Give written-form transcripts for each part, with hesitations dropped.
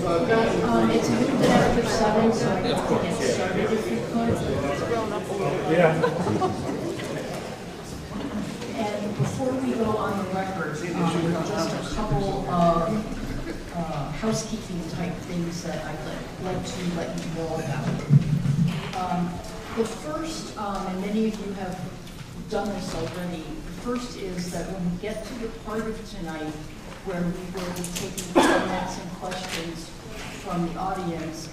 It's a little bit after 7, so I'd like to get started if you could. Yeah. And before we go on the record, just a couple of housekeeping type things that I'd like to let you know about. The first, and many of you have done this already, the first is that when we get to the part of tonight where we will be taking comments and questions from the audience,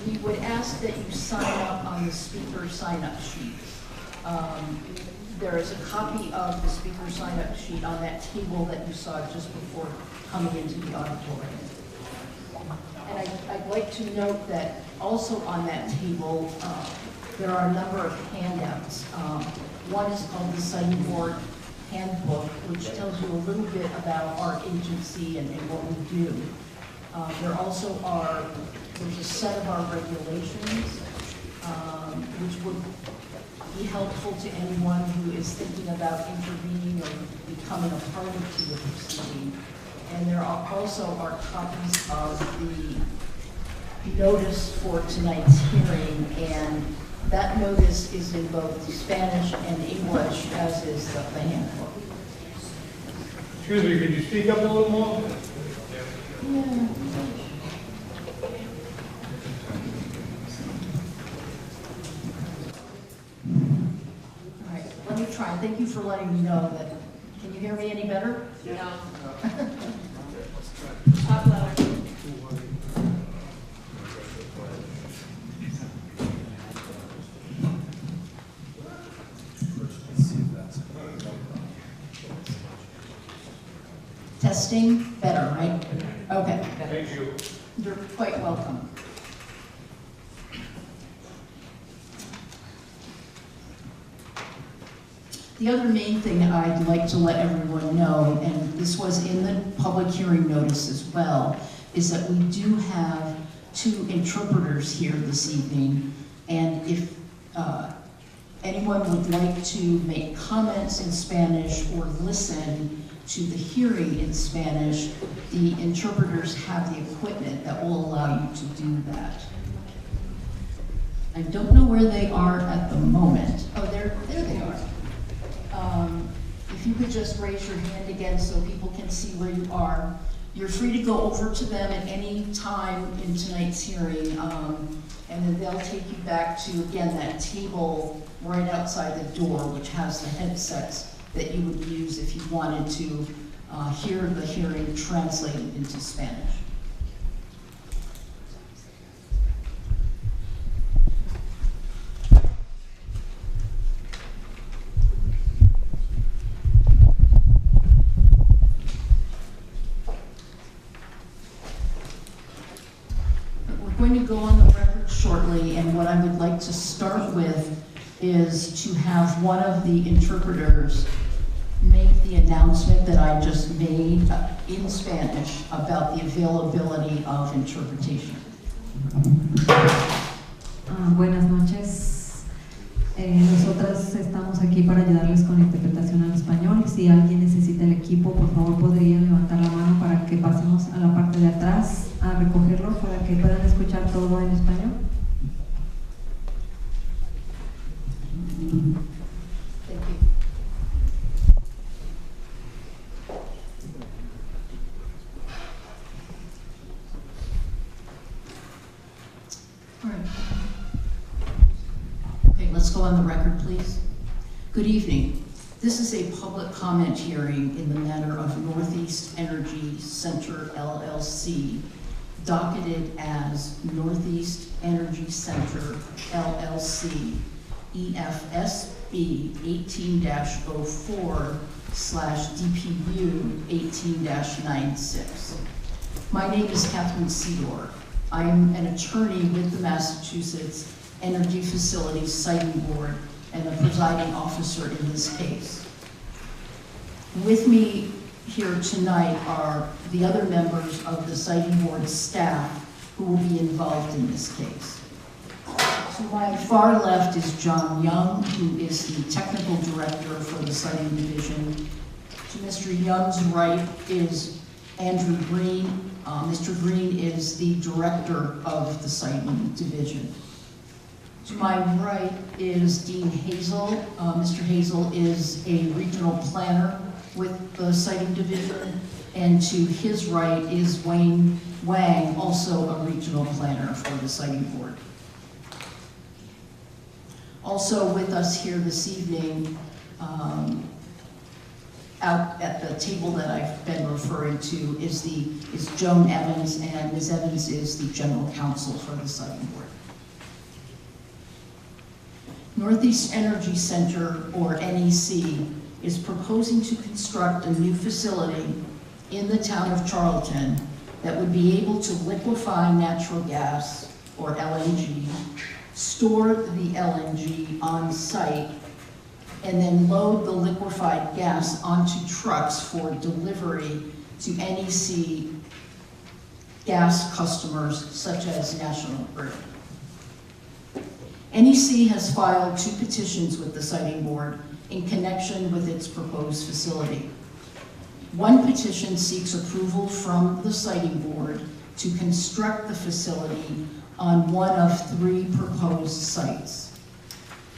we would ask that you sign up on the speaker sign-up sheet. There is a copy of the speaker sign-up sheet on that table that you saw just before coming into the auditorium. And I'd like to note that also on that table, there are a number of handouts. One is called the Siting Board Handbook, which tells you a little bit about our agency and what we do. There also there's a set of our regulations, which would be helpful to anyone who is thinking about intervening or becoming a party to the proceeding. And there are also copies of the notice for tonight's hearing, and that notice is in both Spanish and English, as is the handbook. Excuse me, could you speak up a little more? Yeah. All right, let me try. Thank you for letting me know that. Can you hear me any better? No. Talk louder. Testing, better, right? Okay. Thank you. You're quite welcome. The other main thing I'd like to let everyone know, and this was in the public hearing notice as well, is that we do have 2 interpreters here this evening, and if anyone would like to make comments in Spanish or listen to the hearing in Spanish, the interpreters have the equipment that will allow you to do that. I don't know where they are at the moment. Oh, there they are. If you could just raise your hand again so people can see where you are. You're free to go over to them at any time in tonight's hearing, and then they'll take you back to, again, that table right outside the door, which has the headsets that you would use if you wanted to hear the hearing translated into Spanish. We're going to go on the record shortly, and what I would like to start with is to have one of the interpreters make the announcement that I just made in Spanish about the availability of interpretation. Buenas noches. Nosotras estamos aquí para ayudarles con interpretación al español. Si alguien necesita el equipo, por favor podría levantar la mano para que pasemos a la parte de atrás a recogerlo para que puedan escuchar todo en español. Thank you. All right. Okay, let's go on the record, please. Good evening. This is a public comment hearing in the matter of Northeast Energy Center, LLC, docketed as Northeast Energy Center, LLC, EFSB 18-04/DPU 18-96. My name is Catherine Sedor. I am an attorney with the Massachusetts Energy Facilities Siting Board and the presiding officer in this case. With me here tonight are the other members of the Siting Board staff who will be involved in this case. To my far left is John Young, who is the technical director for the Siting Division. To Mr. Young's right is Andrew Green. Mr. Green is the director of the siting division. To my right is Dean Hazel. Mr. Hazel is a regional planner with the siting division, and to his right is Wayne Wang, also a regional planner for the siting board. Also with us here this evening, out at the table that I've been referring to is Joan Evans, and Ms. Evans is the general counsel for the siting board. Northeast Energy Center, or NEC, is proposing to construct a new facility in the town of Charlton that would be able to liquefy natural gas, or LNG, store the LNG on site, and then load the liquefied gas onto trucks for delivery to NEC gas customers such as National Grid. NEC has filed 2 petitions with the siting board in connection with its proposed facility. One petition seeks approval from the siting board to construct the facility on one of 3 proposed sites.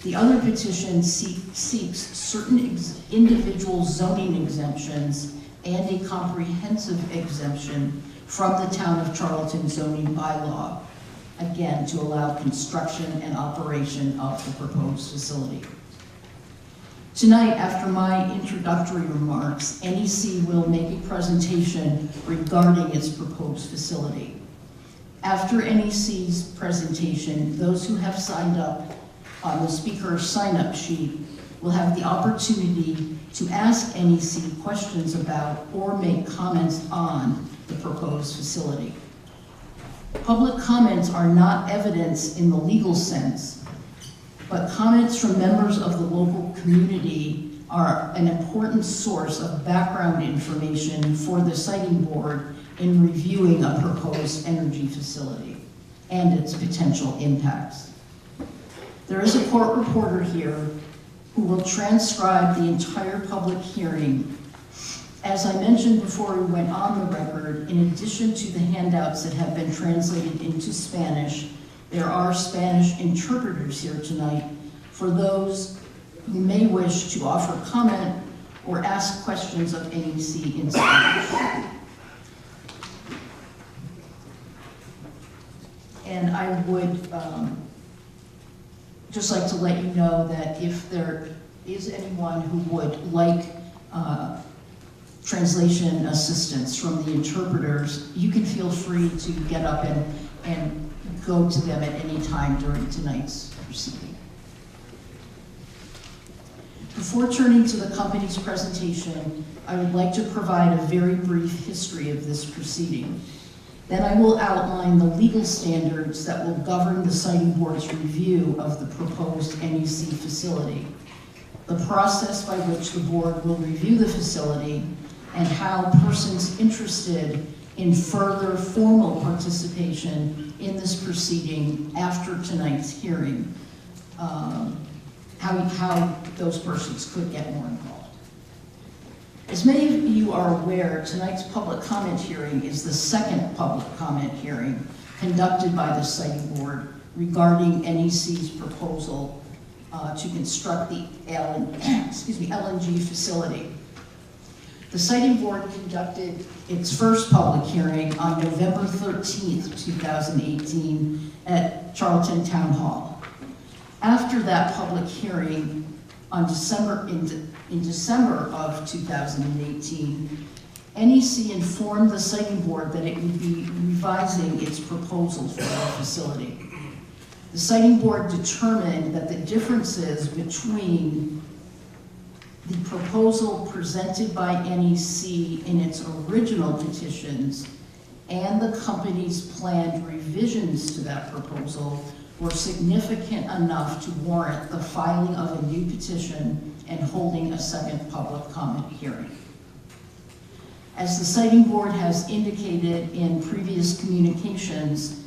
The other petition seeks certain individual zoning exemptions and a comprehensive exemption from the Town of Charlton zoning bylaw, again, to allow construction and operation of the proposed facility. Tonight, after my introductory remarks, NEC will make a presentation regarding its proposed facility. After NEC's presentation, those who have signed up on the speaker sign-up sheet will have the opportunity to ask NEC questions about or make comments on the proposed facility. Public comments are not evidence in the legal sense, but comments from members of the local community are an important source of background information for the siting board in reviewing a proposed energy facility and its potential impacts. There is a court reporter here who will transcribe the entire public hearing. As I mentioned before we went on the record, in addition to the handouts that have been translated into Spanish, there are Spanish interpreters here tonight for those who may wish to offer comment or ask questions of NEC in Spanish. And I would just like to let you know that if there is anyone who would like translation assistance from the interpreters, you can feel free to get up and go to them at any time during tonight's proceeding. Before turning to the company's presentation, I would like to provide a very brief history of this proceeding. Then I will outline the legal standards that will govern the siting board's review of the proposed NEC facility, the process by which the board will review the facility, and how persons interested in further formal participation in this proceeding after tonight's hearing, how those persons could get more involved. As many of you are aware, tonight's public comment hearing is the second public comment hearing conducted by the siting board regarding NEC's proposal to construct the LNG facility. The siting board conducted its first public hearing on November 13th, 2018 at Charlton Town Hall. After that public hearing in December of 2018, NEC informed the siting board that it would be revising its proposal for the facility. The siting board determined that the differences between the proposal presented by NEC in its original petitions and the company's planned revisions to that proposal were significant enough to warrant the filing of a new petition and holding a second public comment hearing. As the siting board has indicated in previous communications,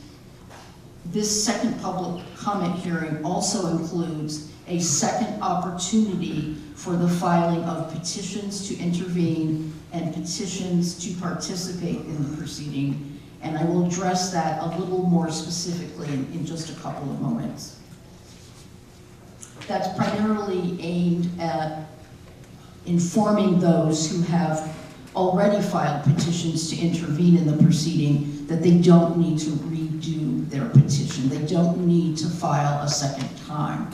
This second public comment hearing also includes a second opportunity for the filing of petitions to intervene and petitions to participate in the proceeding, and I will address that a little more specifically in just a couple of moments. That's primarily aimed at informing those who have already filed petitions to intervene in the proceeding that they don't need to redo their petition. They don't need to file a second time.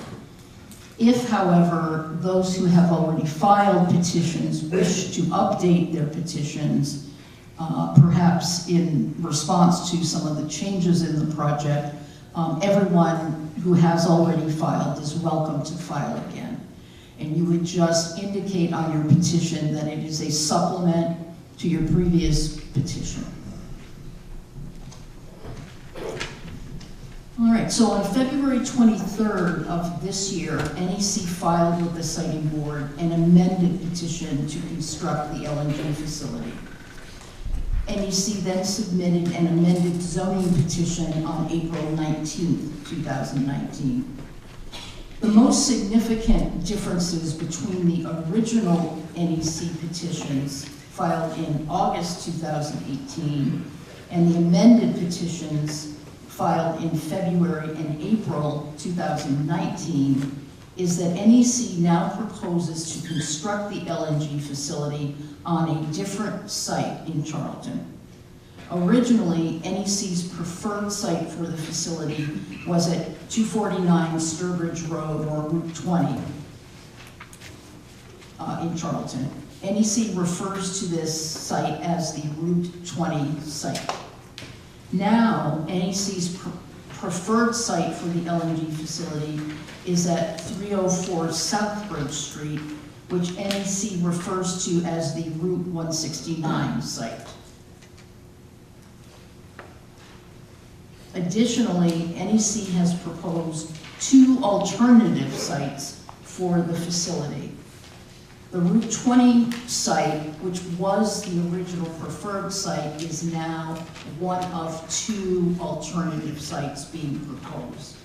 If, however, those who have already filed petitions wish to update their petitions, perhaps in response to some of the changes in the project, everyone who has already filed is welcome to file again. And you would just indicate on your petition that it is a supplement to your previous petition. All right, so on February 23rd of this year, NEC filed with the Siting Board an amended petition to construct the LNG facility. NEC then submitted an amended zoning petition on April 19th, 2019. The most significant differences between the original NEC petitions filed in August 2018 and the amended petitions filed in February and April 2019 is that NEC now proposes to construct the LNG facility on a different site in Charlton. Originally, NEC's preferred site for the facility was at 249 Sturbridge Road, or Route 20, in Charlton. NEC refers to this site as the Route 20 site. Now, NEC's preferred site for the LNG facility is at 304 Southbridge Street, which NEC refers to as the Route 169 site. Additionally, NEC has proposed two alternative sites for the facility. The Route 20 site, which was the original preferred site, is now one of two alternative sites being proposed.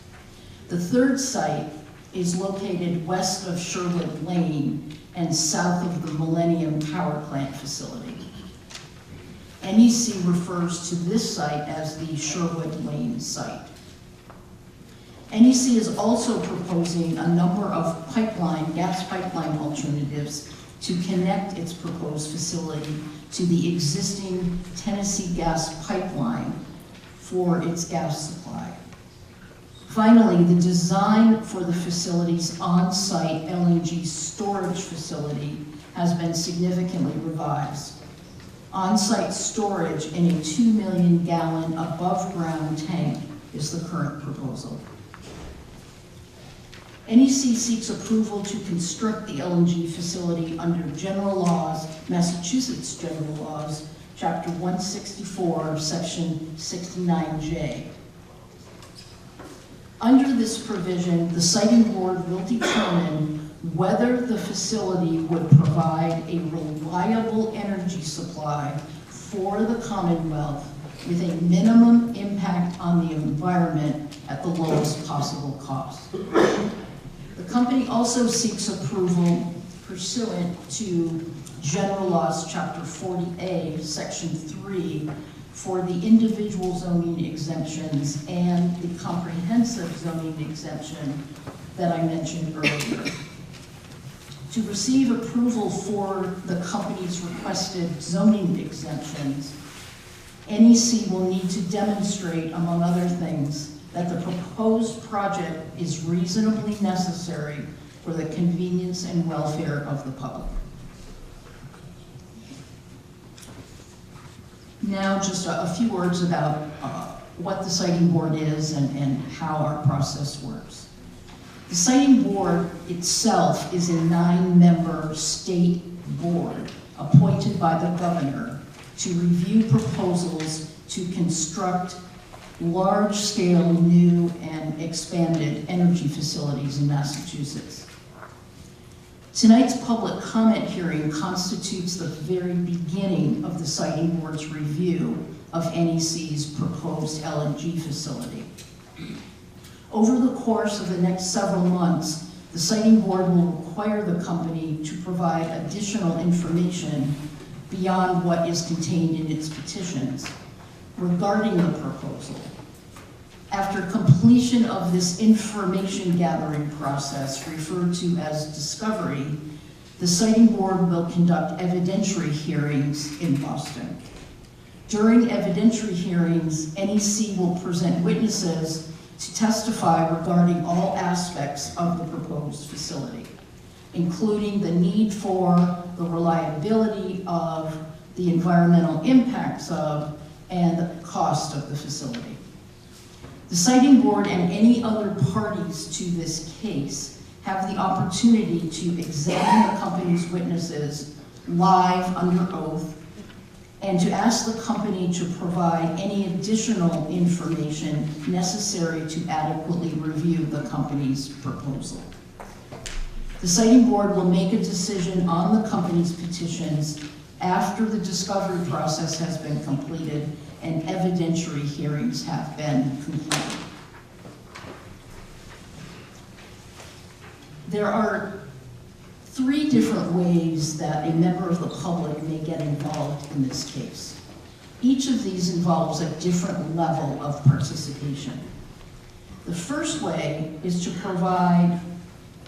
The third site is located west of Sherwood Lane and south of the Millennium Power Plant facility. NEC refers to this site as the Sherwood Lane site. NEC is also proposing a number of gas pipeline alternatives to connect its proposed facility to the existing Tennessee Gas Pipeline for its gas supply. Finally, the design for the facility's on-site LNG storage facility has been significantly revised. On-site storage in a 2 million gallon above-ground tank is the current proposal. NEC seeks approval to construct the LNG facility under General Laws, Massachusetts General Laws, Chapter 164, Section 69J. Under this provision, the Siting Board will determine whether the facility would provide a reliable energy supply for the Commonwealth with a minimum impact on the environment at the lowest possible cost. The company also seeks approval pursuant to General Laws Chapter 40A, Section 3, for the individual zoning exemptions and the comprehensive zoning exemption that I mentioned earlier. To receive approval for the company's requested zoning exemptions, NEC will need to demonstrate, among other things, that the proposed project is reasonably necessary for the convenience and welfare of the public. Now, just a few words about what the Siting Board is and how our process works. The Siting Board itself is a 9-member state board appointed by the governor to review proposals to construct large-scale new and expanded energy facilities in Massachusetts. Tonight's public comment hearing constitutes the very beginning of the Siting Board's review of NEC's proposed LNG facility. Over the course of the next several months, the siting board will require the company to provide additional information beyond what is contained in its petitions regarding the proposal. After completion of this information gathering process, referred to as discovery, the siting board will conduct evidentiary hearings in Boston. During evidentiary hearings, NEC will present witnesses to testify regarding all aspects of the proposed facility, including the need for, the reliability of, the environmental impacts of, and the cost of the facility. The siting board and any other parties to this case have the opportunity to examine the company's witnesses live under oath and to ask the company to provide any additional information necessary to adequately review the company's proposal. The siting board will make a decision on the company's petitions after the discovery process has been completed and evidentiary hearings have been completed. There are 3 different ways that a member of the public may get involved in this case. Each of these involves a different level of participation. The first way is to provide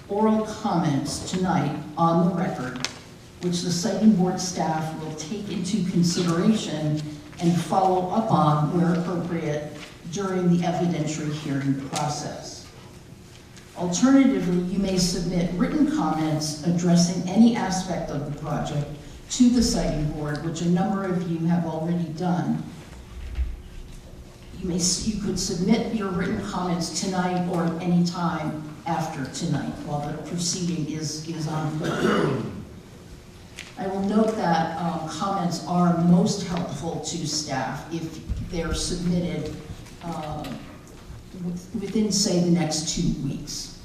oral comments tonight on the record, which the siting board staff will take into consideration and follow up on where appropriate during the evidentiary hearing process. Alternatively, you may submit written comments addressing any aspect of the project to the siting board, which a number of you have already done. You could submit your written comments tonight or at any time after tonight while the proceeding is ongoing. I will note that comments are most helpful to staff if they're submitted within, say, the next 2 weeks.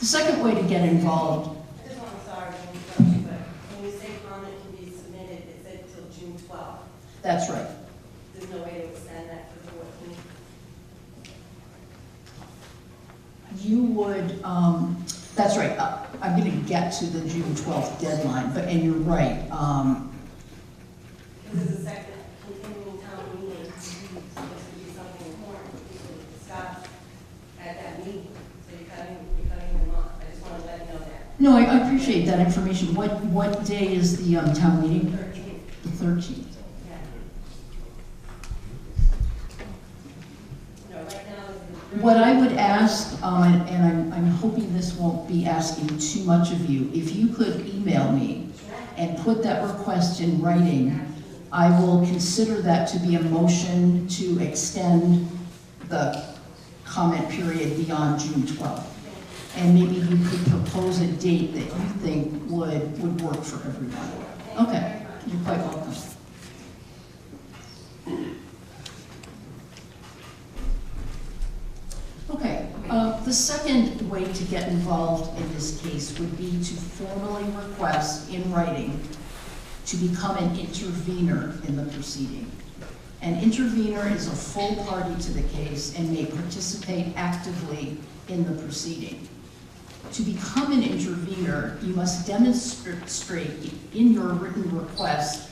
The second way to get involved. I just want to, sorry to interrupt you, but when you say comment can be submitted, it said till June 12th. That's right. There's no way to extend that to the 14th. You would, that's right, I'm going to get to the June 12th deadline, and you're right. This is a second continuing town meeting. It's supposed to be something important for people to discuss at that meeting. So you're cutting them off. I just want to let you know that. No, I appreciate that information. What day is the town meeting? 13th. The 13th. Yeah. No, right now is What I would ask, and I'm hoping this won't be asking too much of you, if you could email me and put that request in writing, I will consider that to be a motion to extend the comment period beyond June 12th. And maybe you could propose a date that you think would work for everyone. Okay, you're quite welcome. Okay, the second way to get involved in this case would be to formally request in writing to become an intervener in the proceeding. An intervener is a full party to the case and may participate actively in the proceeding. To become an intervener, you must demonstrate in your written request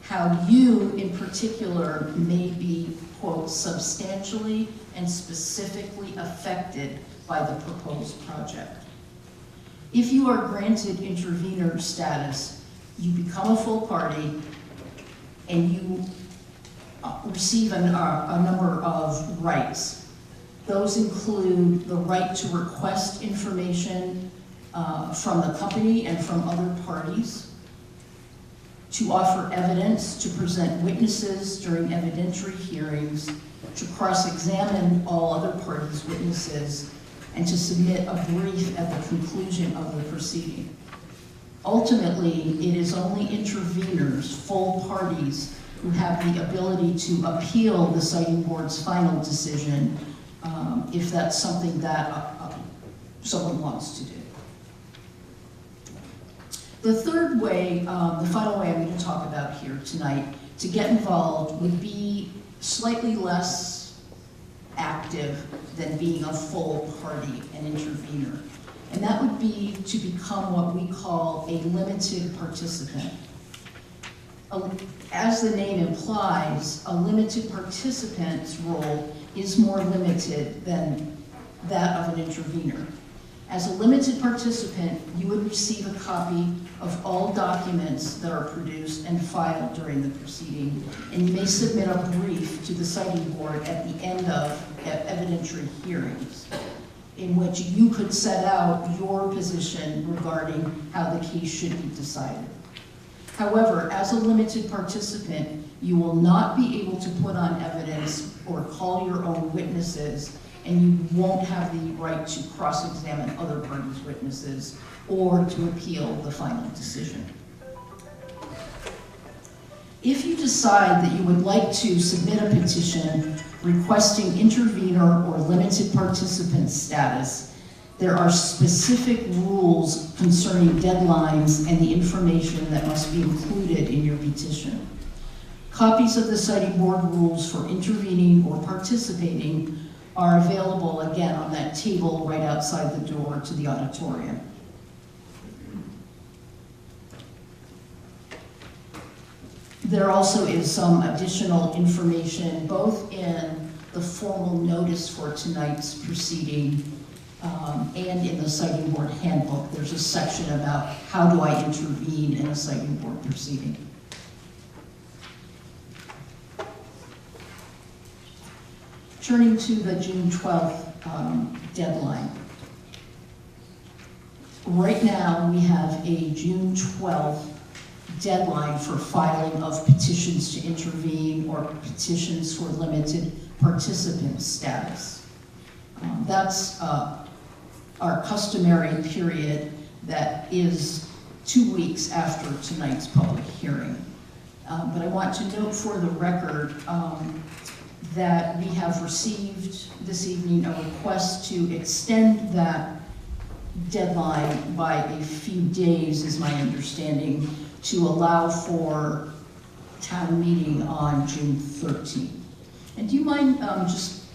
how you in particular may be, quote, substantially and specifically affected by the proposed project. If you are granted intervener status, you become a full party and you receive a number of rights. Those include the right to request information from the company and from other parties, to offer evidence, to present witnesses during evidentiary hearings, to cross-examine all other parties' witnesses, and to submit a brief at the conclusion of the proceeding. Ultimately, it is only interveners, full parties, who have the ability to appeal the siting board's final decision if that's something that someone wants to do. The third way, the final way I'm going to talk about here tonight, to get involved would be slightly less active than being a full party, an intervener. And that would be to become what we call a limited participant. As the name implies, a limited participant's role is more limited than that of an intervener. As a limited participant, you would receive a copy of all documents that are produced and filed during the proceeding, and you may submit a brief to the citing board at the end of evidentiary hearings, in which you could set out your position regarding how the case should be decided. However, as a limited participant, you will not be able to put on evidence or call your own witnesses, and you won't have the right to cross-examine other parties' witnesses or to appeal the final decision. If you decide that you would like to submit a petition requesting intervener or limited participant status, there are specific rules concerning deadlines and the information that must be included in your petition. Copies of the citing board rules for intervening or participating are available again on that table right outside the door to the auditorium. There also is some additional information both in the formal notice for tonight's proceeding and in the citing board handbook. There's a section about how do I intervene in a citing board proceeding. Turning to the June 12th deadline. Right now, we have a June 12th deadline for filing of petitions to intervene or petitions for limited participant status. That's our customary period that is 2 weeks after tonight's public hearing. But I want to note for the record that we have received this evening a request to extend that deadline by a few days, is my understanding, to allow for town meeting on June 13th. And do you mind just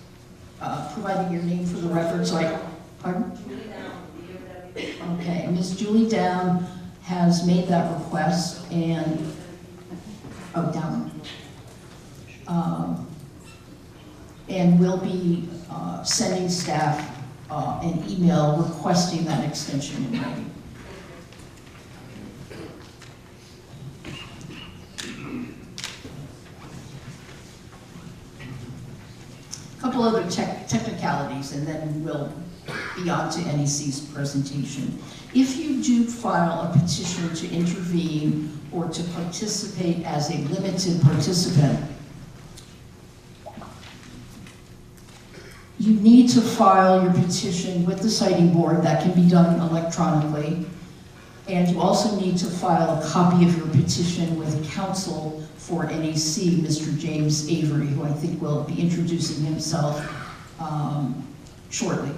providing your name for the record? So pardon? Okay, Ms. Julie Down has made that request, and and will be sending staff an email requesting that extension in writing. A couple other technicalities, and then we'll be on to NEC's presentation. If you do file a petition to intervene or to participate as a limited participant, you need to file your petition with the citing board. That can be done electronically. And you also need to file a copy of your petition with counsel for NEC, Mr. James Avery, who I think will be introducing himself shortly.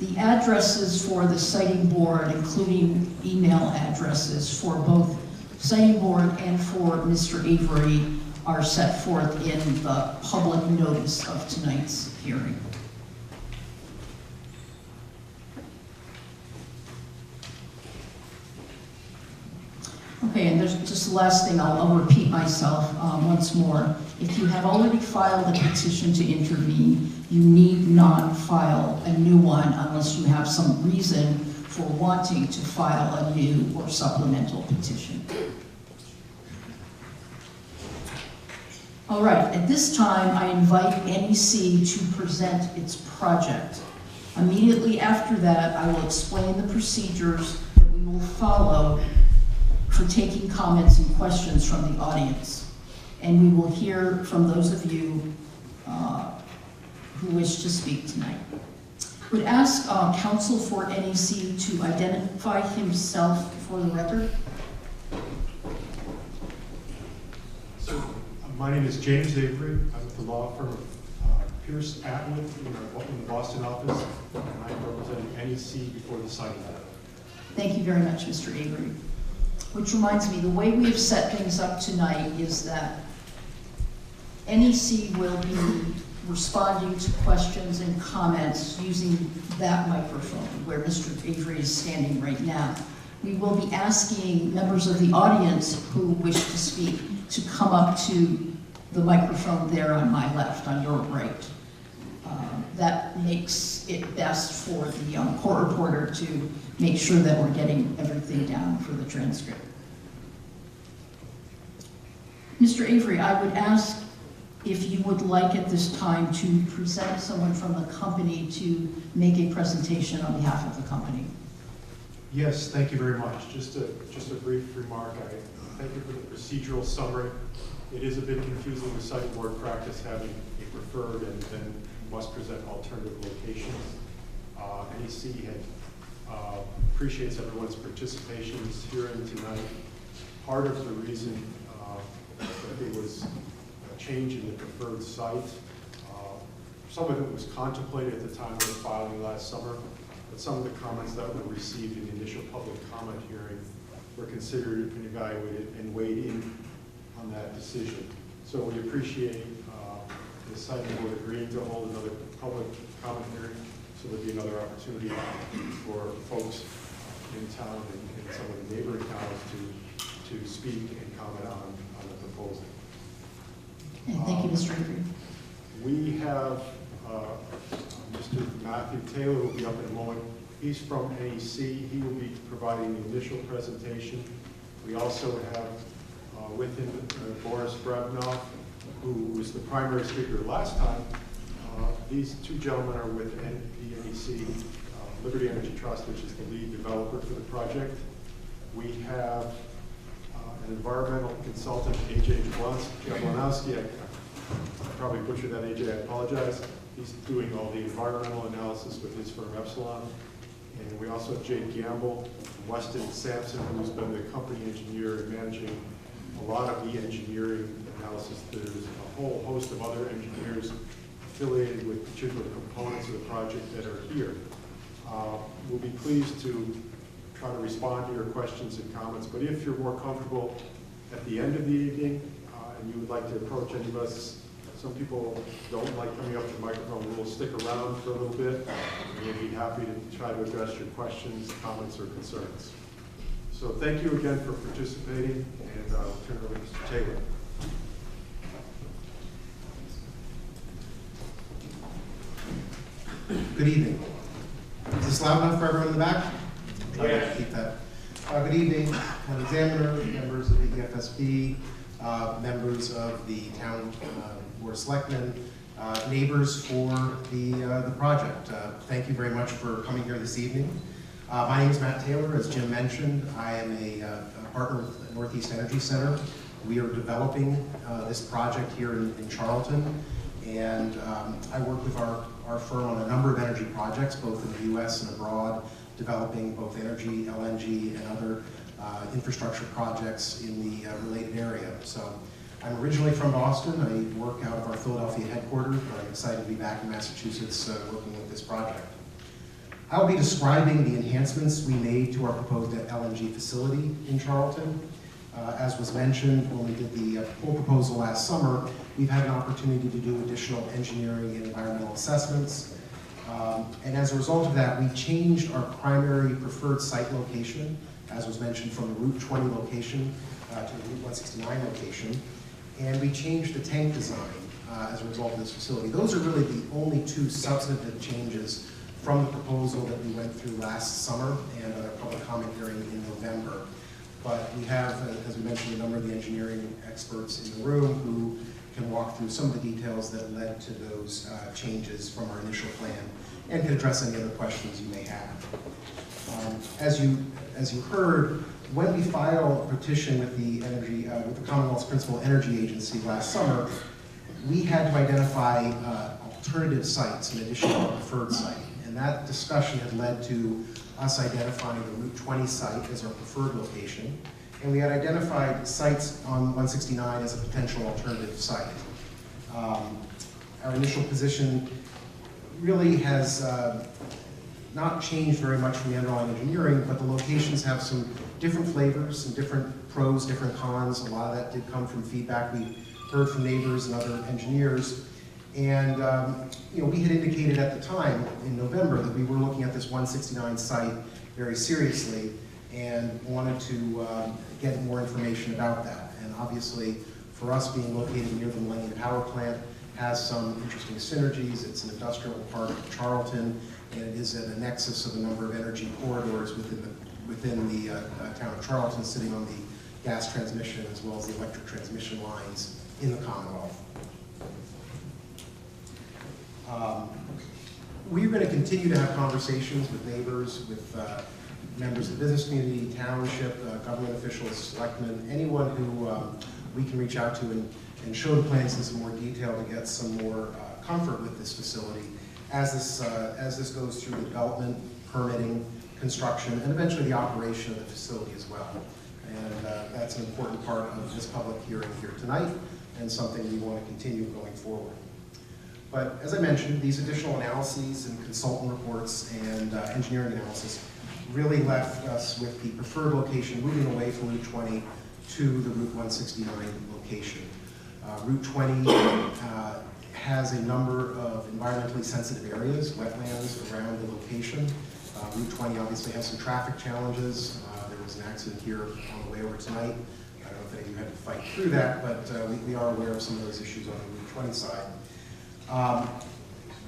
The addresses for the citing board, including email addresses for both citing board and for Mr. Avery, are set forth in the public notice of tonight's hearing. Okay, and there's just the last thing, I'll repeat myself once more. If you have already filed a petition to intervene, you need not file a new one unless you have some reason for wanting to file a new or supplemental petition. All right, at this time, I invite NEC to present its project. Immediately after that, I will explain the procedures that we will follow for taking comments and questions from the audience. And we will hear from those of you who wish to speak tonight. I would ask counsel for NEC to identify himself for the record. My name is James Avery. I'm with the law firm of Pierce Atwood in the Boston office, and I'm representing NEC before the citing board. Thank you very much, Mr. Avery. Which reminds me, the way we have set things up tonight is that NEC will be responding to questions and comments using that microphone where Mr. Avery is standing right now. We will be asking members of the audience who wish to speak to come up to the microphone there on my left, on your right. That makes it best for the court reporter to make sure that we're getting everything down for the transcript. Mr. Avery, I would ask if you would like at this time to present someone from the company to make a presentation on behalf of the company. Yes, thank you very much. Just a brief remark. I thank you for the procedural summary. It is a bit confusing with site board practice having a preferred and then must present alternative locations. NEC appreciates everyone's participation here tonight. Part of the reason that there was a change in the preferred site, some of it was contemplated at the time of the filing last summer, but some of the comments that were received in the initial public comment hearing were considered and evaluated and weighed in on that decision. So we appreciate the site board agreeing to hold another public comment hearing, so there'll be another opportunity for folks in town and some of the neighboring towns to speak and comment on the proposal. And thank you, Mr. Avery. We have Mr. Matthew Taylor will be up in a moment. He's from NEC. He will be providing the initial presentation. We also have with him Boris Brebnov, who was the primary speaker last time. These two gentlemen are with the NEC Liberty Energy Trust, which is the lead developer for the project. We have an environmental consultant, AJ Jablonowski. I probably butchered that, AJ, I apologize. He's doing all the environmental analysis with his firm Epsilon. And we also have Jade Gamble, Weston Sampson, who's been the company engineer and managing a lot of the engineering analysis. There's a whole host of other engineers affiliated with particular components of the project that are here. We'll be pleased to try to respond to your questions and comments, but if you're more comfortable at the end of the evening and you would like to approach any of us, some people don't like coming up to the microphone, we'll stick around for a little bit, and we'll be happy to try to address your questions, comments, or concerns. So thank you again for participating, and I'll turn it over to Mr. Taylor. Good evening. Is this loud enough for everyone in the back? Yes. Keep that. Good evening, town examiner, members of the EFSB, members of the town board of selectmen, neighbors for the project. Thank you very much for coming here this evening. My name is Matt Taylor. As Jim mentioned, I am a partner with the Northeast Energy Center. We are developing this project here in Charlton, and I work with our firm on a number of energy projects, both in the U.S. and abroad, developing both energy, LNG, and other infrastructure projects in the related area. So I'm originally from Boston. I work out of our Philadelphia headquarters, but I'm excited to be back in Massachusetts working with this project. I'll be describing the enhancements we made to our proposed LNG facility in Charlton. As was mentioned when we did the full proposal last summer, we've had an opportunity to do additional engineering and environmental assessments. And as a result of that, we changed our primary preferred site location, as was mentioned, from the Route 20 location to the Route 169 location. And we changed the tank design as a result of this facility. Those are really the only two substantive changes from the proposal that we went through last summer and a public comment hearing in November. But we have, as we mentioned, a number of the engineering experts in the room who can walk through some of the details that led to those changes from our initial plan and can address any other questions you may have. As you heard, when we filed a petition with the Commonwealth's Principal Energy Agency last summer, we had to identify alternative sites in addition to our preferred site. And that discussion had led to us identifying the Route 20 site as our preferred location. And we had identified sites on 169 as a potential alternative site. Our initial position really has not changed very much from the underlying engineering, but the locations have some different flavors, some different pros, different cons. A lot of that did come from feedback we heard from neighbors and other engineers. And we had indicated at the time in November that we were looking at this 169 site very seriously and wanted to get more information about that. And obviously, for us being located near the Millennium Power Plant, has some interesting synergies. It's an industrial part of Charlton, and it is at a nexus of a number of energy corridors within the town of Charlton, sitting on the gas transmission as well as the electric transmission lines in the Commonwealth. We're going to continue to have conversations with neighbors, with members of the business community, township, government officials, selectmen, anyone who we can reach out to and show the plans in some more detail to get some more comfort with this facility as this goes through the development, permitting, construction, and eventually the operation of the facility as well. And that's an important part of this public hearing here tonight and something we want to continue going forward. But as I mentioned, these additional analyses and consultant reports and engineering analysis really left us with the preferred location moving away from Route 20 to the Route 169 location. Route 20 has a number of environmentally sensitive areas, wetlands around the location. Route 20 obviously has some traffic challenges. There was an accident here on the way over tonight. I don't know if any of you had to fight through that, but we are aware of some of those issues on the Route 20 side.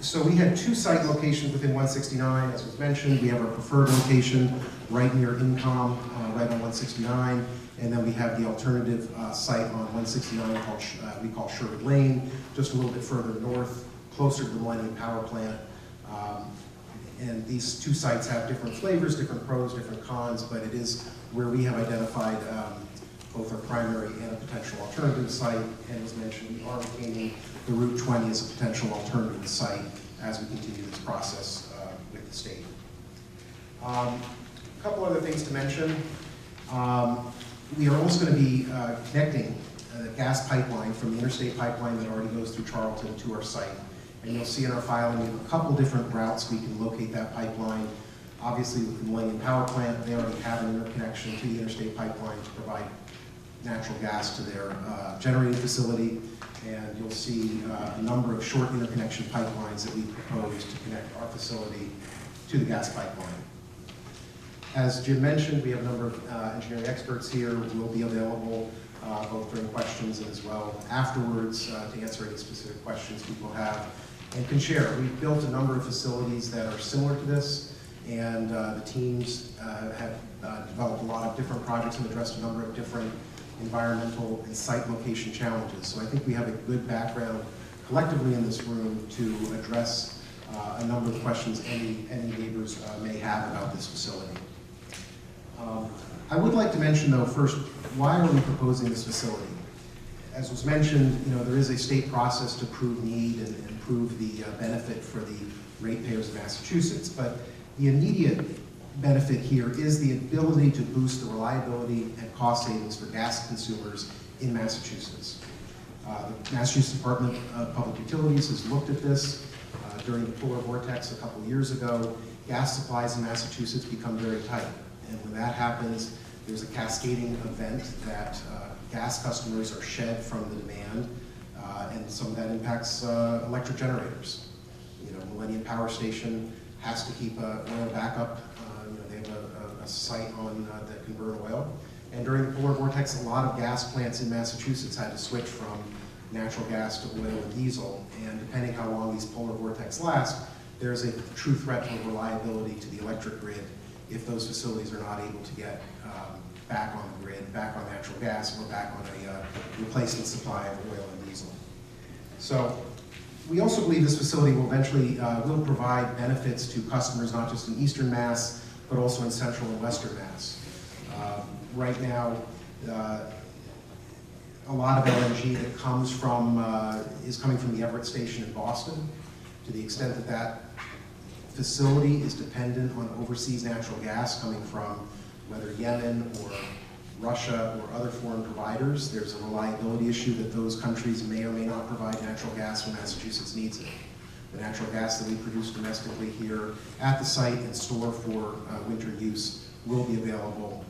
So we had two site locations within 169, as was mentioned. We have our preferred location right near Incom, right on 169, and then we have the alternative site on 169 called we call Sherwood Lane, just a little bit further north, closer to the Millennium Power Plant. And these two sites have different flavors, different pros, different cons, but it is where we have identified both our primary and a potential alternative site. And as mentioned, we are retaining the Route 20 as a potential alternative site as we continue this process with the state. A couple other things to mention. We are also going to be connecting a gas pipeline from the interstate pipeline that already goes through Charlton to our site. And you'll see in our filing we have a couple different routes we can locate that pipeline. Obviously with the Millennium Power Plant, they already have an interconnection to the interstate pipeline to provide natural gas to their generating facility. And you'll see a number of short interconnection pipelines that we propose to connect our facility to the gas pipeline. As Jim mentioned, we have a number of engineering experts here who will be available both during questions and as well afterwards to answer any specific questions people have and can share. We've built a number of facilities that are similar to this, and the teams have developed a lot of different projects and addressed a number of different environmental and site location challenges. So I think we have a good background collectively in this room to address a number of questions any neighbors may have about this facility. I would like to mention though first, why are we proposing this facility? As was mentioned, there is a state process to prove need and prove the benefit for the ratepayers of Massachusetts, but the immediate benefit here is the ability to boost the reliability and cost savings for gas consumers in Massachusetts. The Massachusetts Department of Public Utilities has looked at this during the polar vortex a couple of years ago. Gas supplies in Massachusetts become very tight, and when that happens, there's a cascading event that gas customers are shed from the demand, and some of that impacts electric generators. Millennium Power Station has to keep oil backup. They have a site on that convert oil. And during the polar vortex, a lot of gas plants in Massachusetts had to switch from natural gas to oil and diesel. And depending how long these polar vortex last, there's a true threat to reliability to the electric grid if those facilities are not able to get back on the grid, back on natural gas, or back on a replacement supply of oil and diesel. So we also believe this facility will eventually will provide benefits to customers not just in Eastern Mass, but also in Central and Western Mass. Right now, a lot of LNG that comes from is coming from the Everett Station in Boston. To the extent that that facility is dependent on overseas natural gas coming from whether Yemen or Russia or other foreign providers, there's a reliability issue that those countries may or may not provide natural gas when Massachusetts needs it. The natural gas that we produce domestically here at the site and store for winter use will be available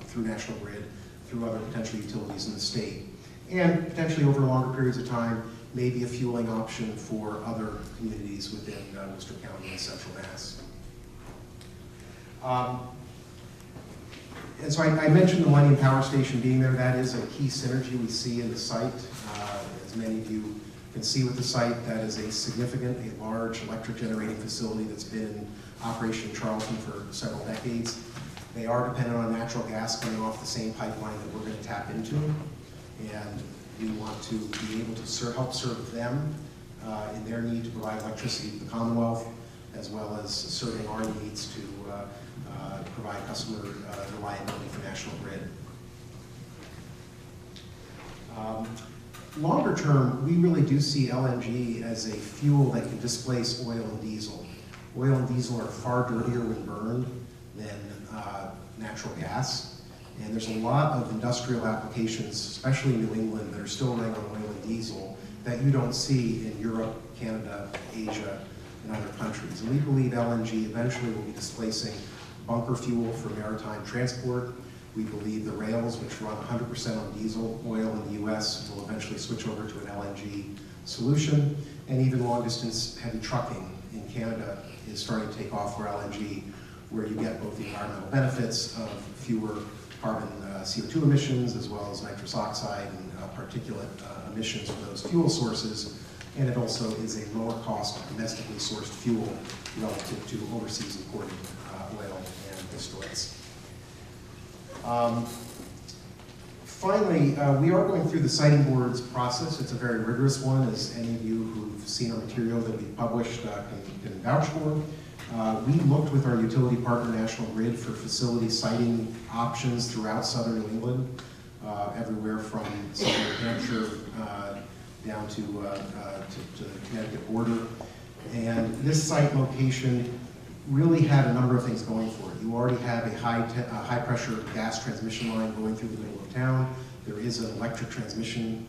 through National Grid, through other potential utilities in the state, and potentially over longer periods of time, maybe a fueling option for other communities within Worcester County and Central Mass. And so I mentioned the Millennium Power Station being there. That is a key synergy we see in the site. As many of you can see with the site, that is a significant, a large electric generating facility that's been in operation in Charlton for several decades. They are dependent on natural gas coming off the same pipeline that we're going to tap into, and we want to be able to help serve them in their need to provide electricity to the Commonwealth, as well as serving our needs to provide customer reliability for National Grid. Longer term, we really do see LNG as a fuel that can displace oil and diesel. Oil and diesel are far dirtier when burned than natural gas. And there's a lot of industrial applications, especially in New England, that are still running on oil and diesel that you don't see in Europe, Canada, Asia, and other countries. And we believe LNG eventually will be displacing bunker fuel for maritime transport. We believe the rails, which run 100% on diesel oil in the US, will eventually switch over to an LNG solution. And even long-distance heavy trucking in Canada is starting to take off for LNG, where you get both the environmental benefits of fewer carbon CO2 emissions, as well as nitrous oxide and particulate emissions for those fuel sources. And it also is a lower cost domestically sourced fuel relative to overseas imported oil and distillates. Finally, we are going through the siting board's process. It's a very rigorous one, as any of you who've seen our material that we've published can vouch for. We looked with our utility partner, National Grid, for facility siting options throughout southern New England, everywhere from southern New Hampshire down to the Connecticut border. And this site location really had a number of things going for it. You already have a high pressure gas transmission line going through the middle of town. There is an electric transmission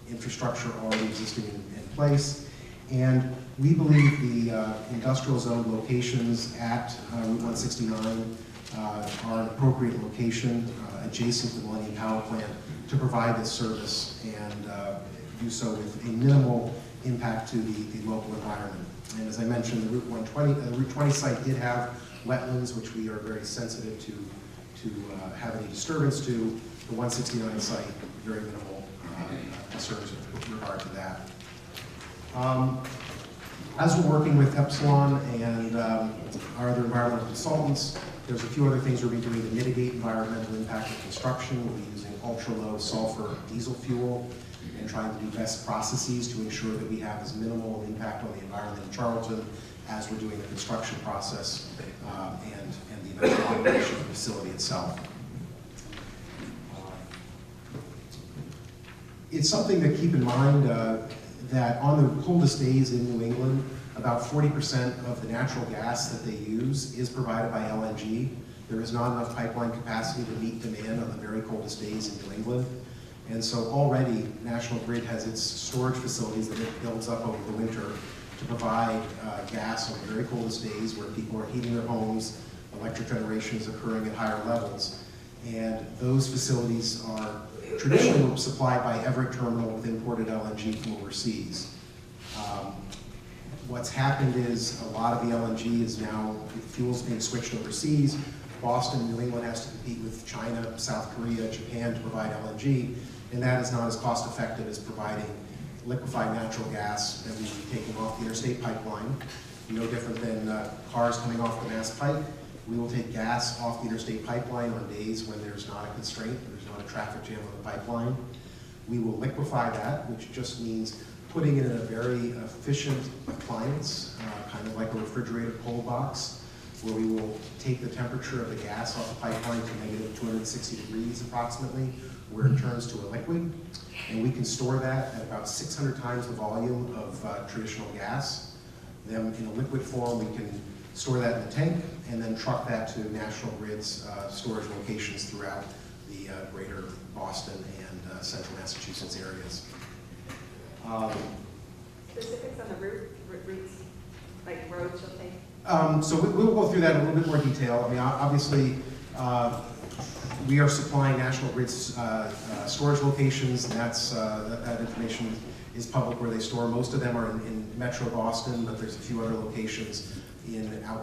infrastructure already existing in place. And we believe the industrial zone locations at Route 169 are an appropriate location adjacent to the Millennium Power Plant to provide this service and do so with a minimal impact to the local environment. And as I mentioned, the Route 20 site did have wetlands, which we are very sensitive to have any disturbance to. The 169 site, very minimal concerns with regard to that. As we're working with Epsilon and our other environmental consultants, there's a few other things we'll be doing to mitigate environmental impact of construction. We'll be using ultra-low sulfur diesel fuel and trying to do best processes to ensure that we have as minimal impact on the environment in Charlton as we're doing the construction process and the eventual operation of the facility itself. It's something to keep in mind that on the coldest days in New England, about 40% of the natural gas that they use is provided by LNG. There is not enough pipeline capacity to meet demand on the very coldest days in New England. And so already National Grid has its storage facilities that it builds up over the winter to provide gas on the very coldest days where people are heating their homes, electric generation is occurring at higher levels. And those facilities are traditionally supplied by Everett Terminal with imported LNG from overseas. What's happened is a lot of the LNG is now, fuel's being switched overseas. Boston, New England has to compete with China, South Korea, Japan to provide LNG, and that is not as cost effective as providing liquefied natural gas that we would be taking off the interstate pipeline. No different than cars coming off the Mass Pike. We will take gas off the interstate pipeline on days when there's not a constraint, there's not a traffic jam on the pipeline. We will liquefy that, which just means putting it in a very efficient appliance, kind of like a refrigerated cold box, where we will take the temperature of the gas off the pipeline to negative 260 degrees approximately, where it turns to a liquid. And we can store that at about 600 times the volume of traditional gas. Then in a liquid form, we can store that in the tank and then truck that to National Grid's storage locations throughout the greater Boston and central Massachusetts areas. Specifics on the routes, like roads you'll take? So we'll go through that in a little bit more detail. I mean, obviously, we are supplying National Grid's storage locations, and that information is public where they store. Most of them are in Metro Boston, but there's a few other locations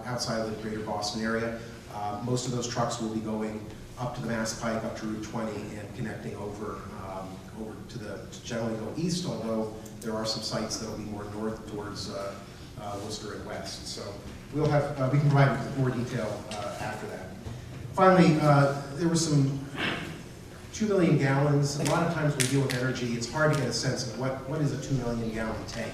outside of the greater Boston area. Most of those trucks will be going up to the Mass Pike, up to Route 20, and connecting over to generally go east, although there are some sites that will be more north towards Worcester and west. So we can provide more detail after that. Finally, there was some 2 million gallons. A lot of times when we deal with energy, it's hard to get a sense of what is a 2 million gallon tank.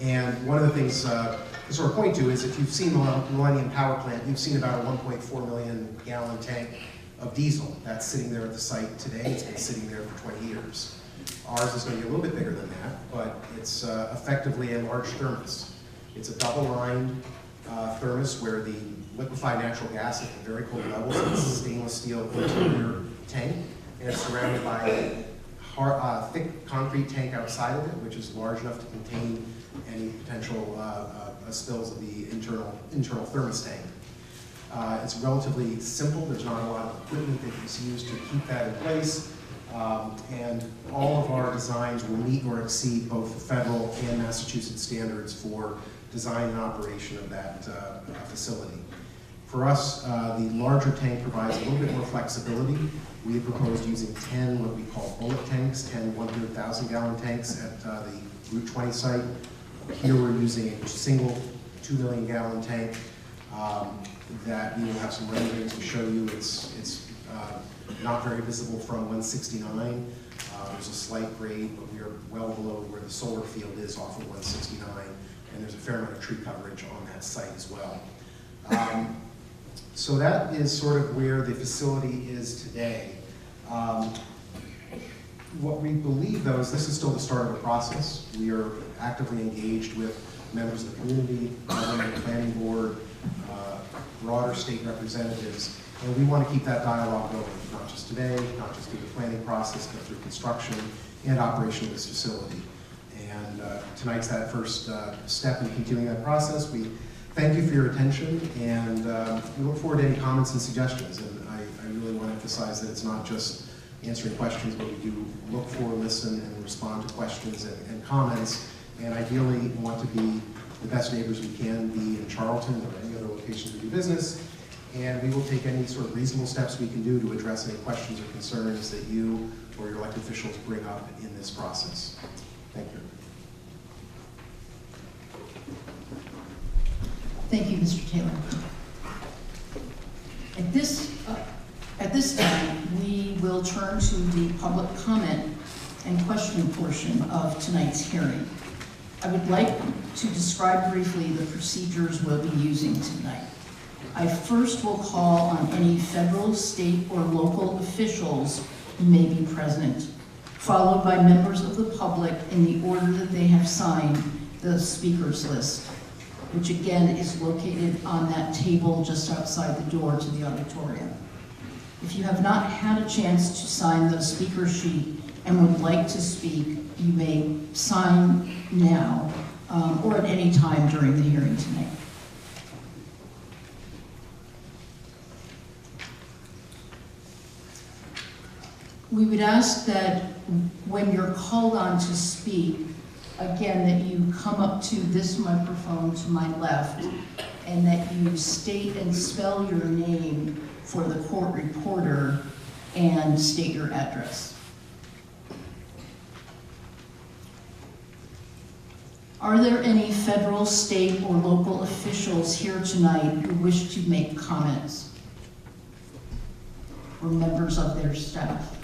And one of the things to sort of point to is if you've seen the Millennium Power Plant, you've seen about a 1.4 million gallon tank of diesel that's sitting there at the site today. It's been sitting there for 20 years. Ours is going to be a little bit bigger than that, but it's effectively a large thermos. It's a double-lined thermos where the liquefied natural gas at very cold levels, it's a stainless steel interior tank, and it's surrounded by a thick concrete tank outside of it, which is large enough to contain any potential spills of the internal thermos tank. It's relatively simple. There's not a lot of equipment that is used to keep that in place. And all of our designs will meet or exceed both the federal and Massachusetts standards for design and operation of that facility. For us, the larger tank provides a little bit more flexibility. We have proposed using 10 what we call bullet tanks, 10 100,000 gallon tanks at the Route 20 site. Here we're using a single 2 million gallon tank that we will have some renderings to show you. It's not very visible from 169. There's a slight grade, but we are well below where the solar field is off of 169, and there's a fair amount of tree coverage on that site as well. So that is sort of where the facility is today. What we believe, though, is this is still the start of a process. We are actively engaged with members of the community, government, planning board, broader state representatives, and we want to keep that dialogue going, not just today, not just through the planning process, but through construction and operation of this facility. And tonight's that first step in continuing that process. We thank you for your attention, and we look forward to any comments and suggestions. And I really want to emphasize that it's not just answering questions, but we do look for, listen, and respond to questions and comments, and ideally want to be the best neighbors we can be in Charlton or any other locations we do business. And we will take any sort of reasonable steps we can do to address any questions or concerns that you or your elected officials bring up in this process. Thank you. Thank you, Mr. Taylor. At this time, we will turn to the public comment and question portion of tonight's hearing. I would like to describe briefly the procedures we'll be using tonight. I first will call on any federal, state, or local officials who may be present, followed by members of the public in the order that they have signed the speakers list, which again is located on that table just outside the door to the auditorium. If you have not had a chance to sign the speaker sheet and would like to speak, you may sign now or at any time during the hearing tonight. We would ask that when you're called on to speak, again, that you come up to this microphone to my left and that you state and spell your name for the court reporter and state your address. Are there any federal, state, or local officials here tonight who wish to make comments? Or members of their staff?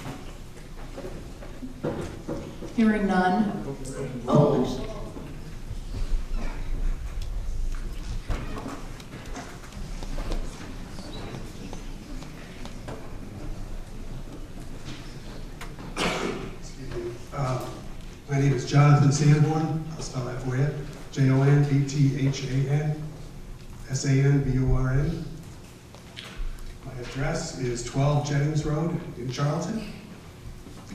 Hearing none. Oh, my name is Jonathan Sanborn. I'll spell that for you. JONBTHANSANBORN. My address is 12 Jennings Road in Charlton,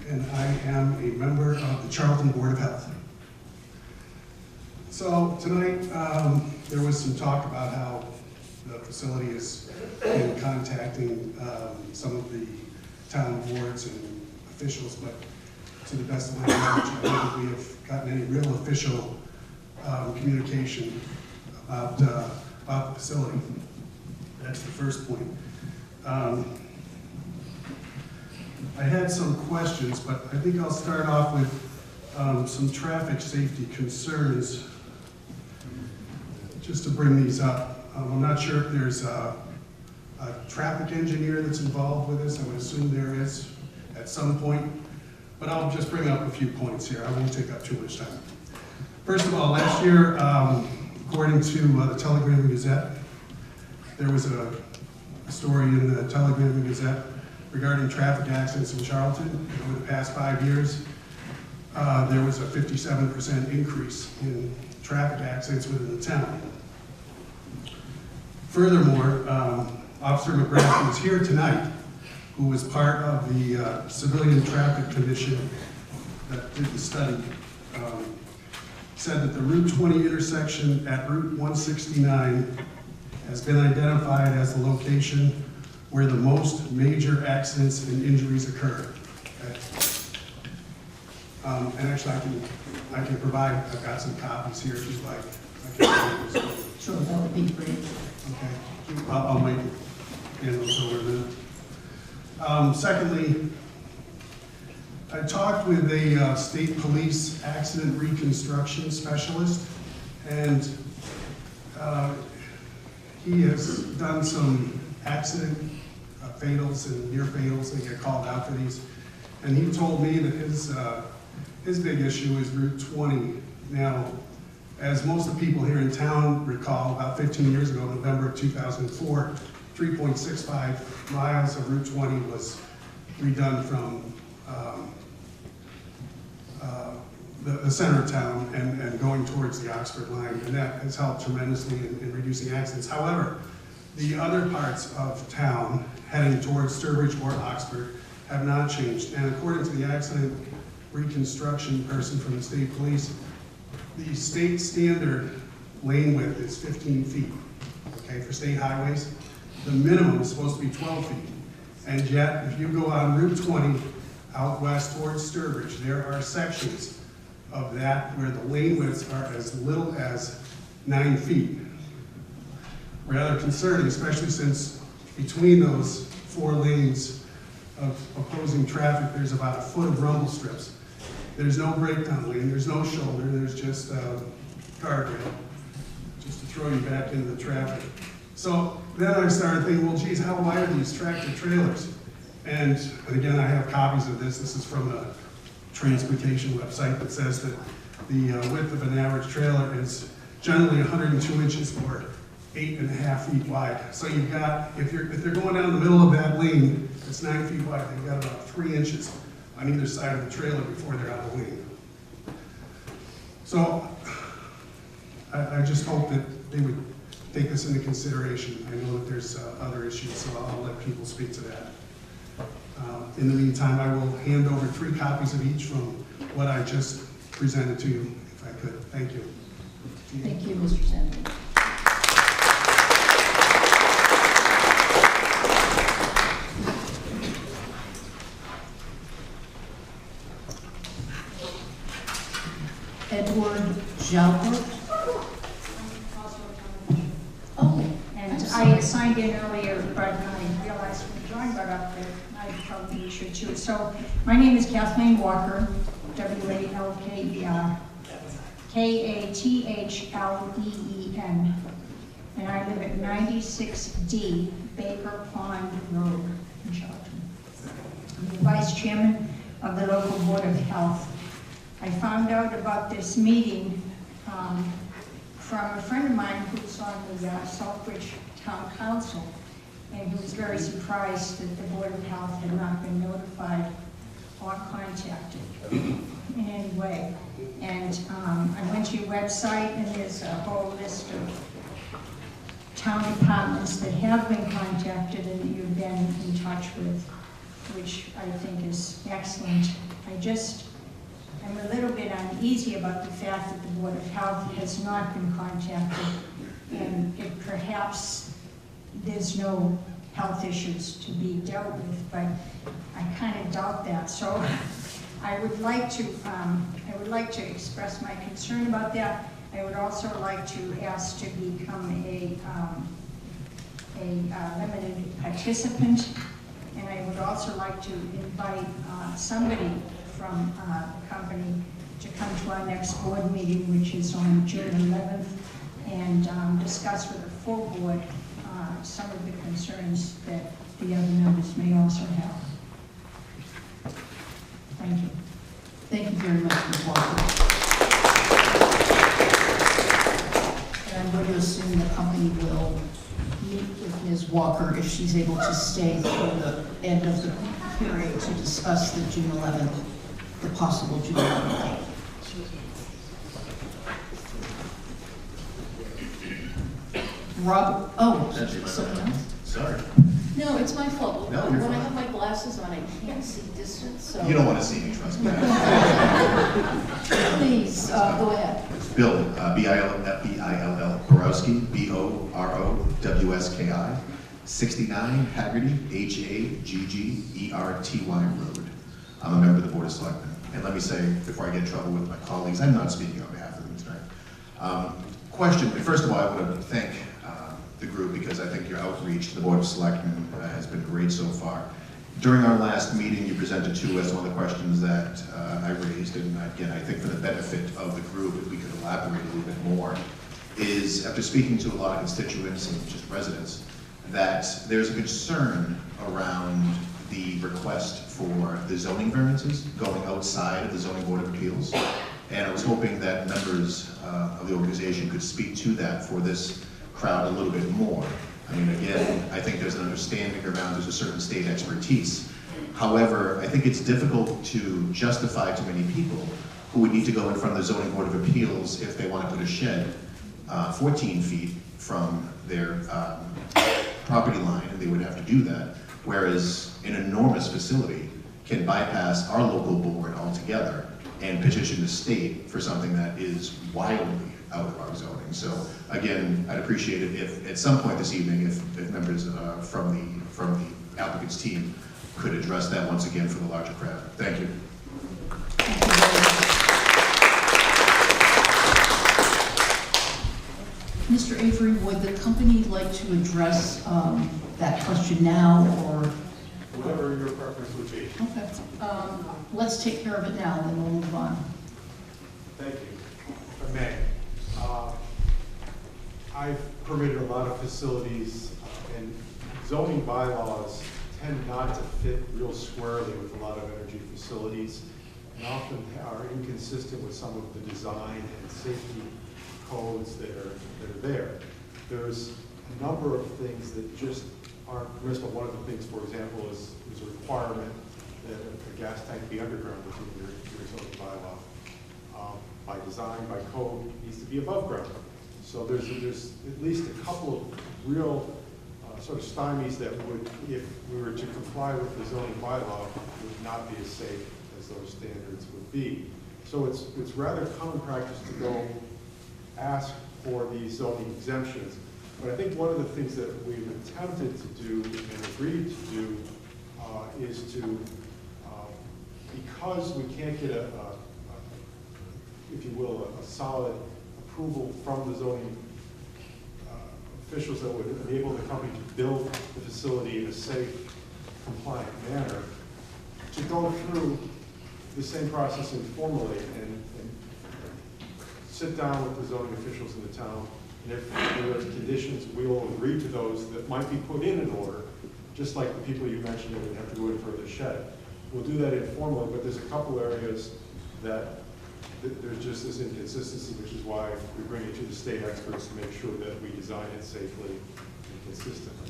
and I am a member of the Charlton Board of Health. So tonight, there was some talk about how the facility has been contacting some of the town boards and officials, but to the best of my knowledge, I don't think we have gotten any real official communication about the facility. That's the first point. I had some questions, but I think I'll start off with some traffic safety concerns, just to bring these up. I'm not sure if there's a traffic engineer that's involved with this. I would assume there is at some point, but I'll just bring up a few points here. I won't take up too much time. First of all, last year, according to the Telegram and Gazette, there was a story in the Telegram and Gazette regarding traffic accidents in Charlton. Over the past 5 years, there was a 57% increase in traffic accidents within the town. Furthermore, Officer McGrath, who is here tonight, who was part of the Civilian Traffic Commission that did the study, said that the Route 20 intersection at Route 169 has been identified as the location where the most major accidents and injuries occur. Okay. And actually, I can provide, I've got some copies here if you'd like. I can provide those. Sure, that would be great. Okay, I'll make those over a minute. Secondly, I talked with a state police accident reconstruction specialist, and he has done some accident fatals and near fatals. They get called out for these, and he told me that his big issue is Route 20. Now, as most of the people here in town recall, about 15 years ago, November of 2004, 3.65 miles of Route 20 was redone from the center of town and going towards the Oxford line, and that has helped tremendously in reducing accidents. However, the other parts of town heading towards Sturbridge or Oxford have not changed, and according to the accident reconstruction person from the state police, the state standard lane width is 15 feet, okay, for state highways. The minimum is supposed to be 12 feet. And yet, if you go on Route 20 out west towards Sturbridge, there are sections of that where the lane widths are as little as 9 feet. Rather concerning, especially since between those 4 lanes of opposing traffic, there's about a foot of rumble strips. There's no breakdown lane, there's no shoulder, there's just a guardrail, just to throw you back into the traffic. So then I started thinking, well, geez, how wide are these tractor trailers? And again, I have copies of this. This is from the transportation website that says that the width of an average trailer is generally 102 inches or 8.5 feet wide. So you've got, if they're going down the middle of that lane, it's 9 feet wide, they've got about 3 inches on either side of the trailer before they're out of the lane. So I just hope that they would take this into consideration. I know that there's other issues, so I'll let people speak to that. In the meantime, I will hand over 3 copies of each from what I just presented to you, if I could. Thank you. Thank you, Mr. Sandlin. Edward Jalbert. Oh, And I signed in earlier, but I realized when John got up that I probably should too. So my name is Kathleen Walker, W-A-L-K-E-R, K-A-T-H-L-E-E-N, and I live at 96D Baker Pond Road in Charlton. I'm the Vice Chairman of the local Board of Health. I found out about this meeting from a friend of mine who's on the Southbridge Town Council, and he was very surprised that the Board of Health had not been notified or contacted in any way. And I went to your website, and there's a whole list of town departments that have been contacted and that you've been in touch with, which I think is excellent. I just I'm a little bit uneasy about the fact that the Board of Health has not been contacted, and if perhaps there's no health issues to be dealt with, but I kind of doubt that. So I would like to express my concern about that. I would also like to ask to become a limited participant, and I would also like to invite somebody from the company to come to our next board meeting, which is on June 11th, and discuss with the full board some of the concerns that the other members may also have. Thank you. Thank you very much, Ms. Walker. And I'm going to assume the company will meet with Ms. Walker if she's able to stay through the end of the period to discuss the June 11th, the possible June 11th date. Rob, oh, someone else? Sorry. No, it's my fault. No, you're When I fine. have my glasses on, I can't see distance, so. You don't want to see me, trust me. Please, go ahead. Bill, B-I-L-L, Borowski, B-O-R-O-W-S-K-I, 69 Haggerty, H-A-G-G-E-R-T-Y Road. I'm a member of the Board of Selectmen. And let me say, before I get in trouble with my colleagues, I'm not speaking on behalf of them tonight. Question, first of all, I want to thank the group, because I think your outreach to the Board of Selectmen has been great so far. During our last meeting, you presented to us all the questions that I raised, and again, I think for the benefit of the group, if we could elaborate a little bit more, is after speaking to a lot of constituents and just residents, that there's a concern around the request for the zoning variances going outside of the Zoning Board of Appeals. And I was hoping that members of the organization could speak to that for this crowd a little bit more. I mean, again, I think there's an understanding around there's a certain state expertise. However, I think it's difficult to justify to many people who would need to go in front of the Zoning Board of Appeals if they want to put a shed 14 feet from their property line, and they would have to do that. Whereas an enormous facility can bypass our local board altogether and petition the state for something that is wildly out of our zoning. So again, I'd appreciate it if at some point this evening, if members from the applicant's team could address that once again for the larger crowd. Thank you. Mr. Avery, would the company like to address that question now, or? Whatever your preference would be. Okay. Let's take care of it now, then we'll move on. Thank you. If I may, I've permitted a lot of facilities, and zoning bylaws tend not to fit real squarely with a lot of energy facilities, and often are inconsistent with some of the design and safety codes that are there. There's a number of things that just aren't permissible. One of the things, for example, is a requirement that a gas tank be underground within your zoning bylaw. By design, by code, it needs to be above ground. So there's at least a couple of real sort of stymies that would, if we were to comply with the zoning bylaw, would not be as safe as those standards would be. So it's rather common practice to go ask for these zoning exemptions. But I think one of the things that we've attempted to do and agreed to do is to, because we can't get if you will, a solid approval from the zoning officials that would enable the company to build the facility in a safe, compliant manner, to go through the same process informally and sit down with the zoning officials in the town. And if there are conditions, we will agree to those that might be put in an order, just like the people you mentioned that would have to go in for the shed. We'll do that informally, but there's a couple areas that there's just this inconsistency, which is why we bring it to the state experts to make sure that we design it safely and consistently.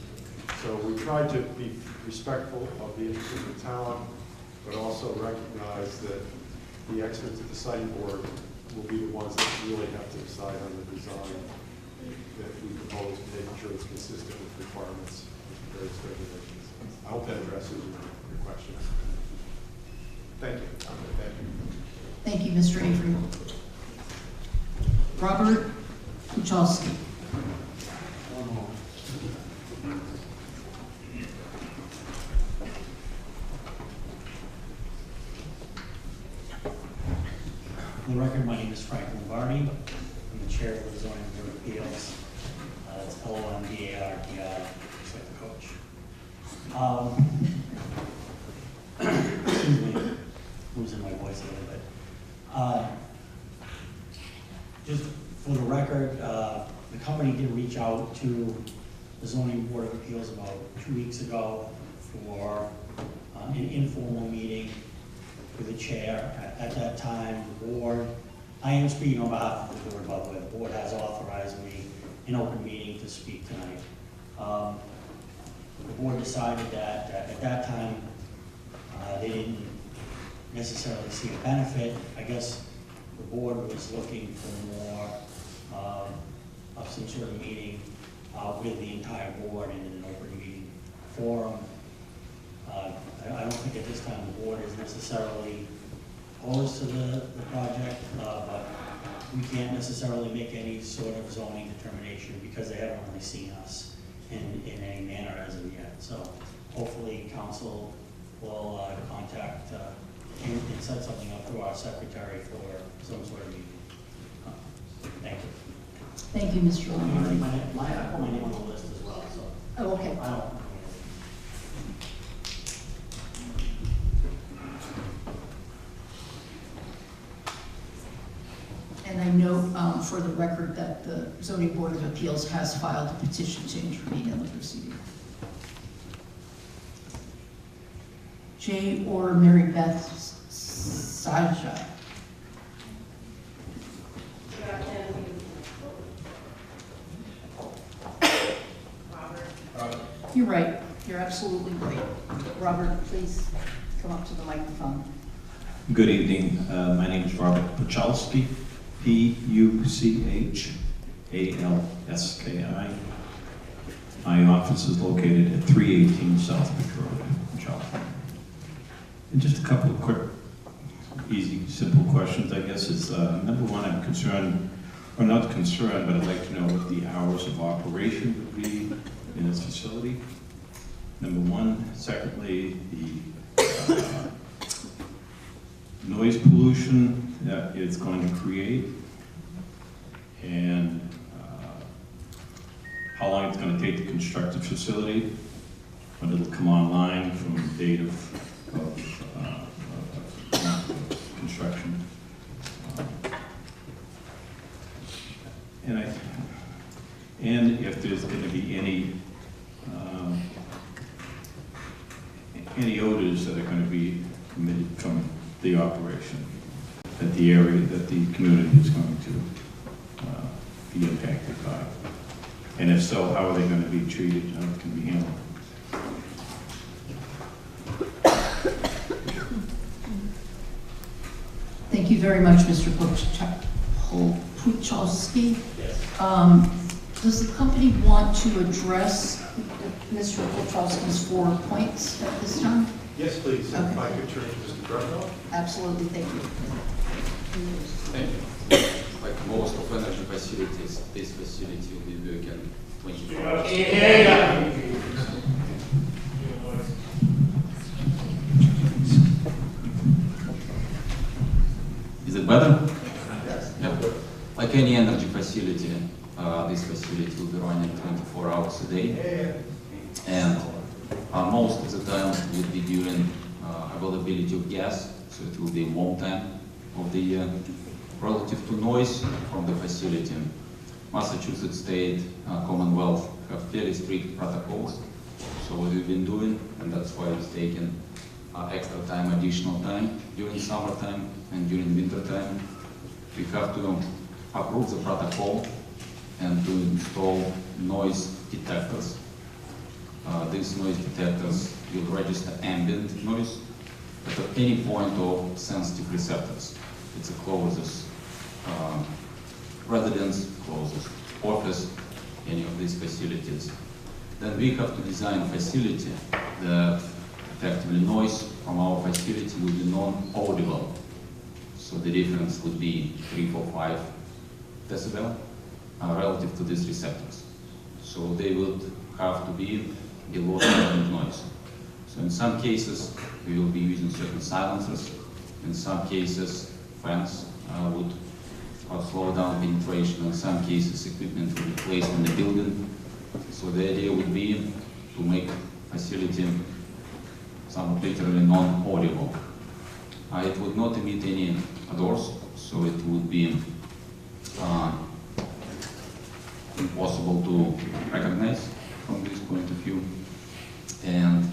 So we try to be respectful of the interest of the town, but also recognize that the experts at the site board will be the ones that really have to decide on the design that we propose, making sure it's consistent with requirements of various regulations. I hope that addresses your question. Thank you. Thank you. Thank you, Mr. Avery. Robert Kuchalski. For the record, my name is Frank Lombardi. I'm the chair of the zoning board of appeals. It's LNG just like the coach. Excuse me, losing my voice a little bit. Just for the record, the company did reach out to the zoning board of appeals about 2 weeks ago for an informal meeting with the chair. At that time, the board, I am speaking on behalf of the board, by the way, the board has authorized me in open meeting to speak tonight. The board decided that at that time, they didn't necessarily see a benefit. I guess the board was looking for more of some sort of meeting with the entire board in an open meeting forum. I don't think at this time the board is necessarily opposed to the project, but we can't necessarily make any sort of zoning determination because they haven't really seen us in any manner as of yet. So hopefully council will contact and set something up through our secretary for some sort of meeting. Thank you. Thank you, Mr. Lombardi. I put my name on the list as well, so Oh, okay. I don't. And I know for the record that the zoning board of appeals has filed a petition to intervene in the proceeding. Jay or Mary Beth Saja. You're right. You're absolutely right. Robert, please come up to the microphone. Good evening. My name is Robert Puchalski, Puchalski. My office is located at 318 South Beach Road, California. And just a couple of quick, easy, simple questions, I guess, is number one, I'm concerned, or not concerned, but I'd like to know what the hours of operation would be in this facility. Number one. Secondly, the noise pollution that it's going to create, and how long it's going to take to construct the facility, when it'll come online from the date of construction. And if there's going to be any odors that are going to be emitted from the operation, that the area, that the community is going to be impacted by. And if so, how are they going to be treated and how it can be handled? Thank you very much, Mr. Puchalski. Does the company want to address Mr. Puchalski's 4 points at this time? Yes, please. Okay. If I could turn to Mr. Greco. Absolutely, thank you. Thank you. Like most of energy facilities, this facility will be working 24 hours. Is it better? Yes. Yeah. Like any energy facility, this facility will be running 24 hours a day. And most of the time will be during availability of gas, so it will be warm time of the year. Relative to noise from the facility, Massachusetts State, Commonwealth have fairly strict protocols. So what we've been doing, and that's why it's taking extra time, additional time during summertime and during winter time, we have to approve the protocol and to install noise detectors. These noise detectors will register ambient noise at any point of sensitive receptors. It's a closest residence, closest office, any of these facilities. Then we have to design a facility that effectively noise from our facility will be non-audible. So the difference would be 3, 4, 5 decibel relative to these receptors. So they would have to be below ambient noise. So in some cases, we will be using certain silencers. In some cases, fans would slow down penetration. In some cases, equipment will be placed in the building. So the idea would be to make facility somewhat literally non-audible. It would not emit any odors, so it would be impossible to recognize from this point of view. And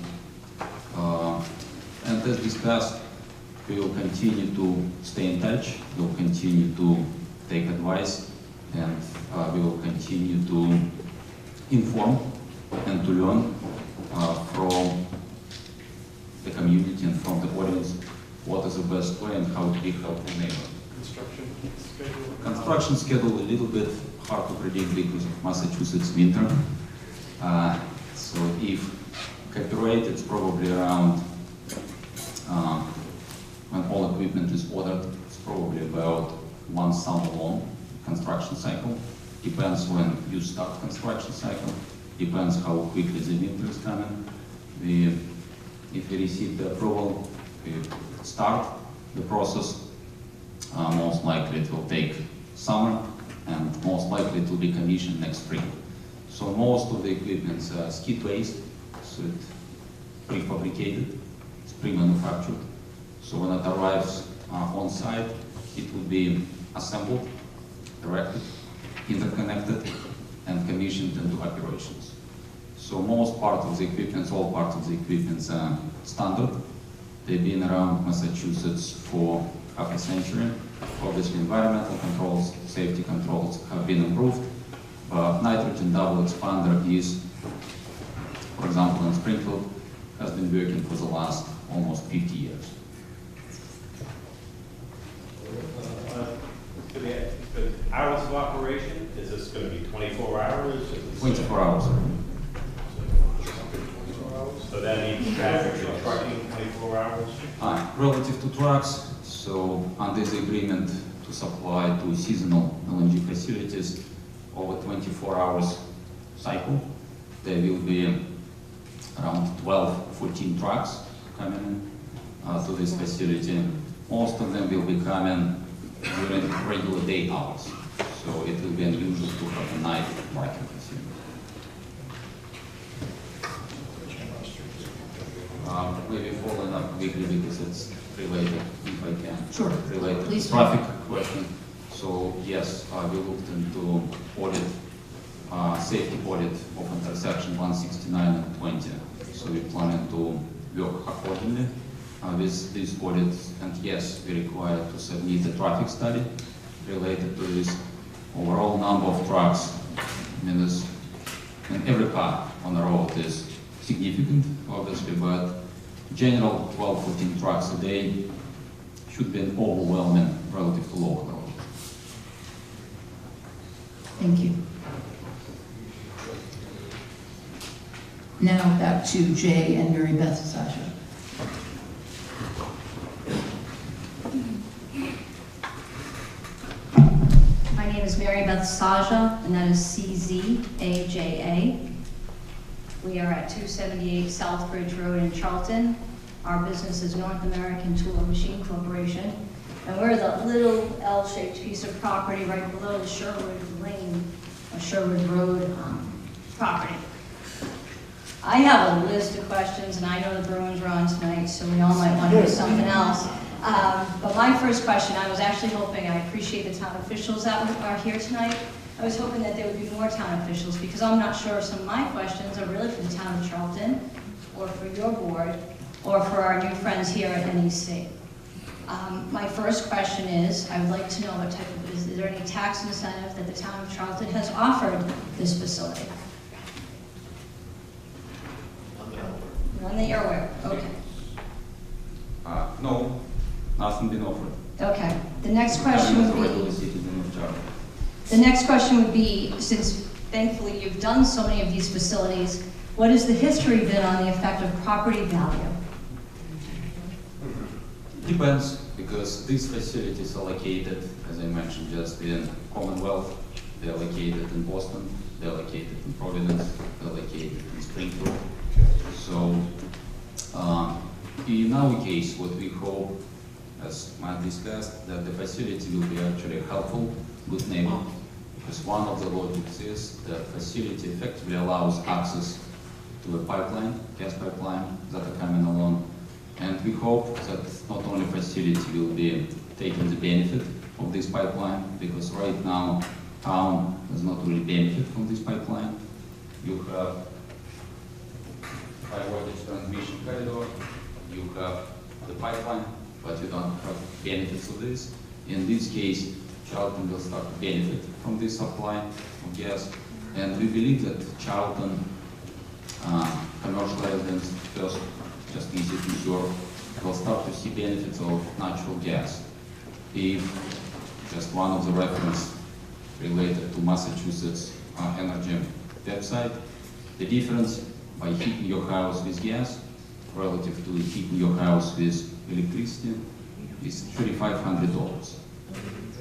as discussed, we will continue to stay in touch, we will continue to take advice, and we will continue to inform and to learn from the community and from the audience what is the best way and how to be helpful neighbor. Construction schedule a little bit hard to predict because of Massachusetts winter. So if copyright, it's probably around, when all equipment is ordered, it's probably about 1 summer long construction cycle. Depends when you start construction cycle, depends how quickly the winter is coming. If we receive the approval, we start the process. Most likely it will take summer, and most likely it will be commissioned next spring. So most of the equipment is skid based, so it's prefabricated, it's pre-manufactured. So when it arrives on site, it will be assembled, erected, interconnected, and commissioned into operations. So most part of the equipment, all parts of the equipment are standard. They've been around Massachusetts for half a century. Obviously environmental controls, safety controls have been improved. But nitrogen double expander is, for example, in Springfield, has been working for the last almost 50 years. For the hours of operation, is this going to be 24 hours? 24 hours. So that means traffic and trucking 24 hours? Relative to trucks, so under the agreement to supply to seasonal LNG facilities over 24 hours cycle, there will be around 12, 14 trucks coming to this facility. Most of them will be coming during regular day hours, so it will be unusual to have a night parking facility. Maybe following up quickly because it's related, if I can. Sure. Related Please. to traffic question. So yes, we looked into audit, safety audit of intersection 169 and 20. So we're planning to work accordingly with these audits. And yes, we require to submit a traffic study related to this overall number of trucks. Every car on the road is significant, obviously, but general 12, 14 trucks a day should be overwhelming relative to local roads. Thank you. Now back to Jay and Mary Beth Sasha. My name is Mary Beth Saja, and that is CZAJA. We are at 278 Southbridge Road in Charlton. Our business is North American Tool and Machine Corporation, and we're the little L-shaped piece of property right below the Sherwood Lane, or Sherwood Road property. I have a list of questions, and I know the Bruins are on tonight, so we all might want to do something else. But my first question, I was actually hoping, I appreciate the town officials that are here tonight. I was hoping that there would be more town officials, because I'm not sure if some of my questions are really for the town of Charlton, or for your board, or for our new friends here at NEC. My first question is, I would like to know what type of, is there any tax incentive that the town of Charlton has offered this facility? None that you're aware of, okay. No, nothing been offered. Okay, the next question would be, the next question would be, since thankfully you've done so many of these facilities, what has the history been on the effect of property value? Depends, because these facilities are located, as I mentioned, just in Commonwealth. They're located in Boston, they're located in Providence, they're located in Springfield. So, in our case, what we hope, as Matt discussed, that the facility will be actually helpful, good neighbor, because one of the logics is that facility effectively allows access to a pipeline, gas pipeline that are coming along. And we hope that not only facility will be taking the benefit of this pipeline, because right now town does not really benefit from this pipeline. You have high voltage transmission corridor, you have the pipeline, but you don't have benefits of this. In this case, Charlton will start to benefit from this supply of gas, and we believe that Charlton commercial residents first, just easy to serve, will start to see benefits of natural gas. If just one of the reference related to Massachusetts energy website, the difference by heating your house with gas relative to heating your house with electricity is $3,500.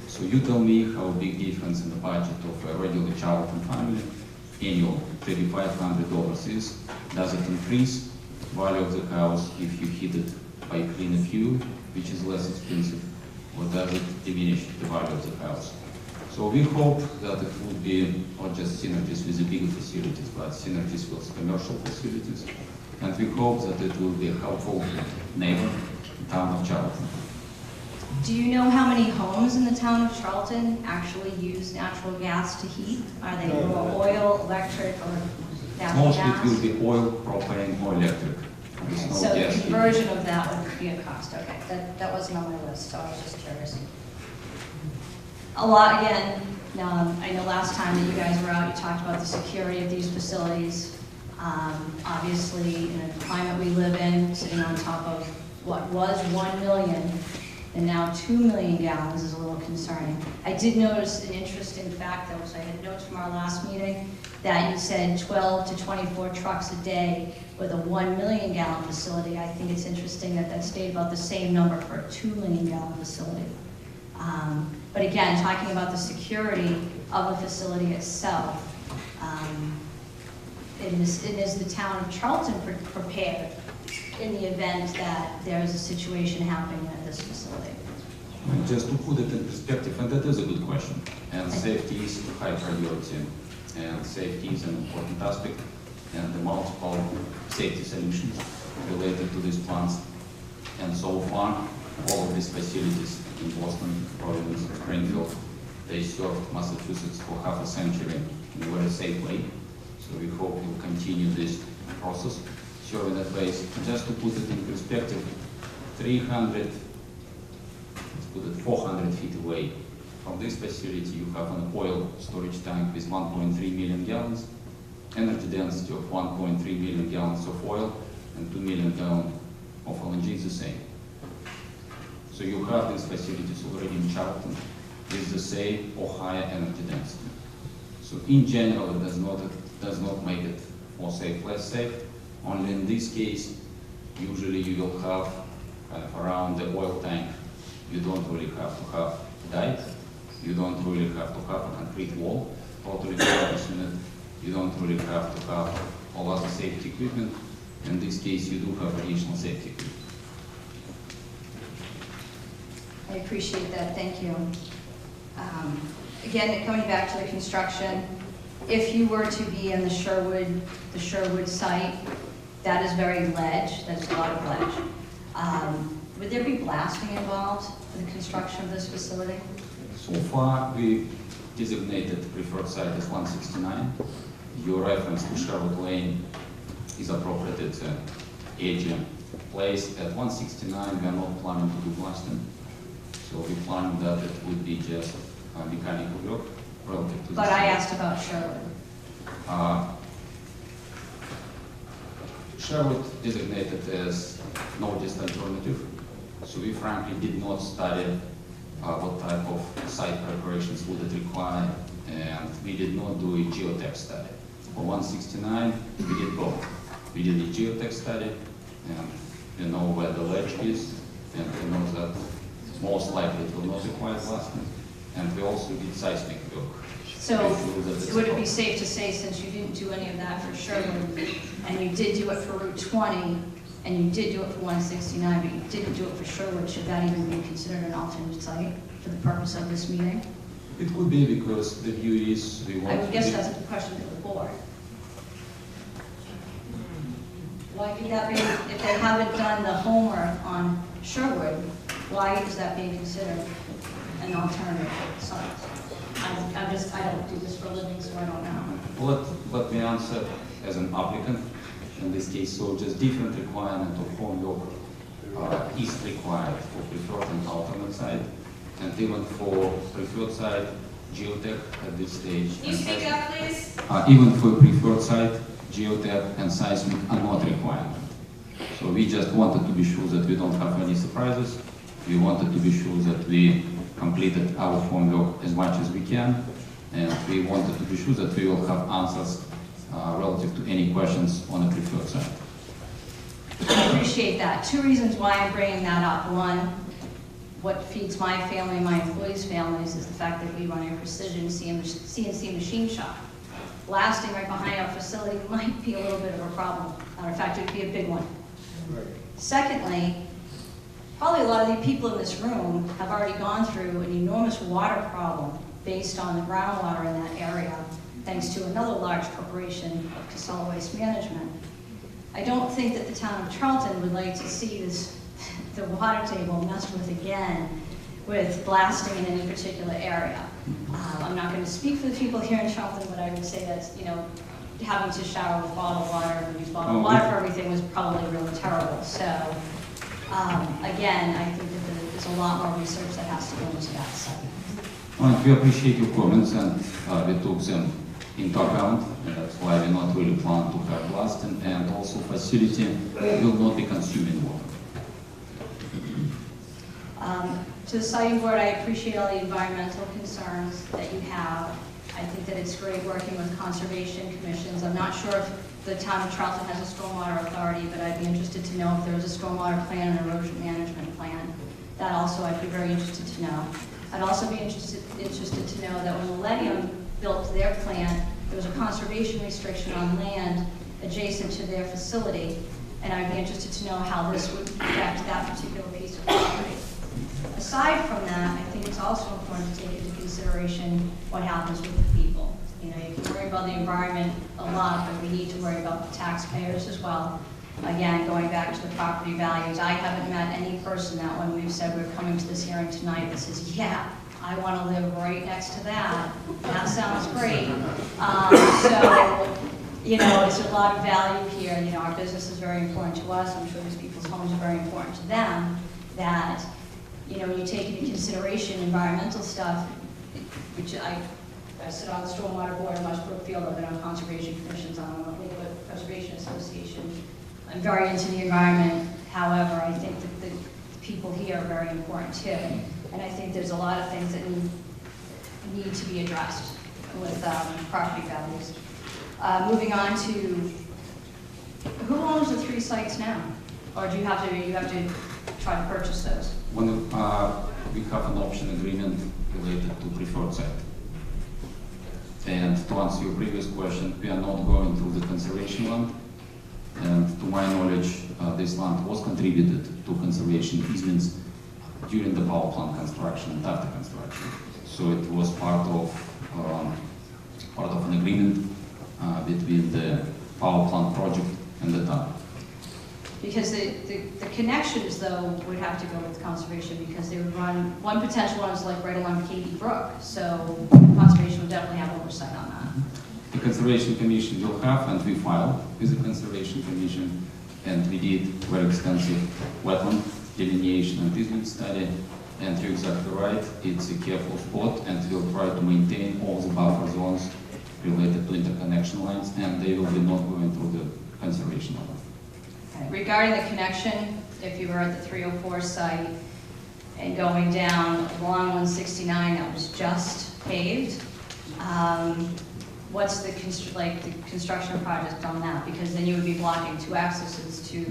So you tell me how big difference in the budget of a regular Charlton family, annual $3,500 is. Does it increase value of the house if you heat it by cleaner fuel, which is less expensive, or does it diminish the value of the house? So we hope that it would be not just synergies with the bigger facilities, but synergies with commercial facilities. And we hope that it will be a helpful neighbor in the town of Charlton. Do you know how many homes in the town of Charlton actually use natural gas to heat? Are they more oil, electric, or natural gas? Mostly it will be oil, propane, or electric. There's no So the gas heating. conversion of that would be a cost, okay. That wasn't on my list, so I was just curious. A lot, again, I know last time that you guys were out, you talked about the security of these facilities. Obviously, in the climate we live in, sitting on top of what was 1 million and now 2 million gallons is a little concerning. I did notice an interesting fact, though, so I had notes from our last meeting, that you said 12 to 24 trucks a day with a 1 million gallon facility. I think it's interesting that that stayed about the same number for a 2 million gallon facility. But again, talking about the security of the facility itself, is the town of Charlton prepared in the event that there is a situation happening at this facility? Just to put it in perspective, and that is a good question, and safety is a high priority, and safety is an important aspect, and the multiple safety solutions related to these plants. And so far, all of these facilities in Boston, Providence, Springfield, they served Massachusetts for half a century in a very safe way. So we hope we'll continue this process, serving that base. Just to put it in perspective, 400 feet away from this facility, you have an oil storage tank with 1.3 million gallons, energy density of 1.3 million gallons of oil, and 2 million gallons of LNG is the same. So you have these facilities already in Charlton with the same or higher energy density. So in general, it does not make it more safe, less safe. Only in this case, usually you will have around the oil tank, you don't really have to have diet, you don't really have to have a concrete wall, totally focus on it, you don't really have to have all other safety equipment. In this case, you do have additional safety equipment. I appreciate that, thank you. Again, coming back to the construction, if you were to be in the Sherwood site, that is very ledge, that's a lot of ledge. Would there be blasting involved in the construction of this facility? So far, we designated the preferred site as 169. Your reference to Sherwood Lane is appropriate. It's an aging place. At 169, we are not planning to do blasting. So we plan that it would be just mechanical work relative to the But I asked about Sherwood. Sherwood designated as no-dist alternative. So we frankly did not study what type of site preparations would it require, and we did not do a geotech study. For 169, we did both. We did a geotech study, and we know where the ledge is, and we know that most likely it will not require blasting. And we also did seismic work. So to ensure that it's would it be proper. safe to say, since you didn't do any of that for Sherwood, and you did do it for Route 20, and you did do it for 169, but you didn't do it for Sherwood, should that even be considered an alternate site for the purpose of this meeting? It could be because the view is we want. I would guess the- that's a question for the board. Why could that be, if they haven't done the homework on Sherwood, why is that being considered an alternative site? I don't do this for a living, so I don't know. Let me answer as an applicant in this case. So just different requirement of homework is required for preferred and alternate site, and even for preferred site, geotech at this stage. Can you speak up, please? Even for preferred site, geotech and seismic are not requirement. So we just wanted to be sure that we don't have any surprises. We wanted to be sure that we completed our homework as much as we can, and we wanted to be sure that we will have answers relative to any questions on the preferred site. I appreciate that. Two reasons why I'm bringing that up. One, what feeds my family and my employees' families is the fact that we run a precision CNC machine shop. Blasting right behind our facility might be a little bit of a problem. Matter of fact, it would be a big one. Secondly, probably a lot of the people in this room have already gone through an enormous water problem based on the groundwater in that area, thanks to another large corporation of Casella Waste Management. I don't think that the town of Charlton would like to see the water table messed with again with blasting in any particular area. I'm not going to speak for the people here in Charlton, but I would say that, having to shower with bottled water and use bottled water for everything was probably really terrible. So, again, I think that there's a lot more research that has to go into that site. We appreciate your comments, and we took them into account, and that's why we not really plan to have blasting, and also facility will not be consuming water. To the siting board, I appreciate all the environmental concerns that you have. I think that it's great working with conservation commissions. I'm not sure if the town of Charlton has a stormwater authority, but I'd be interested to know if there was a stormwater plan and erosion management plan. That also I'd be very interested to know. I'd also be interested to know that when Millennium built their plant, there was a conservation restriction on land adjacent to their facility, and I'd be interested to know how this would affect that particular piece of property. Aside from that, I think it's also important to take into consideration what happens with the people. You can worry about the environment a lot, but we need to worry about the taxpayers as well. Again, going back to the property values, I haven't met any person that when we've said we're coming to this hearing tonight that says, yeah, I want to live right next to that. That sounds great. It's a lot of value here. Our business is very important to us. I'm sure these people's homes are very important to them. That, when you take into consideration environmental stuff, which I sit on the Stormwater Board in West Brookfield, I've been on conservation commissions, I'm on the Lakewood Preservation Association. I'm very into the environment. However, I think that the people here are very important too. And I think there's a lot of things that need to be addressed with property values. Moving on to, who owns the 3 sites now? Or do you have to try to purchase those? When we have an option agreement related to preferred site. And to answer your previous question, we are not going through the conservation land. And to my knowledge, this land was contributed to conservation easements during the power plant construction and after construction. So it was part of an agreement between the power plant project and the town. Because the connections, though, would have to go with conservation because they would run, one potential one is like right along Katy Brook, so conservation would definitely have oversight on that. The Conservation Commission will have, and we filed with the Conservation Commission, and we did very extensive wetland delineation and easement study, and you're exactly right, it's a careful spot, and we'll try to maintain all the buffer zones related to interconnection lines, and they will be not going through the conservation line. Regarding the connection, if you were at the 304 site and going down along 169 that was just paved, what's the construction project on that? Because then you would be blocking 2 accesses to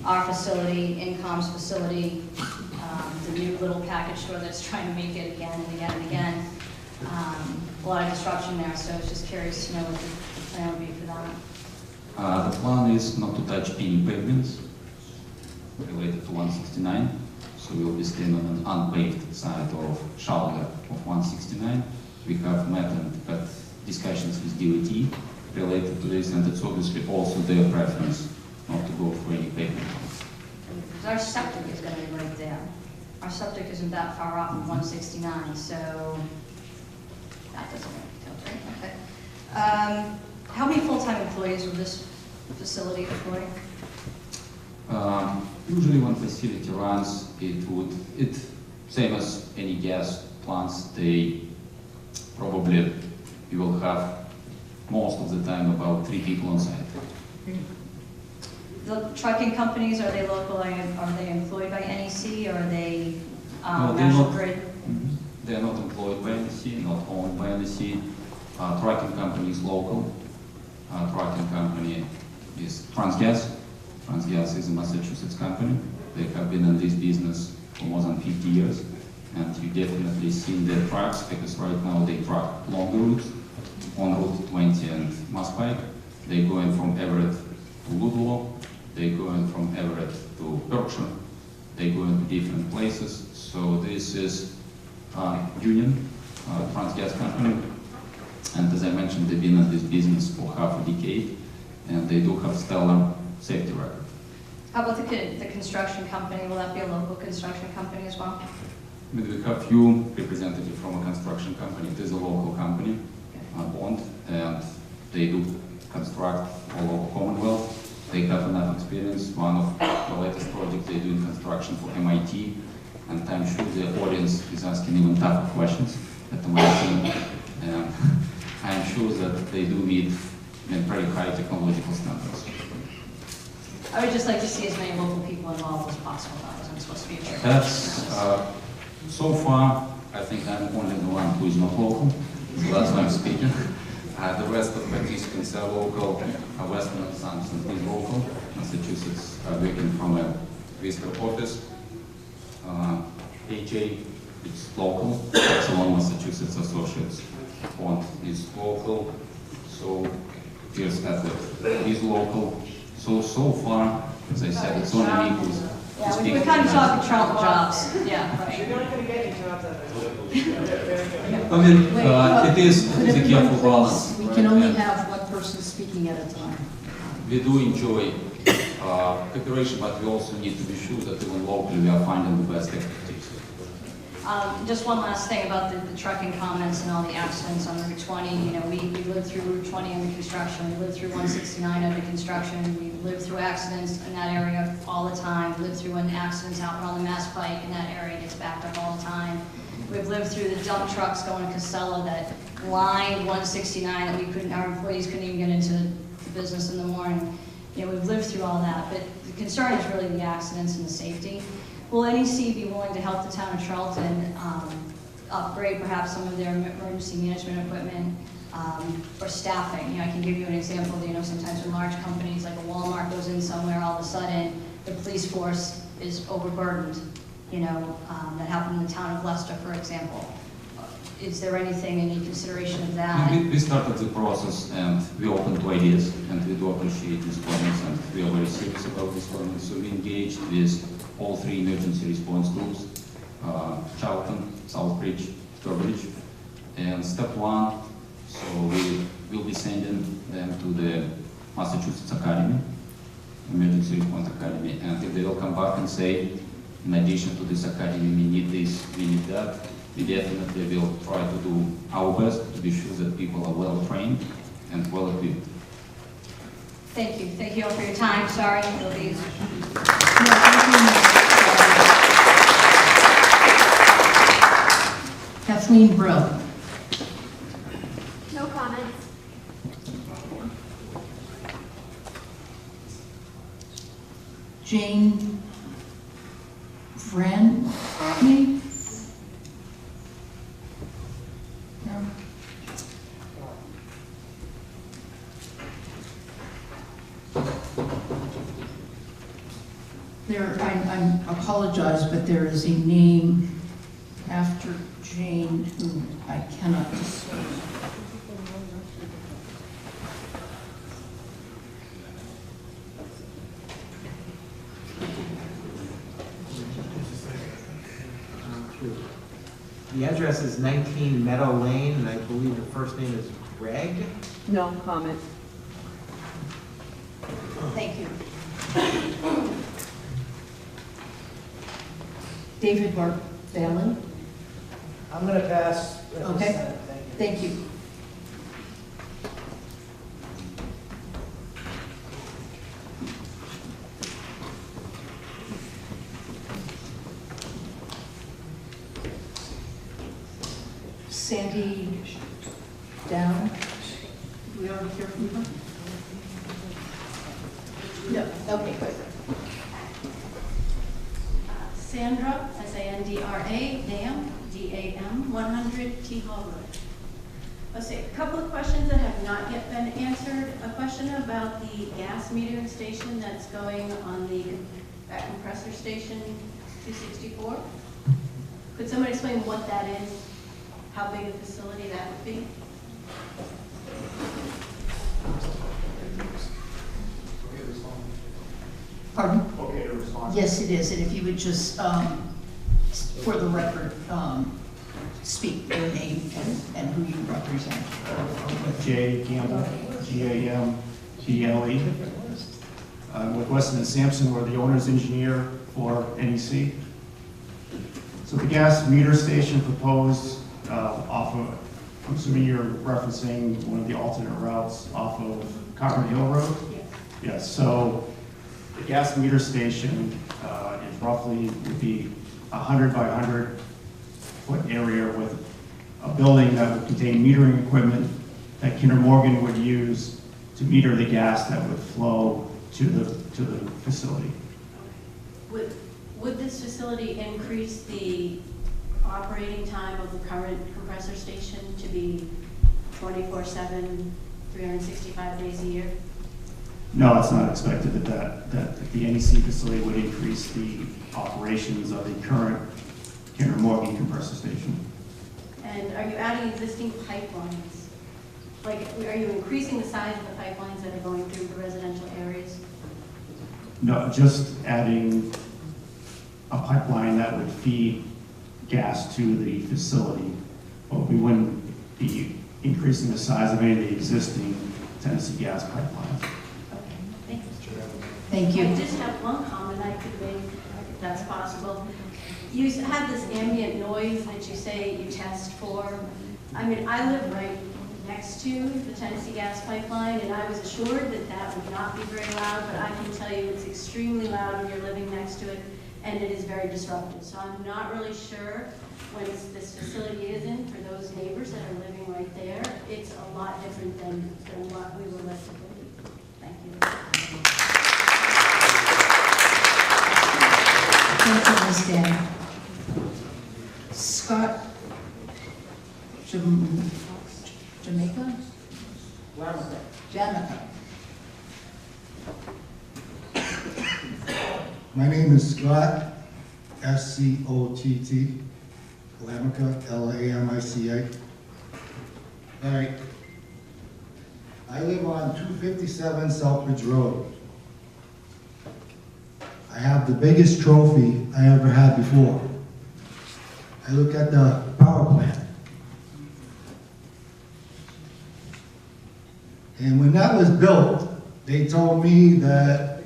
our facility, Incom's facility, the new little package store that's trying to make it again and again and again. A lot of disruption there, so I was just curious to know what the plan would be for that. The plan is not to touch any pavements related to 169, so we will be staying on an unpaved side of shoulder of 169. We have met and had discussions with DOT related to this, and it's obviously also their preference not to go for any pavement. Because our septic is going to be right there. Our septic isn't that far off of 169, so that doesn't make sense, right? Okay. How many full-time employees will this facility employ? Usually when facility runs, same as any gas plants, you will have most of the time about 3 people on site. The trucking companies, are they local, are they employed by NEC, or are they No, they're National not. Grid? They are not employed by NEC, not owned by NEC. Trucking company is local. Trucking company is Transgas. Transgas is a Massachusetts company. They have been in this business for more than 50 years. And you definitely seen their trucks, because right now they truck longer routes on Route 20 and Masspike. They're going from Everett to Ludlow. They're going from Everett to Berkshire. They go into different places. So this is Union, Transgas company. And as I mentioned, they've been in this business for half a decade, and they do have stellar safety record. How about the construction company? Will that be a local construction company as well? But we have few representatives from a construction company. It is a local company, Bond, and they do construct all over Commonwealth. They have enough experience. One of the latest projects they do in construction for MIT, and I'm sure the audience is asking even tougher questions at MIT. And I'm sure that they do meet very high technological standards. I would just like to see as many local people involved as possible. That wasn't supposed to be a trick. That's, so far, I think I'm only the one who is not local, so that's why I'm speaking. The rest of participants are local. Western and Sampson is local. Massachusetts are working from a Whistler office. AJ is local. Salon, Massachusetts Associates. Bond is local. So Pierce Atwood is local. So far, as I said, it's only me who's Yeah, we're kind of talking Charlton jobs. Yeah, right. You're not gonna get any jobs out of it. I mean, it is Could a everyone careful please- balance. We right? can only And have one person speaking at a time. we do enjoy cooperation, but we also need to be sure that even locally we are finding the best expertise. Just one last thing about the trucking comments and all the accidents on Route 20. You know, we lived through Route 20 under construction. We lived through 169 under construction. We lived through accidents in that area all the time. We lived through when accidents out on the Mass Pike, and that area gets backed up all the time. We've lived through the dump trucks going to Casella that lined 169 that our employees couldn't even get into the business in the morning. You know, we've lived through all that, but the concern is really the accidents and the safety. Will NEC be willing to help the town of Charlton upgrade perhaps some of their emergency management equipment or staffing? You know, I can give you an example. You know, sometimes when large companies like a Walmart goes in somewhere, all of a sudden the police force is overburdened. You know, that happened in the town of Leicester, for example. Is there anything, any consideration of that? We started the process, and we open to ideas, and we do appreciate these comments, and we are very serious about these comments. So we engaged with all 3 emergency response groups, Charlton, Southbridge, Sturbridge. And step 1, so we will be sending them to the Massachusetts Academy, Emergency Response Academy, and if they will come back and say, in addition to this academy, we need this, we need that, we definitely will try to do our best to be sure that people are well trained and well equipped. Thank you. Thank you all for your time. Sorry, it'll be. Kathleen Brill. No comments. Jane Vran, me? No. I apologize, but there is a name after Jane who I cannot discern. The address is 19 Meadow Lane, and I believe the first name is Greg. No comment. Thank you. David Barthelin. I'm going to pass. Okay. Thank you. Sandy Down. We already hear from her? No. Okay, good. Sandra, S-A-N-D-R-A, Dam, D-A-M, 100 T Hall Road. Let's see, a couple of questions that have not yet been answered. A question about the gas metering station that's going on that compressor station 264. Could someone explain what that is? How big a facility that would be? Pardon? Okay to respond. Yes, it is, and if you would just, for the record, speak your name and who you represent. Jay Campbell, G-A-M-P-L-E. I'm with Weston and Sampson, we're the owner's engineer for NEC. So the gas meter station proposed off of, I'm assuming you're referencing one of the alternate routes off of Cotton Hill Road? Yes, so the gas meter station is roughly, would be 100 by 100 foot area with a building that would contain metering equipment that Kinder Morgan would use to meter the gas that would flow to the facility. Would this facility increase the operating time of the current compressor station to be 24/7, 365 days a year? No, it's not expected that the NEC facility would increase the operations of the current Kinder Morgan compressor station. And are you adding existing pipelines? Like, are you increasing the size of the pipelines that are going through the residential areas? No, just adding a pipeline that would feed gas to the facility, but we wouldn't be increasing the size of any of the existing Tennessee gas pipelines. Okay, Thank you. I just have one comment I could make, if that's possible. You have this ambient noise that you say you test for. I mean, I live right next to the Tennessee gas pipeline, and I was assured that that would not be very loud, but I can tell you it's extremely loud when you're living next to it, and it is very disruptive. So I'm not really sure when this facility is in, for those neighbors that are living right there, it's a lot different than what we were led to believe. Thank you. Thank you, Ms. Dan. Scott Jamaica? Jamaica. My name is Scott, S-C-O-T-T, Lamica, L-A-M-I-C-A. All right. I live on 257 Southbridge Road. I have the biggest trophy I ever had before. I look at the power plant. And when that was built, they told me that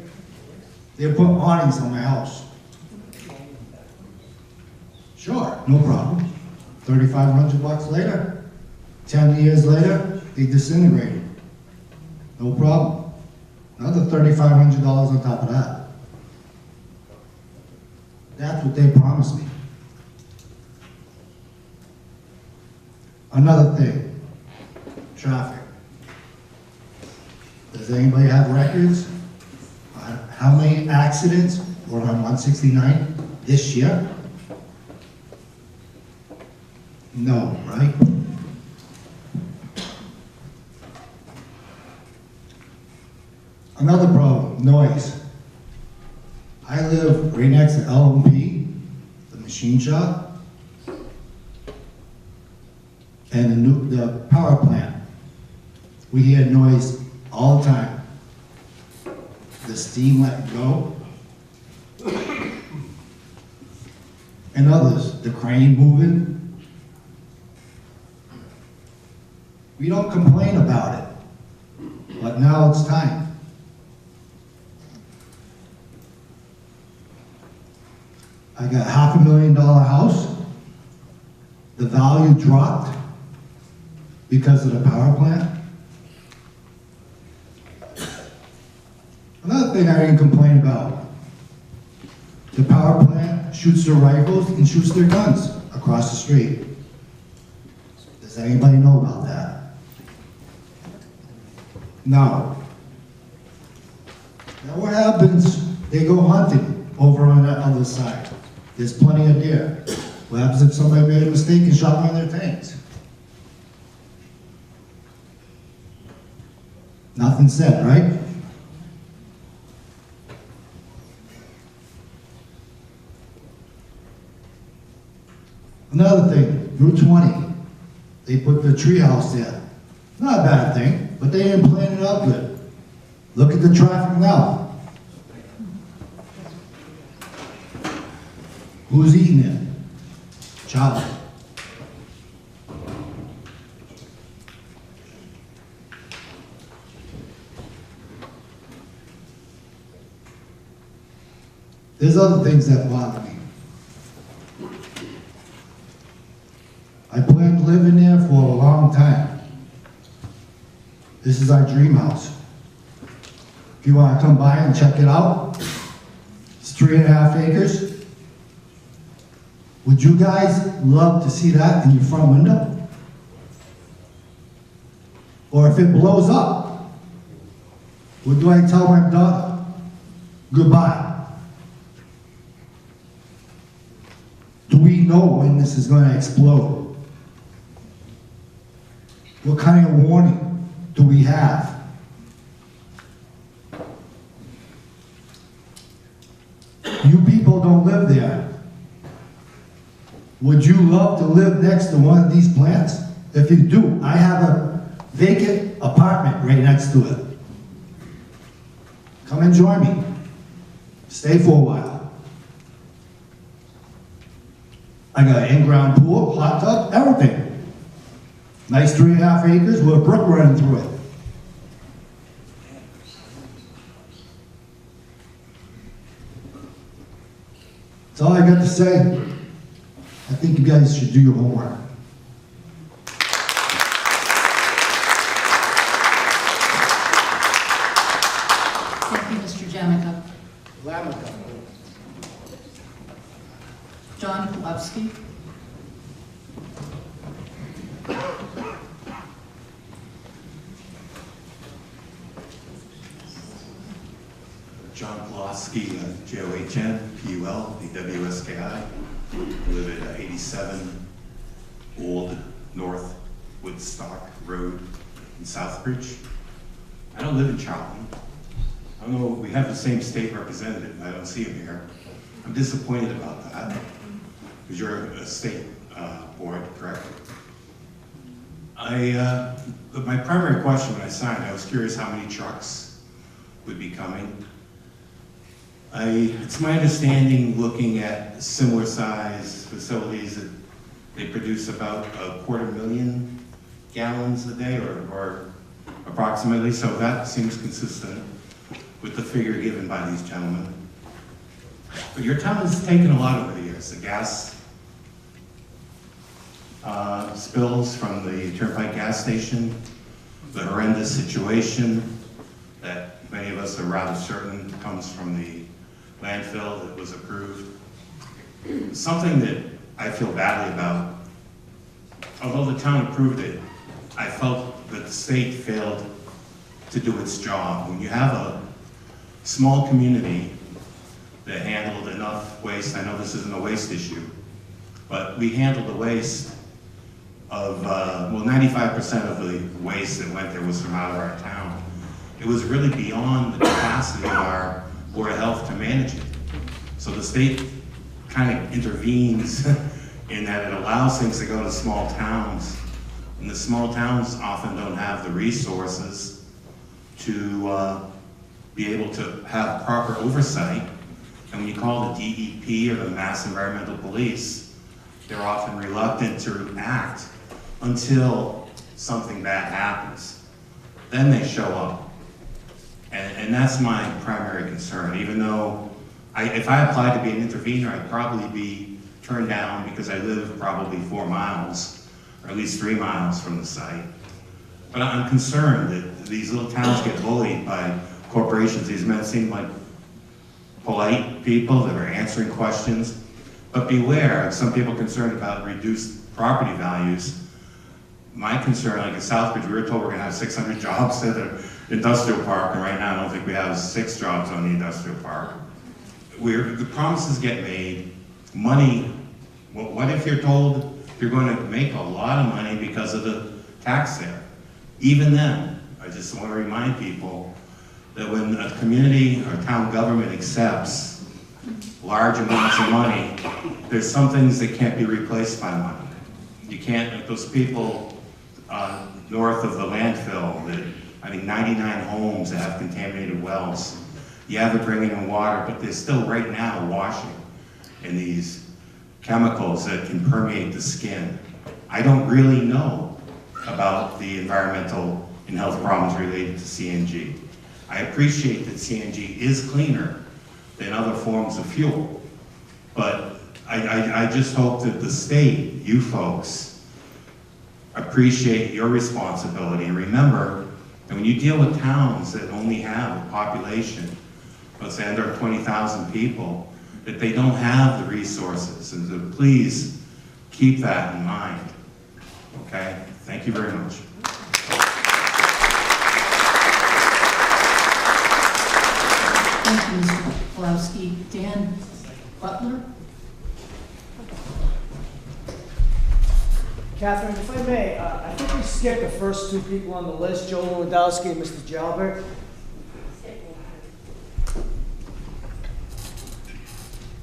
they put awnings on my house. Sure, no problem. $3,500 later, 10 years later, they disintegrated. No problem. Another $3,500 on top of that. That's what they promised me. Another thing, traffic. Does anybody have records on how many accidents were on 169 this year? No, right? Another problem, noise. I I live right next to LNG, the machine shop, and the power plant. We hear noise all the time. The steam letting go. And others, the crane moving. We don't complain about it, but now it's time. I got $500,000 house. The value dropped because of the power plant. Another thing I didn't complain about, the power plant shoots their rifles and shoots their guns across the street. Does anybody know about that? No. Now what happens, they go hunting over on that other side. There's plenty of deer. What happens if somebody made a mistake and shot one of their tanks? Nothing said, right? Another thing, Route 20, they put the treehouse there. Not a bad thing, but they didn't plan it out good. Look at the traffic now. Who's eating it? Charlie. There's other things that bother me. I planned living there for a long time. This is our dream house. If you want to come by and check it out, it's 3.5 acres. Would you guys love to see that in your front window? Or if it blows up, what do I tell my daughter? Goodbye. Do we know when this is going to explode? What kind of warning do we have? You people don't live there. Would you love to live next to one of these plants? If you do, I have a vacant apartment right next to it. Come and join me. Stay for a while. I got an in-ground pool, hot tub, everything. Nice 3.5 acres with a brook running through it. That's all I got to say. I think you guys should do your homework. Thank you, Mr. Jamica. John Kulowski. John Pulaski, John, PUL, I live at 87 Old North Woodstock Road in Southbridge. I don't live in Charlton. I don't know, we have the same state representative, I don't see him here. I'm disappointed about that, because you're a state board, correct? My primary question when I signed, I was curious how many trucks would be coming. It's my understanding, looking at similar size facilities, that they produce about 250,000 gallons a day, or approximately, so that seems consistent with the figure given by these gentlemen. But your town has taken a lot over the years. The gas spills from the Turnpike gas station, the horrendous situation that many of us are rather certain comes from the landfill that was approved. Something that I feel badly about, although the town approved it, I felt that the state failed to do its job. When you have a small community that handled enough waste, I know this isn't a waste issue, but we handled the waste of, 95% of the waste that went there was from out of our town. It was really beyond the capacity of our Board of Health to manage it. So the state kind of intervenes in that it allows things to go to small towns. And the small towns often don't have the resources to be able to have proper oversight. And when you call the DEP or the Mass Environmental Police, they're often reluctant to act until something bad happens. Then they show up. And that's my primary concern, even though if I applied to be an intervener, I'd probably be turned down because I live probably 4 miles, or at least 3 miles from the site. But I'm concerned that these little towns get bullied by corporations. These men seem like polite people that are answering questions. But beware, some people are concerned about reduced property values. My concern, like in Southbridge, we were told we're gonna have 600 jobs at the industrial park, and right now I don't think we have 6 jobs on the industrial park. The promises get made, money, what if you're told you're going to make a lot of money because of the tax there? Even then, I just want to remind people that when a community or town government accepts large amounts of money, there's some things that can't be replaced by money. You can't, like those people north of the landfill, that I think 99 homes that have contaminated wells. Yeah, they're bringing in water, but they're still right now washing in these chemicals that can permeate the skin. I don't really know about the environmental and health problems related to CNG. I appreciate that CNG is cleaner than other forms of fuel, but I just hope that the state, you folks, appreciate your responsibility. And remember that when you deal with towns that only have a population, let's say under 20,000 people, that they don't have the resources. And so please keep that in mind. Okay? Thank you very much. Thank you, Mr. Pulowski. Dan Butler? Catherine, if I may, I think we skipped the first 2 people on the list, Joe Lewandowski and Mr. Jalbert.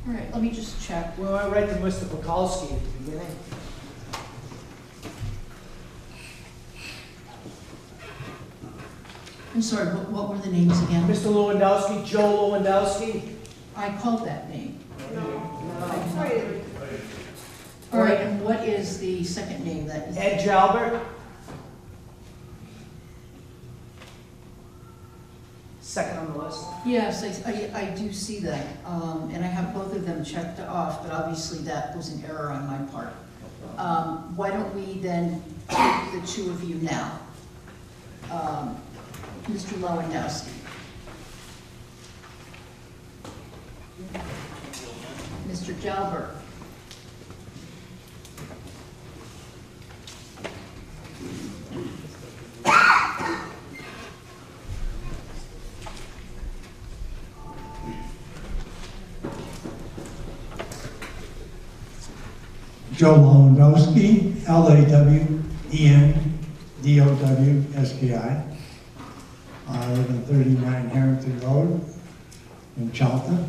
All right, let me just check. Well, I write to Mr. Pekalski at the beginning. I'm sorry, what were the names again? Mr. Lewandowski, Joe Lewandowski. I called that name. No. All right, and what is the second name that is? Ed Jalbert. Second on the list. Yes, I do see that, and I have both of them checked off, but obviously that was an error on my part. Why don't we then take the 2 of you now? Mr. Lewandowski. Mr. Jalbert. Joe Lewandowski, Lawendowski. I live on 39 Harrington Road in Charlton.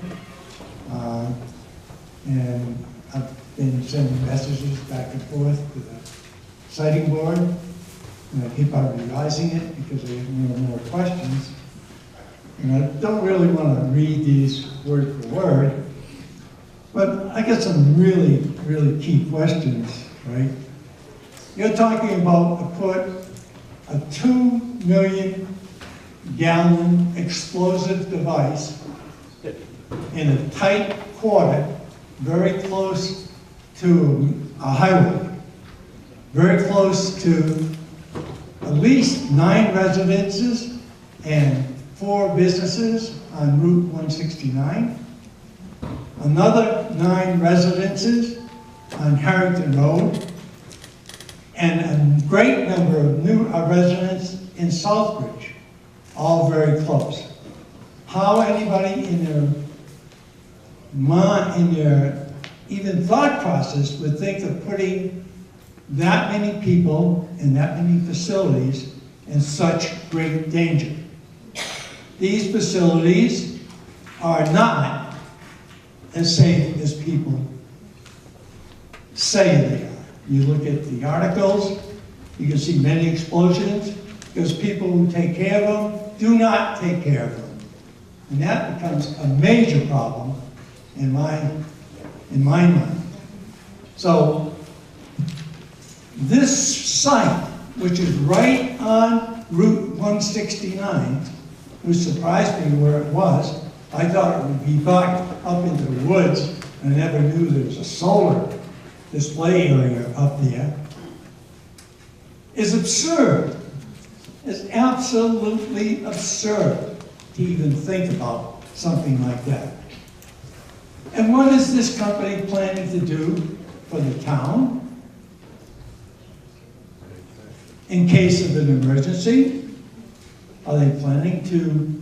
And I've been sending messages back and forth to the siting board. And I keep on revising it because I have more questions. And I don't really want to read these word for word, but I got some really key questions, right? You're talking about to put a 2 million gallon explosive device in a tight quarter, very close to a highway, very close to at least 9 residences and 4 businesses on Route 169. Another 9 residences on Harrington Road, and a great number of new residents in Southbridge, all very close. How anybody in their mind, in their even thought process would think of putting that many people in that many facilities in such great danger. These facilities are not as safe as people say they are. You look at the articles, you can see many explosions, because people who take care of them do not take care of them. And that becomes a major problem in my mind. So this site, which is right on Route 169, which surprised me where it was. I thought it would be back up into the woods. I never knew there was a solar display area up there. Is absurd. It's absolutely absurd to even think about something like that. And what is this company planning to do for the town? In case of an emergency, are they planning to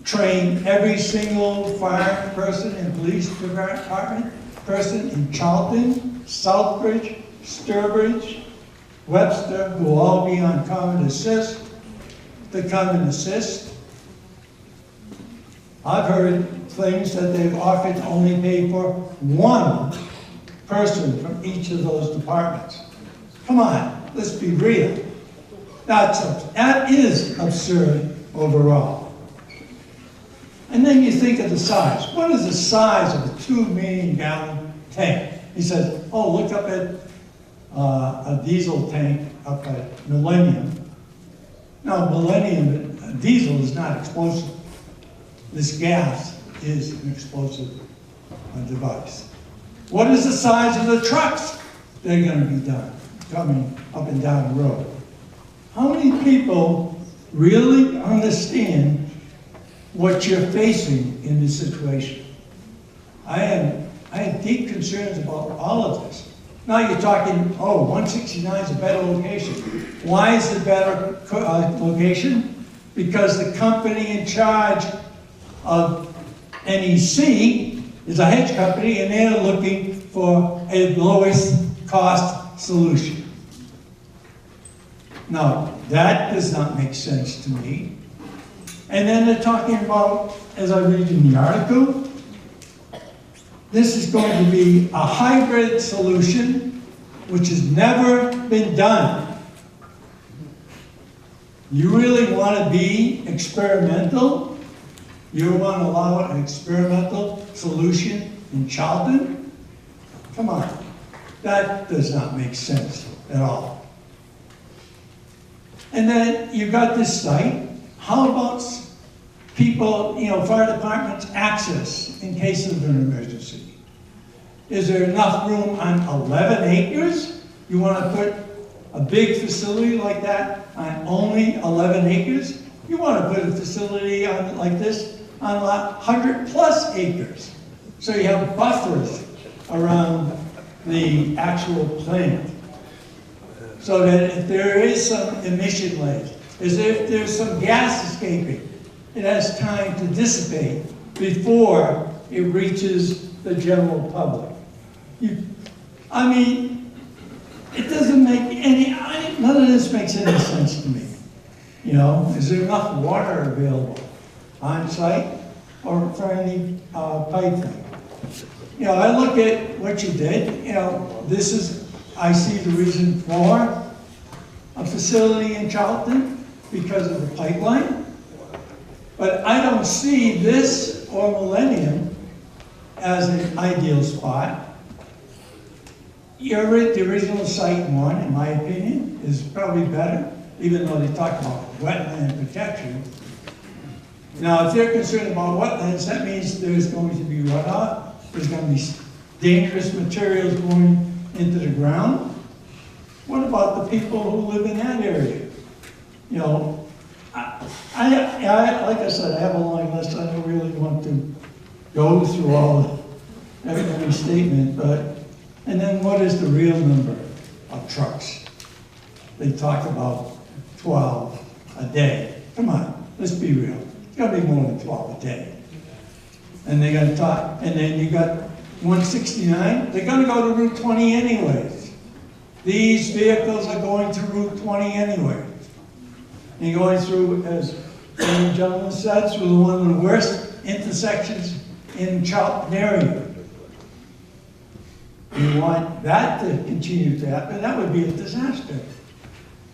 train every single fire person and police department person in Charlton, Southbridge, Sturbridge, Webster, who will all be on common assist, to come and assist? I've heard things that they've offered to only pay for one person from each of those departments. Come on, let's be real. That is absurd overall. And then you think of the size. What is the size of a 2 million gallon tank? He says, oh, look up at a diesel tank up at Millennium. Now, Millennium, diesel is not explosive. This gas is an explosive device. What is the size of the trucks that are going to be done, coming up and down the road? How many people really understand what you're facing in this situation? I have deep concerns about all of this. Now you're talking, oh, 169 is a better location. Why is it a better location? Because the company in charge of NEC is a hedge company, and they're looking for a lowest cost solution. Now, that does not make sense to me. And then they're talking about, as I read in the article, this is going to be a hybrid solution which has never been done. You really want to be experimental? You want to allow an experimental solution in Charlton? Come on. That does not make sense at all. And then you've got this site. How about people, fire departments access in case of an emergency? Is there enough room on 11 acres? You want to put a big facility like that on only 11 acres? You want to put a facility on like this on 100 plus acres. So you have buffers around the actual plant. So that if there is some emission layers, as if there's some gas escaping, it has time to dissipate before it reaches the general public. It doesn't make none of this makes any sense to me. Is there enough water available on site or for any piping? I look at what you did. I see the reason for a facility in Charlton because of the pipeline. But I don't see this or Millennium as an ideal spot. The original site one, in my opinion, is probably better, even though they talk about wetland protection. Now, if they're concerned about wetlands, that means there's going to be runoff, there's going to be dangerous materials going into the ground. What about the people who live in that area? Like I said, I have a long list. I don't really want to go through all every statement, and then what is the real number of trucks? They talk about 12 a day. Come on, let's be real. It's got to be more than 12 a day. And they're going to talk, and then you got 169. They're going to go to Route 20 anyways. These vehicles are going to Route 20 anyways. And you're going through, as the gentleman said, through one of the worst intersections in Charlton area. You want that to continue to happen, that would be a disaster.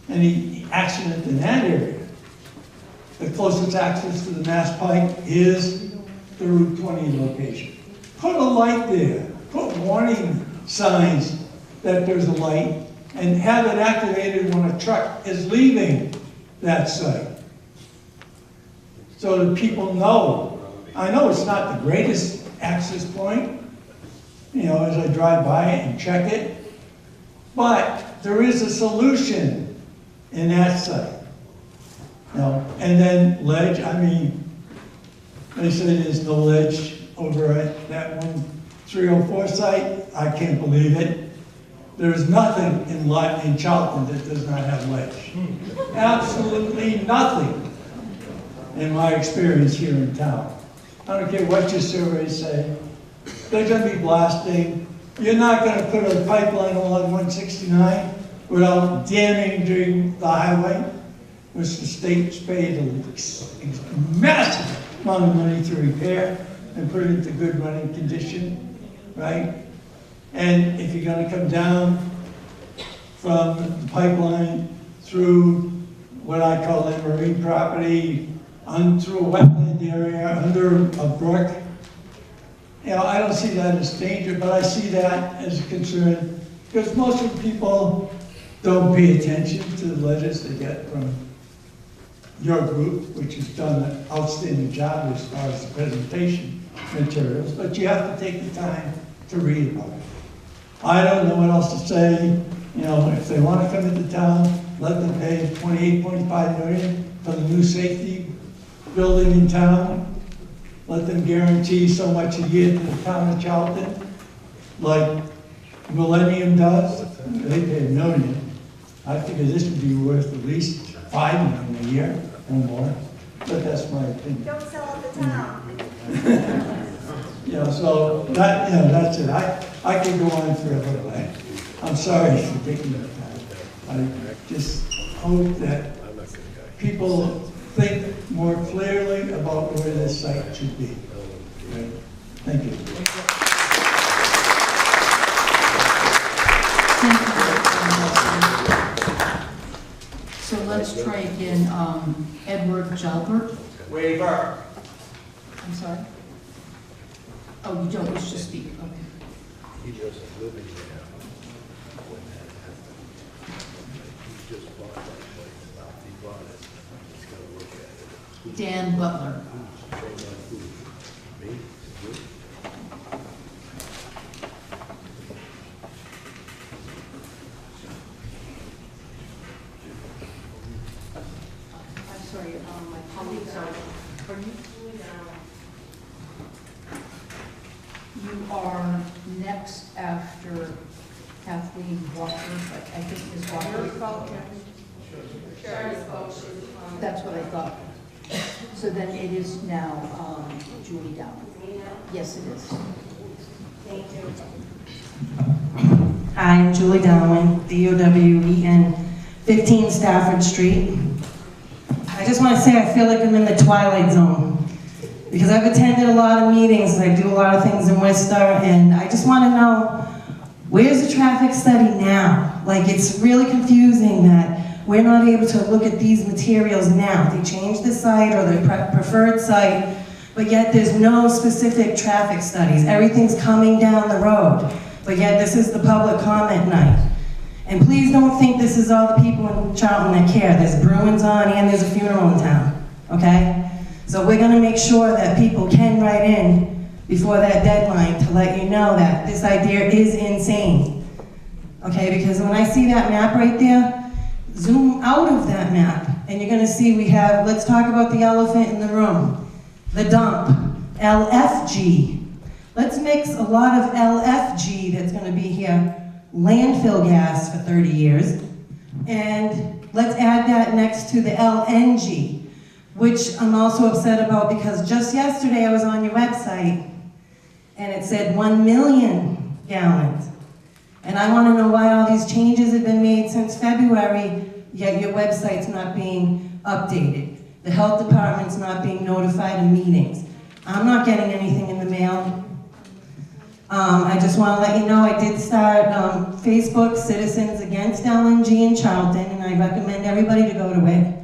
Any accident in that area. The closest access to the Mass Pike is the Route 20 location. Put a light there, put warning signs that there's a light, and have it activated when a truck is leaving that site. So that people know. I know it's not the greatest access point, you know, as I drive by it and check it, but there is a solution in that site. You know, and then ledge, I mean, they say there's no ledge over at that 1304 site. I can't believe it. There's nothing in Charlton that does not have ledge. Absolutely nothing in my experience here in town. I don't care what your surveys say. They're going to be blasting. You're not going to put a pipeline along 169 without damaging the highway, which the state's paid a massive amount of money to repair and put it into good running condition, right? And if you're going to come down from the pipeline through what I call the marine property, through a wetland area, under a brook, you know, I don't see that as danger, but I see that as a concern because most of the people don't pay attention to the letters they get from your group, which has done an outstanding job as far as the presentation materials, but you have to take the time to read about it. I don't know what else to say. You know, if they want to come into town, let them pay $28.5 million for the new safety building in town. Let them guarantee so much a year to the town of Charlton, like Millennium does. They pay $1 million. I figure this would be worth at least $5 million a year or more, but that's my opinion. Don't sell out the town. You know, so that, you know, that's it. I could go on forever, but I'm sorry for taking the time. I just hope that people think more clearly about where this site should be. Right? Thank you. So let's try again, Edward Jalbert. Waiver. I'm sorry? Oh, you don't wish to speak, okay. He doesn't live in there. He just bought that place. He bought it. He's got to look at it. Dan Butler. Me? You? I'm sorry, my colleagues are, pardon me? You are next after Kathleen Walker, but I think Ms. Walker. That's what I thought. So then it is now Julie Down. Yes, it is. Thank you. Hi, I'm Julie Dowen, DOWEN, 15 Stafford Street. I just want to say I feel like I'm in the twilight zone because I've attended a lot of meetings and I do a lot of things in Worcester, and I just want to know, where's the traffic study now? Like, it's really confusing that we're not able to look at these materials now. They changed the site or the preferred site, but yet there's no specific traffic studies. Everything's coming down the road, but yet this is the public comment night. And please don't think this is all the people in Charlton that care. There's Bruins on and there's a funeral in town, okay? So we're gonna make sure that people can write in before that deadline to let you know that this idea is insane, okay? Because when I see that map right there, zoom out of that map and you're gonna see we have, let's talk about the elephant in the room, the dump, LFG. Let's mix a lot of LFG that's gonna be here, landfill gas for 30 years, and let's add that next to the LNG, which I'm also upset about because just yesterday I was on your website and it said 1 million gallons. And I want to know why all these changes have been made since February, yet your website's not being updated. The health department's not being notified of meetings. I'm not getting anything in the mail. I just want to let you know I did start Facebook Citizens Against LNG in Charlton, and I recommend everybody to go to it.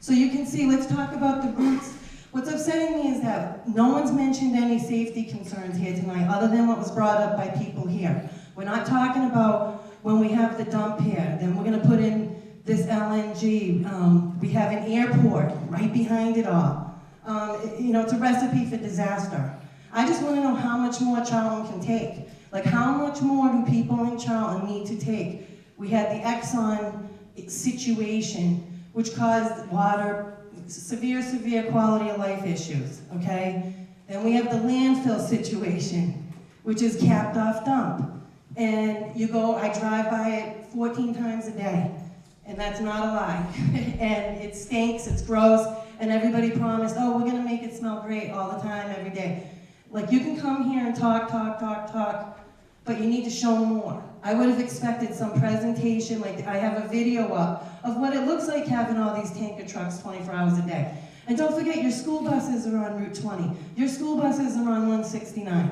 So you can see, let's talk about the roots. What's upsetting me is that no one's mentioned any safety concerns here tonight, other than what was brought up by people here. We're not talking about when we have the dump here, then we're gonna put in this LNG. We have an airport right behind it all. You know, it's a recipe for disaster. I just wanna know how much more Charlton can take. Like, how much more do people in Charlton need to take? We had the Exxon situation, which caused severe quality of life issues, okay? Then we have the landfill situation, which is capped off dump. And you go, I drive by it 14 times a day, and that's not a lie. And it stinks, it's gross, and everybody promised, oh, we're gonna make it smell great all the time, every day. Like, you can come here and talk, but you need to show more. I would have expected some presentation, like I have a video up, of what it looks like having all these tanker trucks 24 hours a day. And don't forget, your school buses are on Route 20. Your school buses are on 169,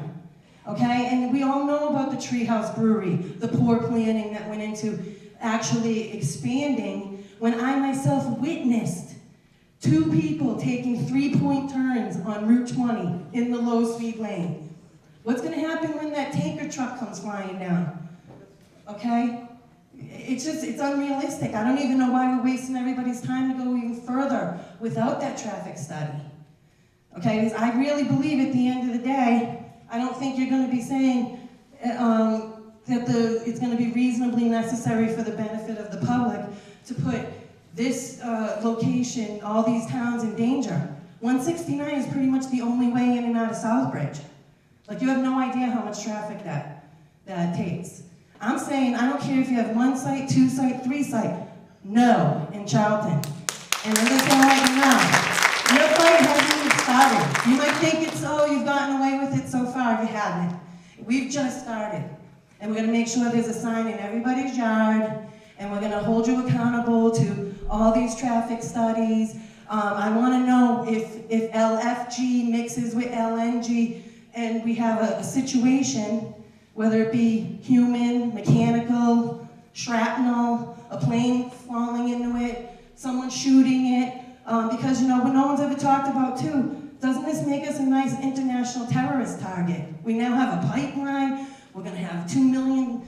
okay? And we all know about the Treehouse Brewery, the poor planning that went into actually expanding, when I myself witnessed 2 people taking 3-point turns on Route 20 in the low-speed lane. What's gonna happen when that tanker truck comes flying down? Okay? It's unrealistic. I don't even know why we're wasting everybody's time to go even further without that traffic study. Okay, because I really believe at the end of the day, I don't think you're gonna be saying that it's gonna be reasonably necessary for the benefit of the public to put this location, all these towns in danger. 169 is pretty much the only way in and out of Southbridge. Like, you have no idea how much traffic that takes. I'm saying, I don't care if you have 1 site, 2 site, 3 site, no in Charlton. And I'm just gonna let you know, your fight hasn't even started. You might think it's, oh, you've gotten away with it so far, you haven't. We've just started. And we're gonna make sure there's a sign in everybody's yard, and we're gonna hold you accountable to all these traffic studies. I wanna know if LFG mixes with LNG, and we have a situation, whether it be human, mechanical, shrapnel, a plane falling into it, someone shooting it, because, you know, what no one's ever talked about too, doesn't this make us a nice international terrorist target? We now have a pipeline, we're gonna have 2 million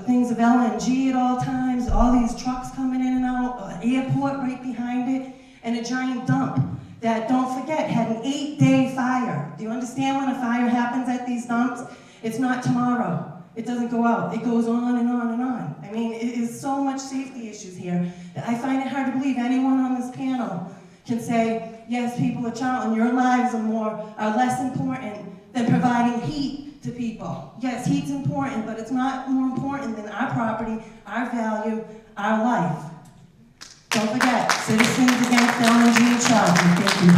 things of LNG at all times, all these trucks coming in and out, an airport right behind it, and a giant dump that, don't forget, had an 8-day fire. Do you understand when a fire happens at these dumps? It's not tomorrow. It doesn't go out. It goes on and on and on. I mean, it is so much safety issues here that I find it hard to believe anyone on this panel can say, yes, people of Charlton, your lives are less important than providing heat to people. Yes, heat's important, but it's not more important than our property, our value, our life. Don't forget, Citizens Against LNG in Charlton. Thank you.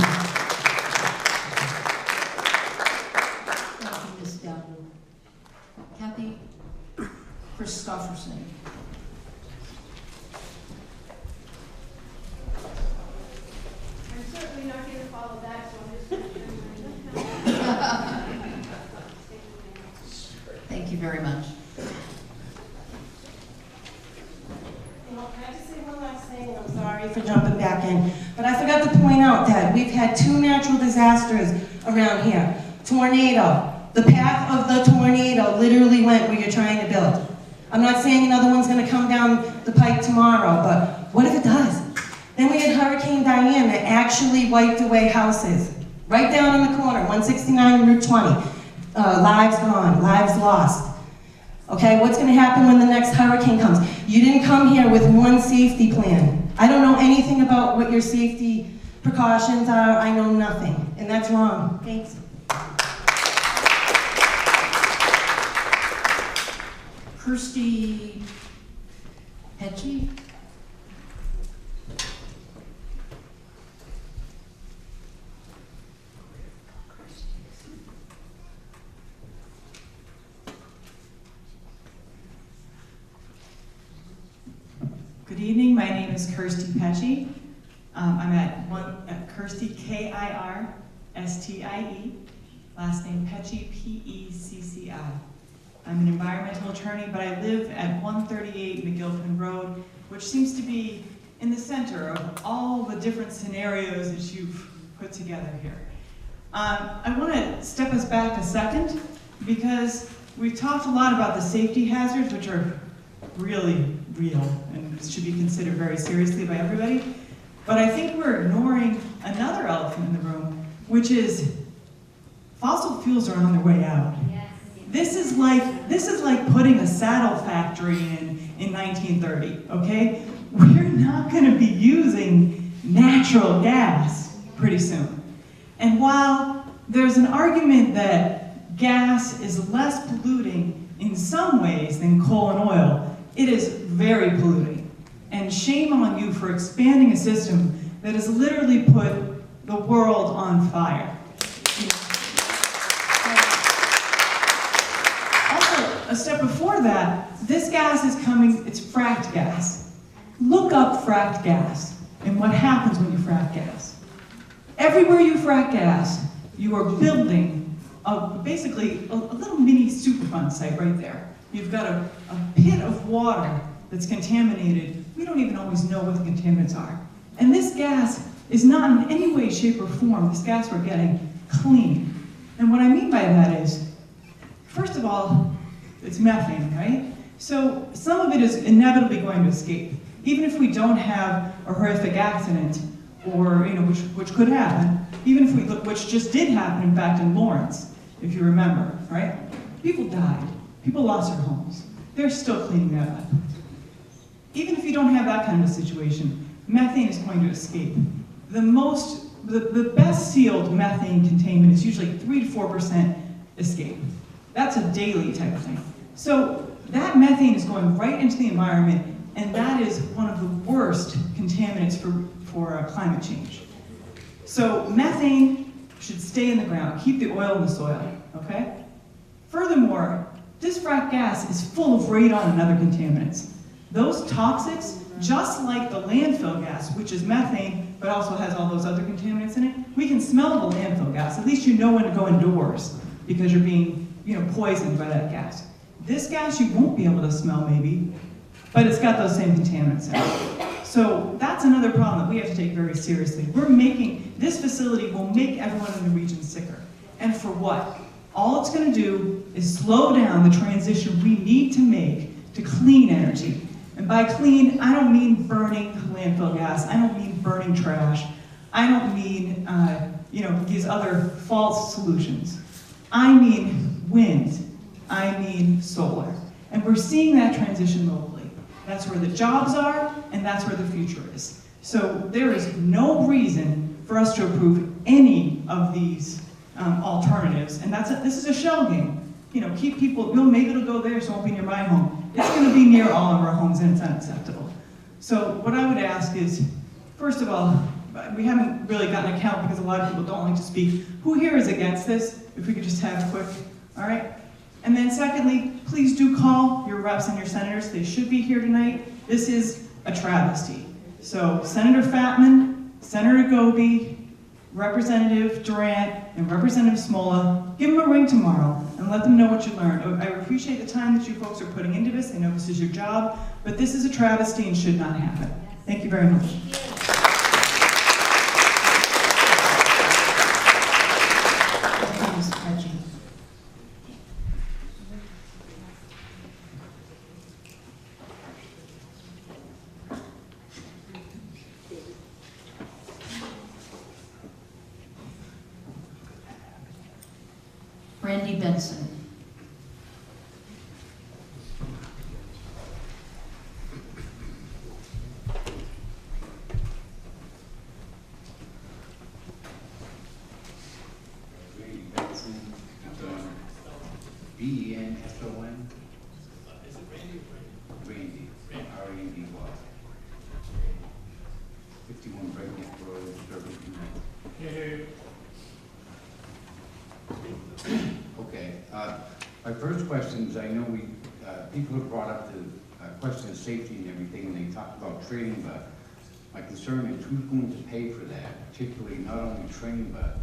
Thank you, Ms. Dowden. Kathy Christofferson. I'm certainly not here to follow that, so I'm just going to turn my Thank you very much. Can I just say one last thing? I'm sorry for jumping back in, but I forgot to point out that we've had 2 natural disasters around here. Tornado. The path of the tornado literally went where you're trying to build. I'm not saying another one's going to come down the pike tomorrow, but what if it does? Then we had Hurricane Diane that actually wiped away houses. Right down in the corner, 169 and Route 20. Lives gone, lives lost. Okay, what's going to happen when the next hurricane comes? You didn't come here with one safety plan. I don't know anything about what your safety precautions are. I know nothing, and that's wrong. Thanks. Kirsty Petchy. Good evening, my name is Kirsty Petchy. I'm at Kirsty, KIRSTY S-T-I-E, last name Pecci, P-E-C-C-I. I'm an environmental attorney, but I live at 138 McGilpin Road, which seems to be in the center of all the different scenarios that you've put together here. I want to step us back a second because we've talked a lot about the safety hazards, which are really real and should be considered very seriously by everybody. But I think we're ignoring another elephant in the room, which is fossil fuels are on their way out. This is like putting a saddle factory in 1930, okay? We're not going to be using natural gas pretty soon. And while there's an argument that gas is less polluting in some ways than coal and oil, it is very polluting. And shame on you for expanding a system that has literally put the world on fire. Also, a step before that, this gas is coming, it's fracked gas. Look up fracked gas and what happens when you frack gas. Everywhere you frack gas, you are building basically a little mini Superfund site right there. You've got a pit of water that's contaminated. We don't even always know what the contaminants are. And this gas is not in any way, shape, or form, this gas we're getting, clean. And what I mean by that is, first of all, it's methane, right? So some of it is inevitably going to escape. Even if we don't have a horrific accident, or which could happen, even if we look, which just did happen, in fact, in Lawrence, if you remember, right? People died. People lost their homes. They're still cleaning that up. Even if you don't have that kind of a situation, methane is going to escape. The best sealed methane containment is usually 3 to 4% escape. That's a daily type of thing. So that methane is going right into the environment, and that is one of the worst contaminants for climate change. So methane should stay in the ground, keep the oil in the soil, okay? Furthermore, this frack gas is full of radon and other contaminants. Those toxics, just like the landfill gas, which is methane, but also has all those other contaminants in it, we can smell the landfill gas. At least you know when to go indoors because you're being poisoned by that gas. This gas you won't be able to smell maybe, but it's got those same contaminants in it. So that's another problem that we have to take very seriously. This facility will make everyone in the region sicker. And for what? All it's going to do is slow down the transition we need to make to clean energy. And by clean, I don't mean burning landfill gas. I don't mean burning trash. I don't mean these other false solutions. I mean wind. I mean solar. And we're seeing that transition locally. That's where the jobs are, and that's where the future is. So there is no reason for us to approve any of these alternatives. And this is a shell game. Keep people, maybe it'll go there, so it won't be near my home. It's going to be near all of our homes, and it's unacceptable. So what I would ask is, first of all, we haven't really gotten a count because a lot of people don't like to speak. Who here is against this? If we could just have quick, all right? And then secondly, please do call your reps and your senators. They should be here tonight. This is a travesty. So Senator Fatman, Senator Goby, Representative Durant, and Representative Smola, give them a ring tomorrow and let them know what you learned. I appreciate the time that you folks are putting into this. I know this is your job, but this is a travesty and should not happen. Thank you very much. Randy Benson. Randy Benson, B-E-N-S-O-N. Is it Randy or Randy? Randy, R-A-N-D-Y. 51 Breakneck Road, Irvington. Okay, my first question is, I know people have brought up the question of safety and everything, and they talked about training, but my concern is who's going to pay for that, particularly not only training, but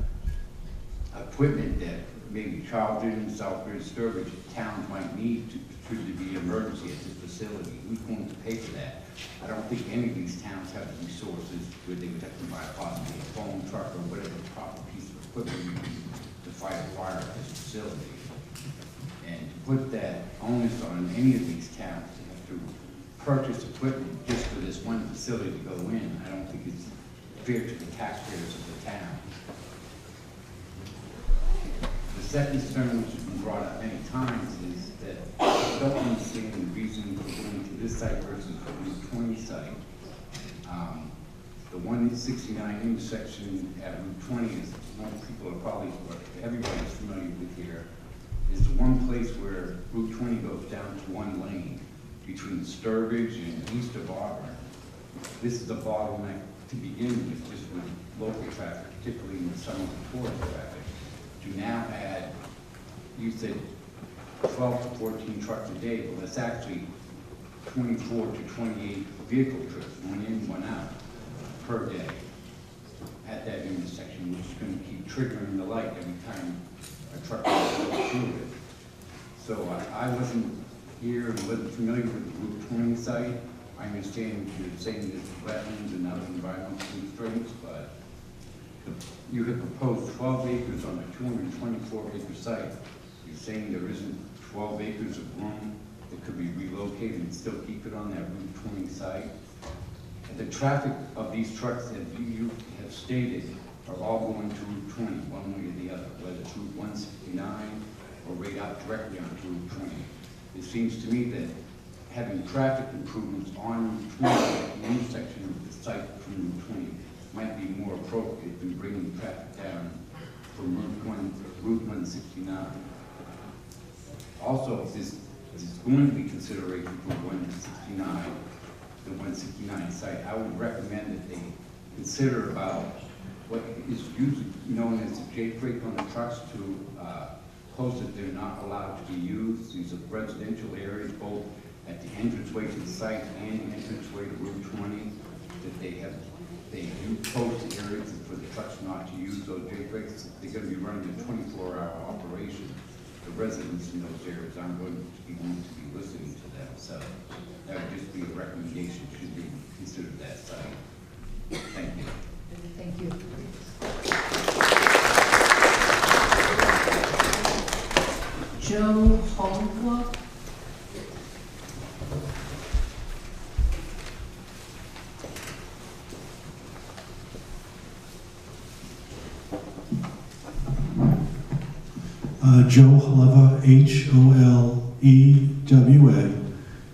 equipment that maybe Charlton, Southbridge, Sturbridge towns might need should there be emergency at this facility. Who's going to pay for that? I don't think any of these towns have the resources where they would have to buy possibly a phone truck or whatever proper piece of equipment you need to fight a fire at this facility. And to put that onus on any of these towns to have to purchase equipment just for this one facility to go in, I don't think it's fair to the taxpayers of the town. The second concern, which has been brought up many times, is that I don't understand the reason for going to this site versus the Route 20 site. The 169 intersection at Route 20 is one people are probably, or everybody's familiar with here, is the one place where Route 20 goes down to one lane between Sturbridge and east of Auburn. This is a bottleneck to begin with, just with local traffic, particularly in the summer tourist traffic. To now add, you said 12 to 14 trucks a day, well, it's actually 24 to 28 vehicle trips, one in, one out, per day at that intersection, which is going to keep triggering the light every time a truck goes through it. So I wasn't here and wasn't familiar with the Route 20 site. I understand you're saying there's wetlands and other environmental constraints, but you have proposed 12 acres on a 224-acre site. You're saying there isn't 12 acres of room that could be relocated and still keep it on that Route 20 site? And the traffic of these trucks that you have stated are all going to Route 20, one way or the other, whether it's Route 169 or right out directly onto Route 20. It seems to me that having traffic improvements on Route 20 at the intersection of the site from Route 20 might be more appropriate than bringing traffic down from Route 169. Also, if there's going to be consideration for 169, the 169 site, I would recommend that they consider about what is usually known as the J brake on the trucks to post that they're not allowed to be used. These are residential areas, both at the entranceway to the site and the entranceway to Route 20, that they do post areas for the trucks not to use those J brakes. They're going to be running a 24-hour operation. The residents in those areas aren't going to be listening to them. So that would just be a recommendation should they consider that site. Thank you. Thank you. Joe Holmquist. Joe Holeva, H-O-L-E-W-A,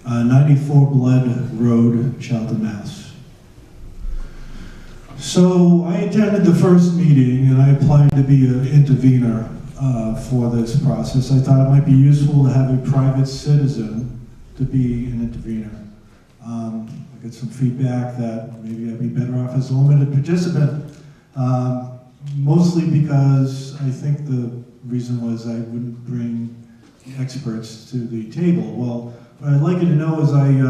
94 Blood Road, Charlton, Mass. So I attended the first meeting and I applied to be an intervener for this process. I thought it might be useful to have a private citizen to be an intervener. I got some feedback that maybe I'd be better off as a limited participant, mostly because I think the reason was I wouldn't bring experts to the table. Well, what I'd like you to know is I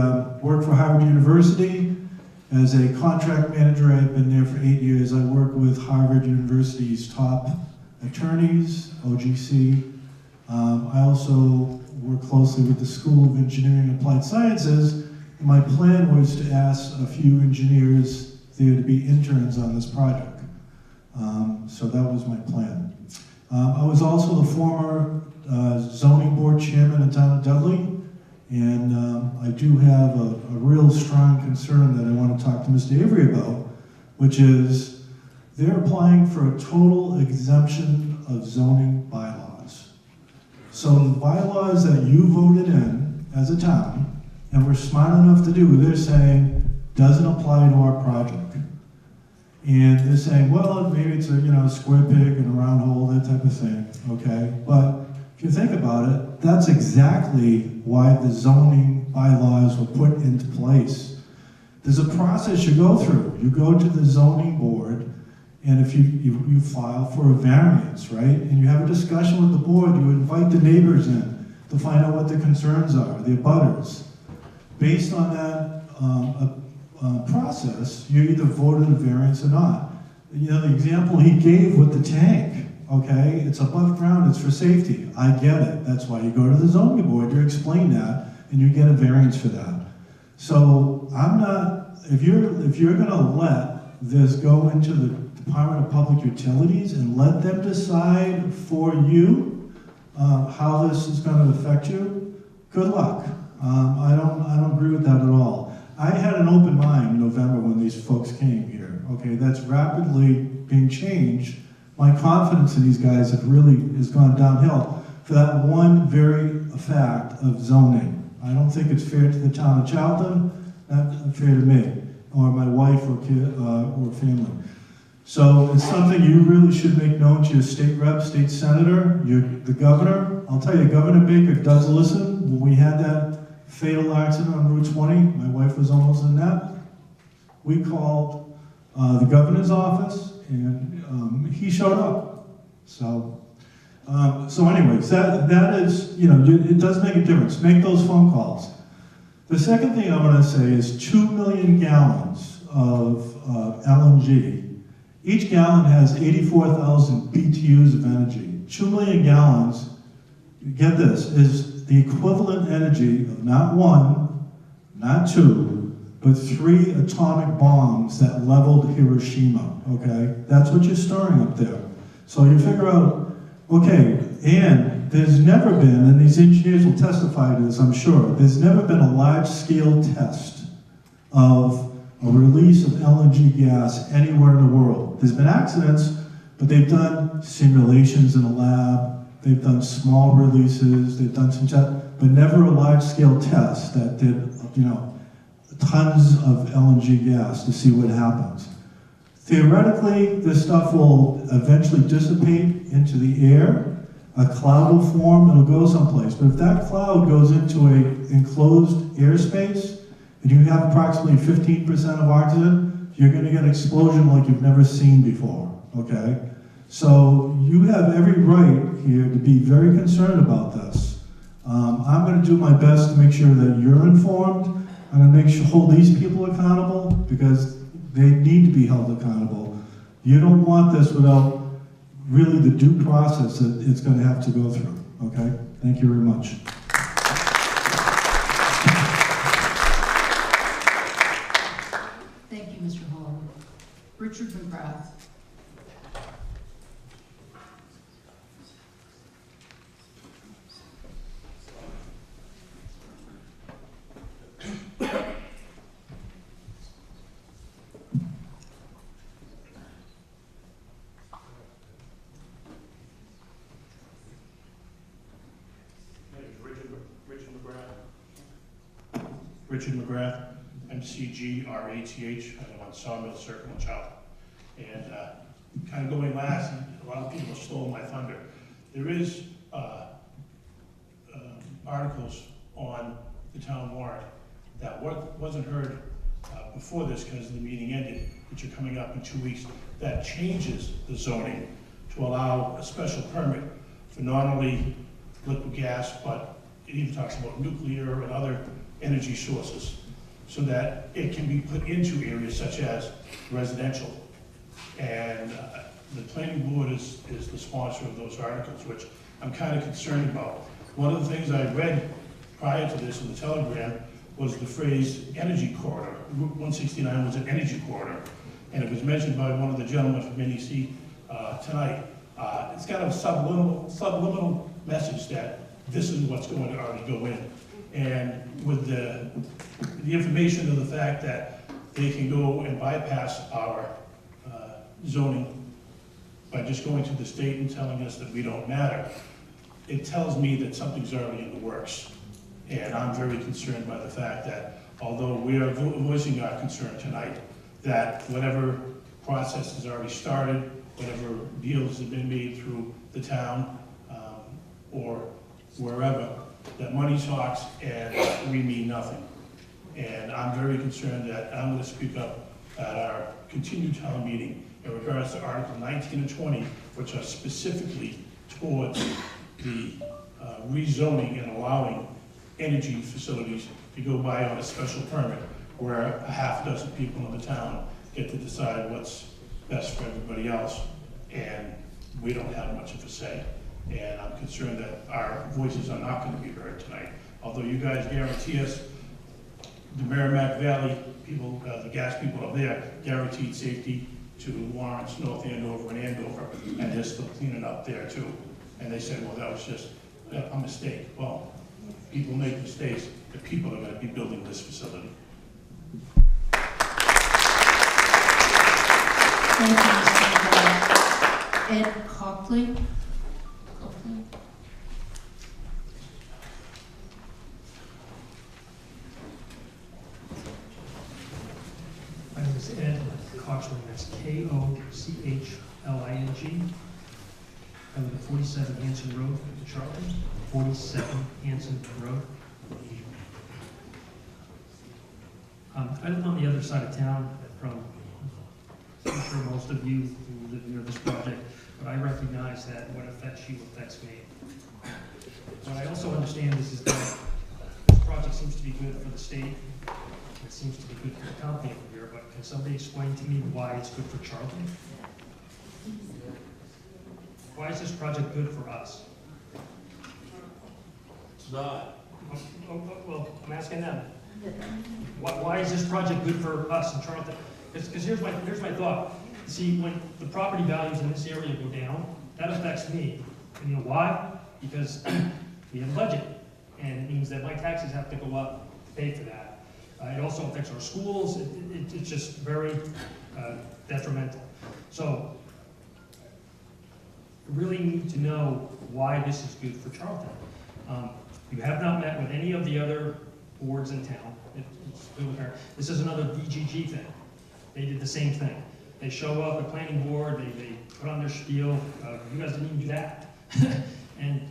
work for Harvard University as a contract manager. I've been there for 8 years. I work with Harvard University's top attorneys, OGC. I also work closely with the School of Engineering and Applied Sciences. And my plan was to ask a few engineers there to be interns on this project. So that was my plan. I was also the former zoning board chairman in town of Dudley, and I do have a real strong concern that I want to talk to Mr. Avery about, which is they're applying for a total exemption of zoning bylaws. So the bylaws that you voted in as a town, and we're smart enough to do, they're saying doesn't apply to our project. And they're saying, well, maybe it's a square peg and a round hole, that type of thing, okay? But if you think about it, that's exactly why the zoning bylaws were put into place. There's a process you go through. You go to the zoning board, and if you file for a variance, right? And you have a discussion with the board, you invite the neighbors in to find out what their concerns are, their butters. Based on that process, you either voted a variance or not. The example he gave with the tank okay? It's above ground, it's for safety. I get it. That's why you go to the zoning board, you explain that, and you get a variance for that. So I'm not, if you're gonna let this go into the Department of Public Utilities and let them decide for you how this is gonna affect you, good luck. I don't agree with that at all. I had an open mind in November when these folks came here, okay? That's rapidly being changed. My confidence in these guys has gone downhill for that one very fact of zoning. I don't think it's fair to the town of Charlton, not fair to me, or my wife or kid, or family. So it's something you really should make known to your state rep, state senator, the governor. I'll tell you, Governor Baker does listen. When we had that fatal accident on Route 20, my wife was almost in that. We called the governor's office, and he showed up. So anyways, that is, it does make a difference. Make those phone calls. The second thing I'm going to say is 2 million gallons of LNG. Each gallon has 84,000 BTUs of energy. 2 million gallons, get this, is the equivalent energy of not one, not two, but 3 atomic bombs that leveled Hiroshima, okay? That's what you're storing up there. So you figure out, okay, and there's never been, and these engineers will testify to this, I'm sure, there's never been a large-scale test of a release of LNG gas anywhere in the world. There's been accidents, but they've done simulations in a lab, they've done small releases, they've done some tests, but never a large-scale test that did, tons of LNG gas to see what happens. Theoretically, this stuff will eventually dissipate into the air, a cloud will form, it'll go someplace. But if that cloud goes into an enclosed airspace, and you have approximately 15% of oxygen, you're going to get an explosion like you've never seen before, okay? So you have every right here to be very concerned about this. I'm going to do my best to make sure that you're informed. I'm going to make sure hold these people accountable because they need to be held accountable. You don't want this without really the due process that it's going to have to go through, okay? Thank you very much. Thank you, Mr. Hall. Richard McGrath. Richard McGrath, MCGRATH. I live on Sawmill Circle in Charlton. And kind of going last, and a lot of people stole my thunder. There is articles on the town warrant that wasn't heard before this because the meeting ended, which are coming up in 2 weeks, that changes the zoning to allow a special permit for not only liquid gas, but it even talks about nuclear and other energy sources, so that it can be put into areas such as residential. And the planning board is the sponsor of those articles, which I'm kind of concerned about. One of the things I read prior to this in the Telegram was the phrase energy corridor. Route 169 was an energy corridor, and it was mentioned by one of the gentlemen from NEC tonight. It's got a subliminal message that this is what's going to already go in. And with the information of the fact that they can go and bypass our zoning by just going to the state and telling us that we don't matter, it tells me that something's already in the works. And I'm very concerned by the fact that although we are voicing our concern tonight, that whatever process has already started, whatever deals have been made through the town or wherever, that money talks and we mean nothing. And I'm very concerned that I'm going to speak up at our continued town meeting in regards to Article 19 and 20, which are specifically towards the rezoning and allowing energy facilities to go by on a special permit, where a half dozen people in the town get to decide what's best for everybody else. And we don't have much of a say. And I'm concerned that our voices are not going to be heard tonight. Although you guys guarantee us, the Merrimack Valley people, the gas people up there, guaranteed safety to Lawrence, North Andover, and Andover, and they're still cleaning up there too. And they said, well, that was just a mistake. Well, people make mistakes. The people are going to be building this facility. Thank you, Mr. Ed Copley. My name is Ed Kochling, that's Kochling. I live at 47 Hanson Road in Charlton, 47 Hanson Road. I live on the other side of town from, I'm sure most of you who live near this project, but I recognize that what affects you affects me. What I also understand is that this project seems to be good for the state. It seems to be good for the company over here, but can somebody explain to me why it's good for Charlton? Why is this project good for us? It's not. Well, I'm asking them. Why is this project good for us in Charlton? Because here's my thought. See, when the property values in this area go down, that affects me. And you know why? Because we have a budget, and it means that my taxes have to go up to pay for that. It also affects our schools. It's just very detrimental. So we really need to know why this is good for Charlton. You have not met with any of the other boards in town. This is another BGG thing. They did the same thing. They show up at planning board, they put on their spiel. You guys didn't even do that. And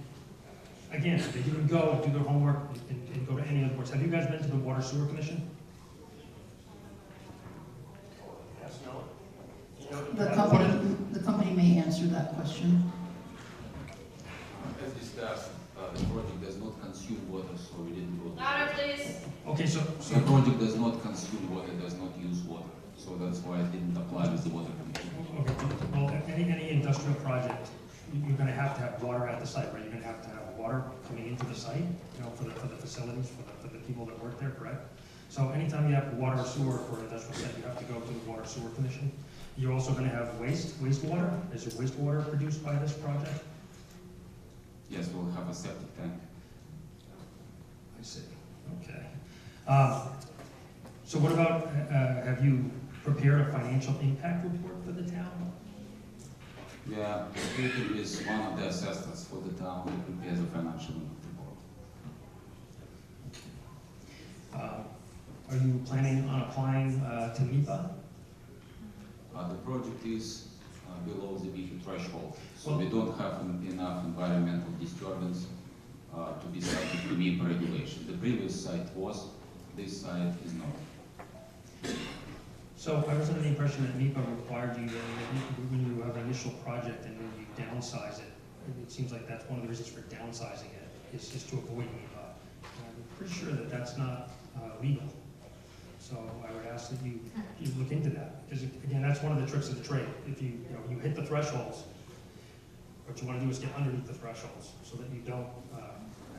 again, they didn't go and do their homework and go to any of the boards. Have you guys been to the Water Sewer Commission? Yes, no? The company may answer that question. As discussed, the project does not consume water, so we didn't go. Louder, please. Okay, so The project does not consume water, does not use water, so that's why it didn't apply with the water commission. okay, well, any industrial project, you're going to have water at the site, right? You're going to have water coming into the site, you know, for the facilities, for the people that work there, correct? So anytime you have water or sewer for an industrial site, you have to go to the Water Sewer Commission. You're also going to have wastewater. Is there wastewater produced by this project? Yes, we'll have a septic tank. I see. Okay. So what about, have you prepared a financial impact report for the town? Yeah, it is one of the assessors for the town who prepares a financial report. Are you planning on applying to MEPA? The project is below the MEPA threshold, so we don't have enough environmental disturbance to be subject to MEPA regulation. The previous site was, this site is not. So I was under the impression that MEPA required you, when you have an initial project and then you downsize it, it seems like that's one of the reasons for downsizing it, is to avoid MEPA. And I'm pretty sure that that's not legal. So I would ask that you look into that. Because again, that's one of the tricks of the trade. If you hit the thresholds, what you want to do is get underneath the thresholds so that you don't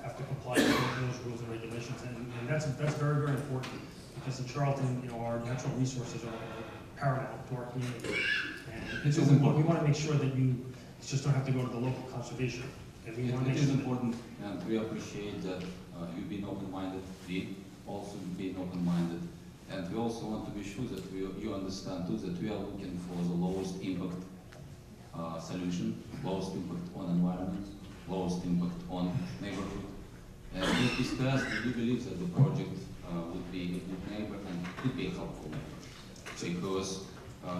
have to comply with those rules and regulations. And that's very, very important. Because in Charlton, our natural resources are paramount to our community. And so we want to make sure that you just don't have to go to the local conservation. It is important, and we appreciate that you've been open-minded, we also been open-minded, and we also want to be sure that you understand too that we are looking for the lowest impact solution, lowest impact on environment, lowest impact on neighborhood. And as discussed, we do believe that the project would be a good neighbor and could be a helpful neighbor. Because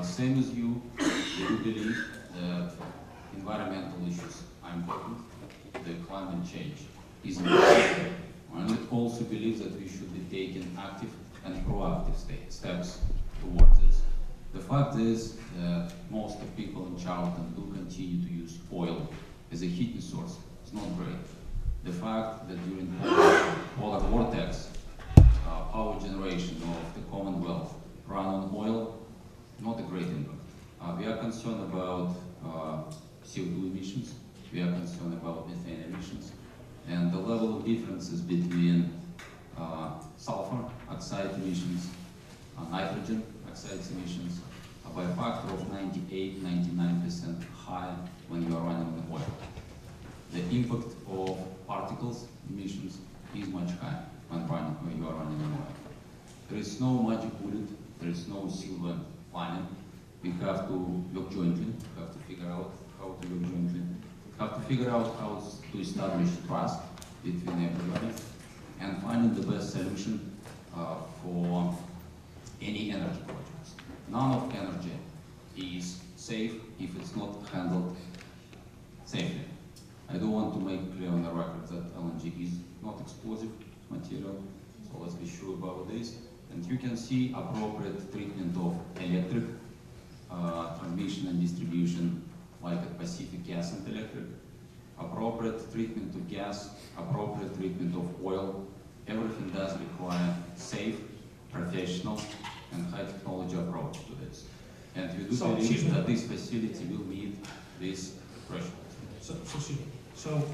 same as you, we do believe that environmental issues are important, the climate change is important, and we also believe that we should be taking active and proactive steps towards this. The fact is that most of people in Charlton do continue to use oil as a heating source. It's not great. The fact that during polar vortex, power generation of the Commonwealth run on oil, not a great impact. We are concerned about CO2 between sulfur oxide emissions, nitrogen oxide emissions are by a factor of 98-99% higher when you are running on oil. The impact of particles emissions is much higher when you are running on oil. There is no magic bullet, there is no silver lining. We have to work jointly, we have to figure out how to work jointly, we have to figure out how to establish trust between everybody, and finding the best solution for any energy projects. None of energy is safe if it's not handled safely. I do want to make clear on the record that LNG is not explosive material, so let's be sure about this. And you can see appropriate treatment of electric transmission and distribution, like at Pacific Gas and Electric, appropriate treatment of gas, appropriate treatment of oil. Everything does require safe, professional, and high technology approach to this. And we do believe that this facility will meet this threshold. So,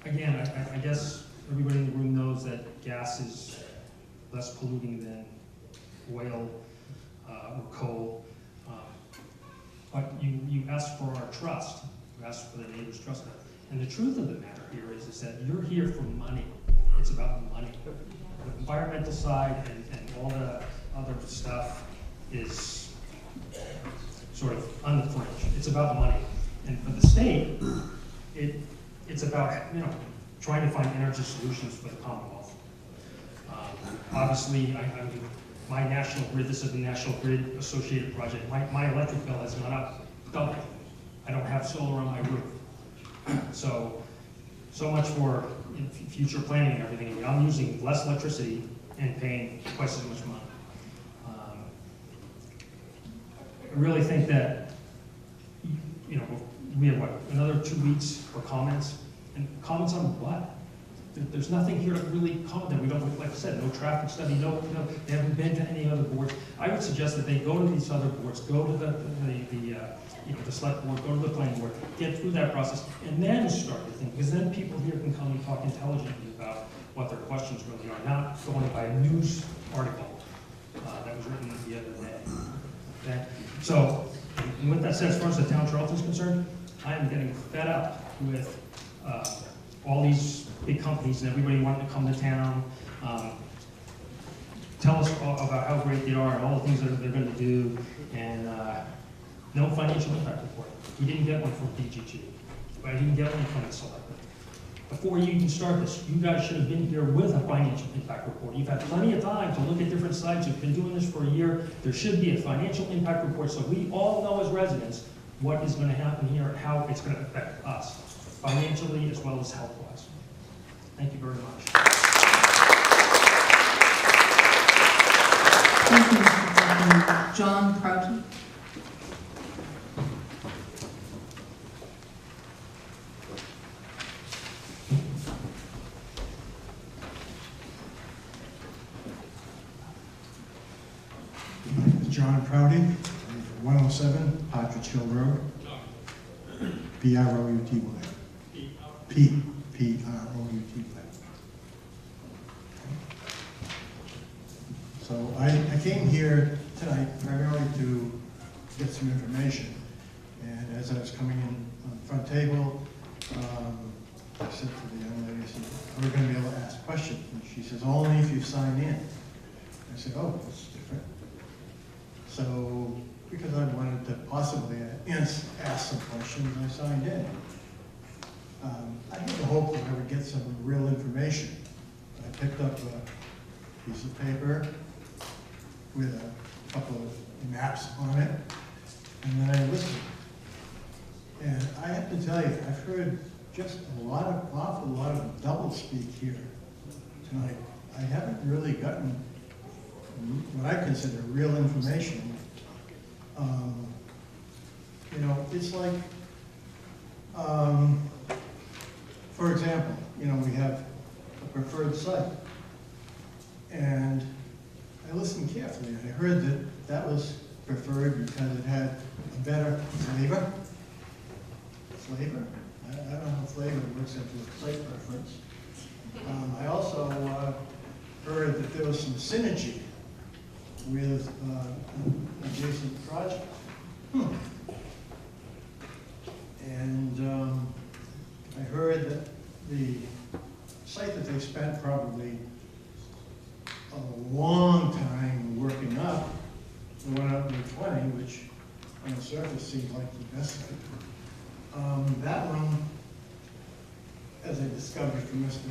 again, I guess everybody in the room knows that gas is less polluting than oil or coal. But you asked for our trust. You asked for the neighbors' trust. And the truth of the matter here is that you're here for money. It's about money. The environmental side and all the other stuff is sort of on the fringe. It's about money. And for the state, it's about, trying to find energy solutions for the Commonwealth. Obviously, my National Grid, this is the National Grid Associated project, my electric bill has gone up double. I don't have solar on my roof. So much for future planning and everything. I mean, I'm using less electricity and paying twice as much money. I really think that, we have another 2 weeks for comments, and comments on what? There's nothing here to really comment that we don't, like I said, no traffic study, they haven't been to any other boards. I would suggest that they go to these other boards, go to the select board, go to the planning board, get through that process, and then start to think, because then people here can come and talk intelligently about what their questions really are, not going by a news article that was written the other day. Okay? So, and with that said, as far as the town of Charlton is concerned, I am getting fed up with all these big companies and everybody wanting to come to town, tell us about how great they are and all the things that they're going to do, and no financial impact report. We didn't get one from DGG. I didn't get one from the selectmen. Before you even start this, you guys should have been here with a financial impact report. You've had plenty of time to look at different sites. You've been doing this for a year. There should be a financial impact report so we all know as residents what is going to happen here and how it's going to affect us, financially as well as health-wise. Thank you very much. Thank you, Mr. President. John Prouty. John Prouty, 107 Partridge Hill Road. P-R-O-U-T-Y. P-R-O-U-T-Y. So I came here tonight primarily to get some information. And as I was coming in on the front table, I said to the young lady, I said, are we going to be able to ask questions? And she says, only if you sign in. I said, oh, that's different. So, because I wanted to possibly ask some questions, I signed in. I had the hope that I would get some real information. I picked up a piece of paper with a couple of maps on it, and then I listened. And I have to tell you, I've heard just an awful lot of doublespeak here tonight. I haven't really gotten what I consider real information. It's like, for example, we have a preferred site. And I listened carefully. I heard that that was preferred because it had a better flavor. Flavor? I don't know if flavor works into a site preference. I also heard that there was some synergy with adjacent projects. And I heard that the site that they spent probably a long time working up, the one out in Route 20, which on the surface seemed like the best site. That one, as I discovered from Mr.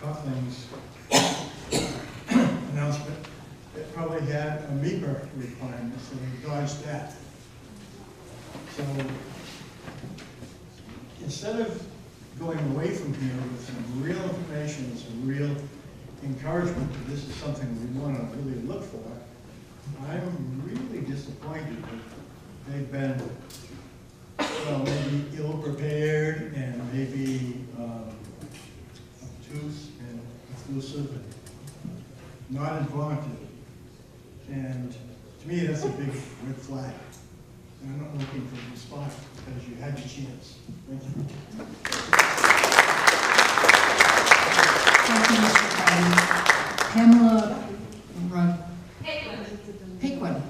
Coughlin's announcement, it probably had a MEPR requirement, so they dodged that. So instead of going away from here with some real information, some real encouragement that this is something we want to really look for, I'm really disappointed that they've been, well, maybe ill-prepared and maybe obtuse and exclusive and not informative. And to me, that's a big red flag. And I'm not looking for a response because you had your chance. Thank you. Thank you, Mr. Kelly. Pamela Piquin.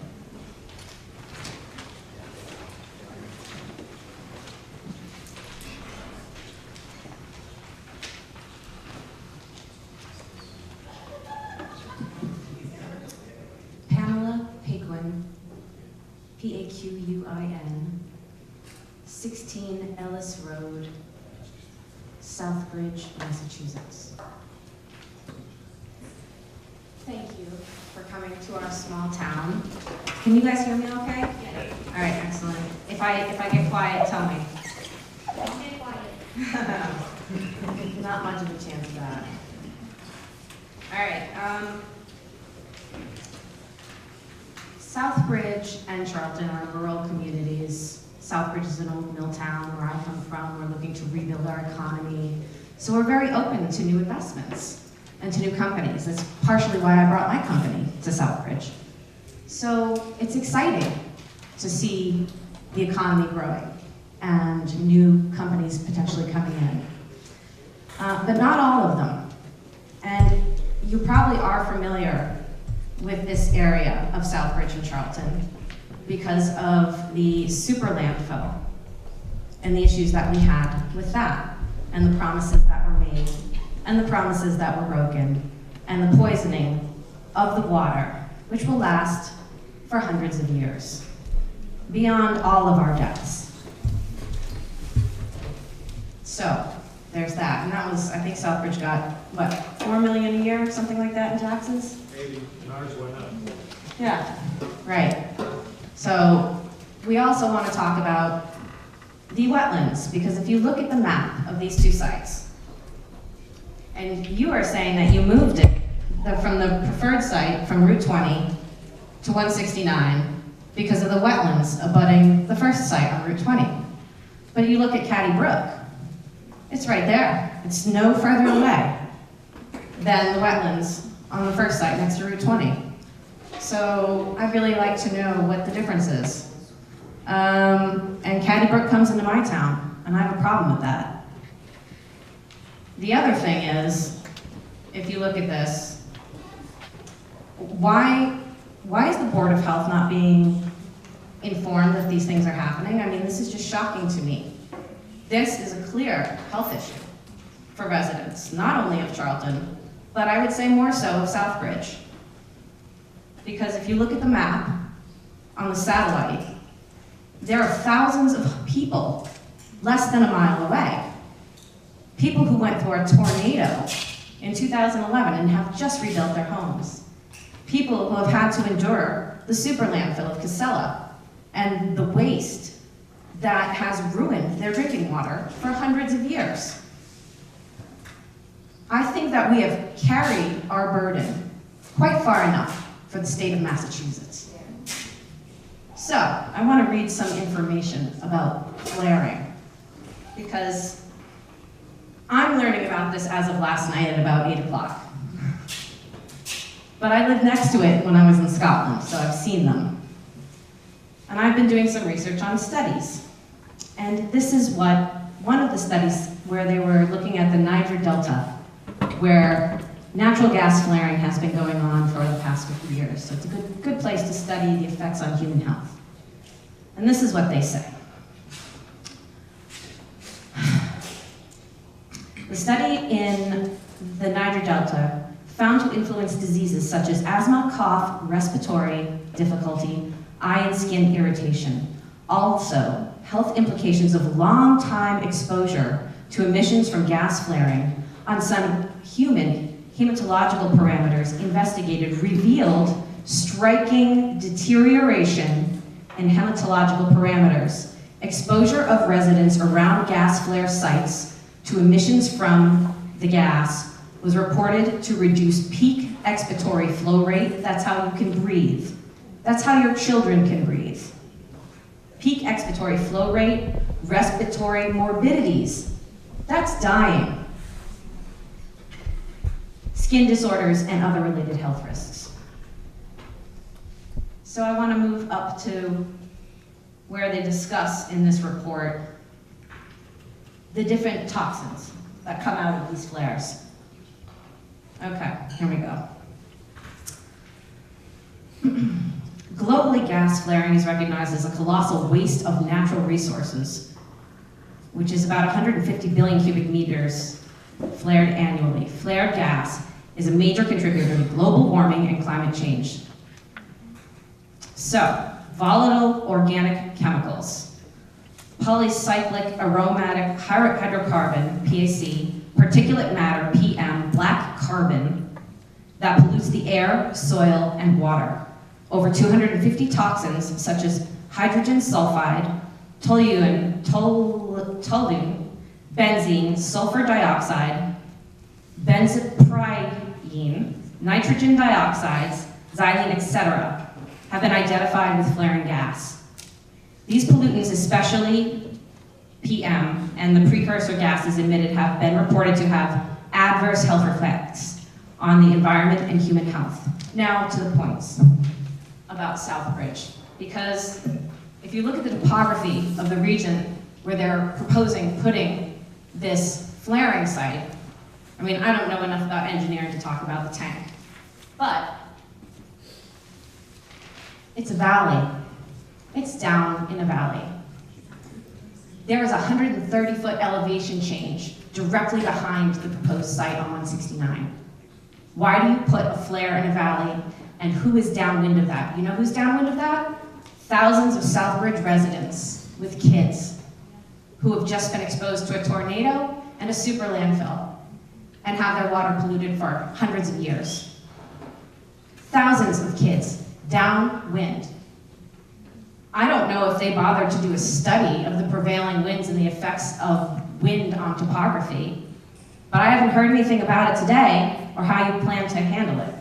Pamela Paquin, P-A-Q-U-I-N, 16 Ellis Road, Southbridge, Massachusetts. Thank you for coming to our small town. Can you guys hear me okay? Yeah. All right, excellent. If I get quiet, tell me. Get quiet. Not much of a chance of that. All right. Southbridge and Charlton are rural communities. Southbridge is an old mill town where I come from. We're looking to rebuild our economy. So we're very open to new investments and to new companies. That's partially why I brought my company to Southbridge. So it's exciting to see the economy growing and new companies potentially coming in. But not all of them. And you probably are familiar with this area of Southbridge and Charlton because of the super landfill and the issues that we had with that, and the promises that were made, and the promises that were broken, and the poisoning of the water, which will last for hundreds of years, beyond all of our deaths. So, there's that. And that was, I think Southbridge got, what, $4 million a year, something like that in taxes? Maybe, and ours went up. Yeah, right. So we also want to talk about the wetlands, because if you look at the map of these two sites, and you are saying that you moved it from the preferred site from Route 20 to 169 because of the wetlands abutting the first site on Route 20. But you look at Caddy Brook, it's right there. It's no further away than the wetlands on the first site next to Route 20. So I'd really like to know what the difference is. And Caddy Brook comes into my town, and I have a problem with that. The other thing is, if you look at this, why is the Board of Health not being informed that these things are happening? I mean, this is just shocking to me. This is a clear health issue for residents, not only of Charlton, but I would say more so of Southbridge. Because if you look at the map on the satellite, there are thousands of people less than a mile away. People who went through a tornado in 2011 and have just rebuilt their homes. People who have had to endure the super landfill of Casella and the waste that has ruined their drinking water for hundreds of years. I think that we have carried our burden quite far enough for the state of Massachusetts. So, I want to read some information about flaring, because I'm learning about this as of last night at about 8 o'clock. But I lived next to it when I was in Scotland, so I've seen them. And I've been doing some research on studies. And this is what one of the studies where they were looking at the Niger Delta where natural gas flaring has been going on for the past 50 years. So it's a good place to study the effects on human health. And this is what they say. The study in the Niger Delta found to influence diseases such as asthma, cough, respiratory difficulty, eye and skin irritation. Also, health implications of long-time exposure to emissions from gas flaring on some human hematological parameters investigated revealed striking deterioration in hematological parameters. Exposure of residents around gas flare sites to emissions from the gas was reported to reduce peak expiratory flow rate. That's how you can breathe. That's how your children can breathe. Peak expiratory flow rate, respiratory morbidities. That's dying. Skin disorders and other related health risks. So I want to move up to where they discuss in this report the different toxins that come out of these flares. Okay, here we go. Globally, gas flaring is recognized as a colossal waste of natural resources, which is about 150 billion cubic meters flared annually. Flared gas is a major contributor to global warming and climate change. So, volatile organic chemicals, polycyclic aromatic hydrocarbon, PAC, particulate matter, PM, black carbon, that pollutes the air, soil, and water. Over 250 toxins, such as hydrogen sulfide, toluene, benzene, sulfur dioxide, benzoprene, nitrogen dioxides, xylene, etc., have been identified with flaring gas. These pollutants, especially PM and the precursor gases emitted, have been reported to have adverse health effects on the environment and human health. Now to the points about Southbridge, because if you look at the topography of the region where they're proposing putting this flaring site, I mean, I don't know enough about engineering to talk about the tank, but it's a valley. It's down in a valley. There is a 130-foot elevation change directly behind the proposed site on 169. Why do you put a flare in a valley, and who is downwind of that? You know who's downwind of that? Thousands of Southbridge residents with kids who have just been exposed to a tornado and a super landfill and have their water polluted for hundreds of years. Thousands of kids downwind. I don't know if they bothered to do a study of the prevailing winds and the effects of wind on topography, but I haven't heard anything about it today or how you plan to handle it.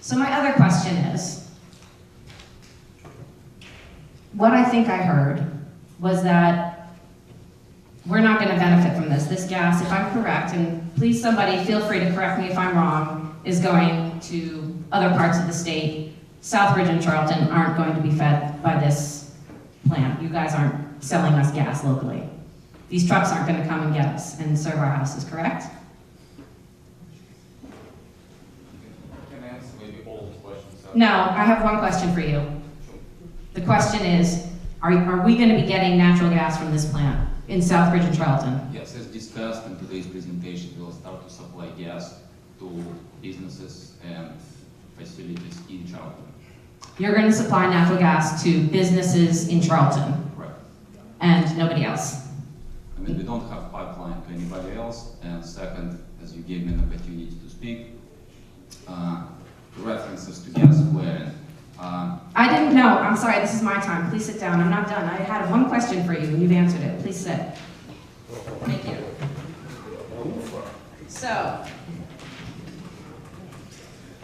So my other question is, what I think I heard was that we're not going to benefit from this. This gas, if I'm correct, and please somebody feel free to correct me if I'm wrong, is going to other parts of the state. Southbridge and Charlton aren't going to be fed by this plant. You guys aren't selling us gas locally. These trucks aren't going to come and get us and serve our houses, correct? Can I answer maybe all the questions? No, I have one question for you. The question is, are we going to be getting natural gas from this plant in Southbridge and Charlton? Yes, as discussed in today's presentation, we will start to supply gas to businesses and facilities in Charlton. You're going to supply natural gas to businesses in Charlton? Right. And nobody else? I mean, we don't have pipeline to anybody else. And second, as you gave me an opportunity to speak, references to gas flaring. I didn't know. I'm sorry, this is my time. Please sit down. I'm not done. I had one question for you, and you've answered it. Please sit. Thank you. So,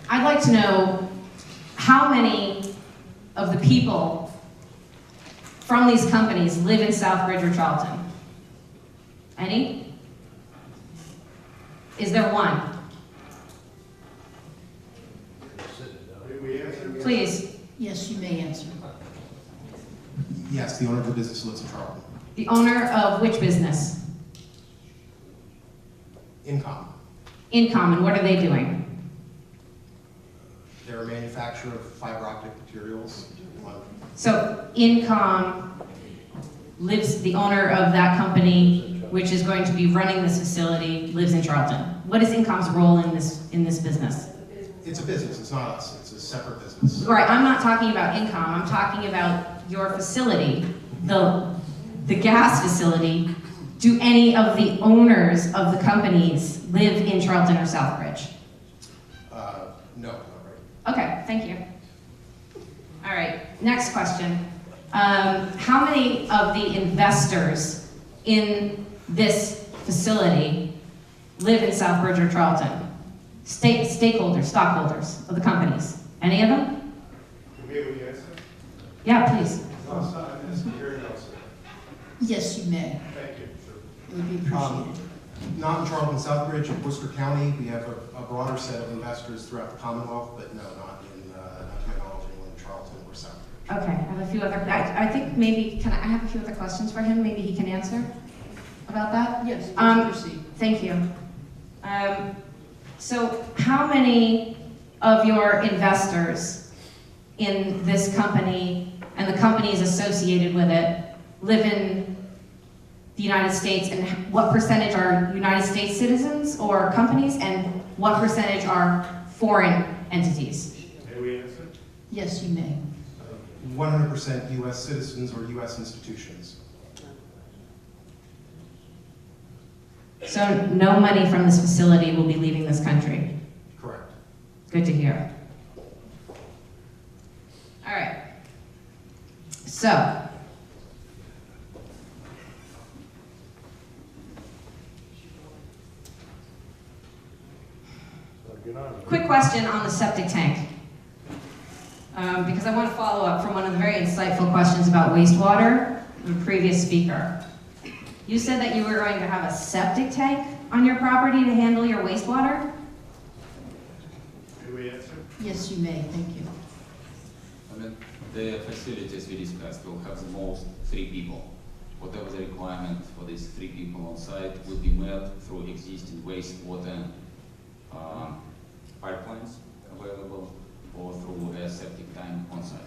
I'd like to know how many of the people from these companies live in Southbridge or Charlton? Any? Is there one? Please. Yes, you may answer. Yes, the owner of the business lives in Charlton. The owner of which business? Income. Incom, and what are they doing? They're a manufacturer of fiber optic materials. So Incom lives, the owner of that company, which is going to be running this facility, lives in Charlton. What is Incom's role in this business? It's a business, it's not us, it's a separate business. Right, I'm not talking about Incom, I'm talking about your facility, the gas facility. Do any of the owners of the companies live in Charlton or Southbridge? No, not right. Okay, thank you. All right, next question. How many of the investors in this facility live in Southbridge or Charlton? Stakeholders, stockholders of the companies. Any of them? Yeah, please. Yes, you may. Thank you. It would be appreciated. Not in Charlton, Southbridge, and Worcester County. We have a broader set of investors throughout the Commonwealth, but no, not to my knowledge, anyone in Charlton or Southbridge. Okay, I have a few other, I think maybe, I have a few other questions for him, maybe he can answer about that? Yes, please proceed. Thank you. So how many of your investors in this company and the companies associated with it live in the United States, and what percentage are United States citizens or companies, and what percentage are foreign entities? May we answer? Yes, you may. 100% U.S. citizens or U.S. institutions. So no money from this facility will be leaving this country? Correct. Good to hear. All right. So, quick question on the septic tank. Because I want to follow up from one of the very insightful questions about wastewater, the previous speaker. You said that you were going to have a septic tank on your property to handle your wastewater? May we answer? Yes, you may. Thank you. I mean, the facilities we discussed will have the most 3 people. Whatever the requirement for these 3 people on site would be met through existing wastewater pipelines available or through a septic tank on site.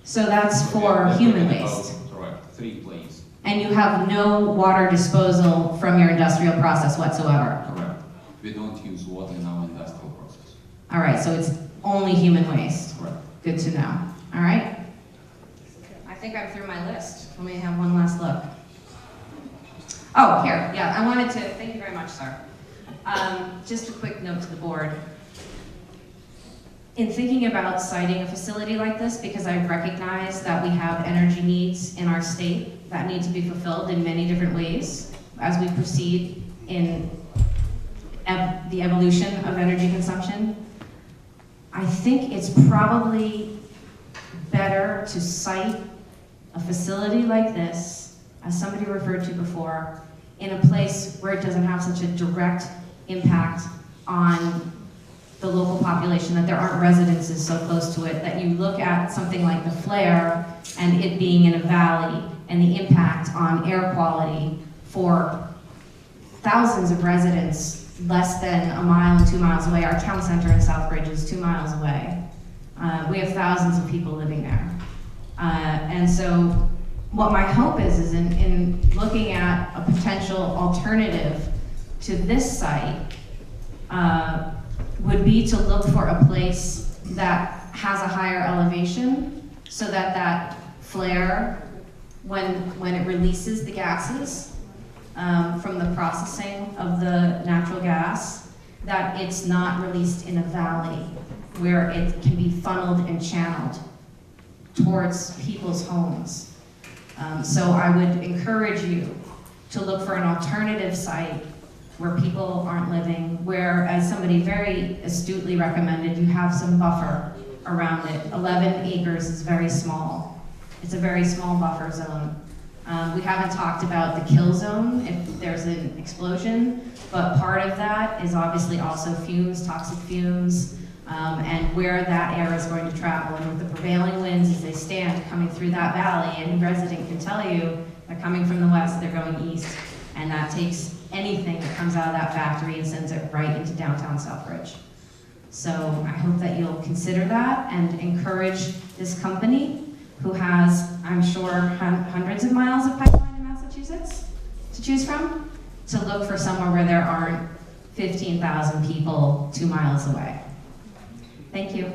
So that's for human waste? Correct, 3 planes. And you have no water disposal from your industrial process whatsoever? Correct. We don't use water in our industrial process. All right, so it's only human waste? Correct. Good to know. All right. I think I'm through my list. Let me have one last look. Oh, here, yeah, I wanted to, thank you very much, sir. Just a quick note to the board. In thinking about siting a facility like this, because I recognize that we have energy needs in our state that need to be fulfilled in many different ways as we proceed in the evolution of energy consumption, I think it's probably better to site a facility like this, as somebody referred to before, in a place where it doesn't have such a direct impact on the local population, that there aren't residences so close to it, that you look at something like the flare and it being in a valley and the impact on air quality for thousands of residents less than a mile and 2 miles away. Our town center in Southbridge is 2 miles away. We have thousands of people living there. And so what my hope is in looking at a potential alternative to this site, would be to look for a place that has a higher elevation so that that flare, when it releases the gases from the processing of the natural gas, that it's not released in a valley where it can be funneled and channeled towards people's homes. So I would encourage you to look for an alternative site where people aren't living, where, as somebody very astutely recommended, you have some buffer around it. 11 acres is very small. It's a very small buffer zone. We haven't talked about the kill zone if there's an explosion, but part of that is obviously also fumes, toxic fumes, and where that air is going to travel. And with the prevailing winds as they stand coming through that valley, any resident can tell you they're coming from the west, they're going east, and that takes anything that comes out of that factory and sends it right into downtown Southbridge. So I hope that you'll consider that and encourage this company, who has, I'm sure, hundreds of miles of pipeline in Massachusetts to choose from, to look for somewhere where there aren't 15,000 people 2 miles away. Thank you.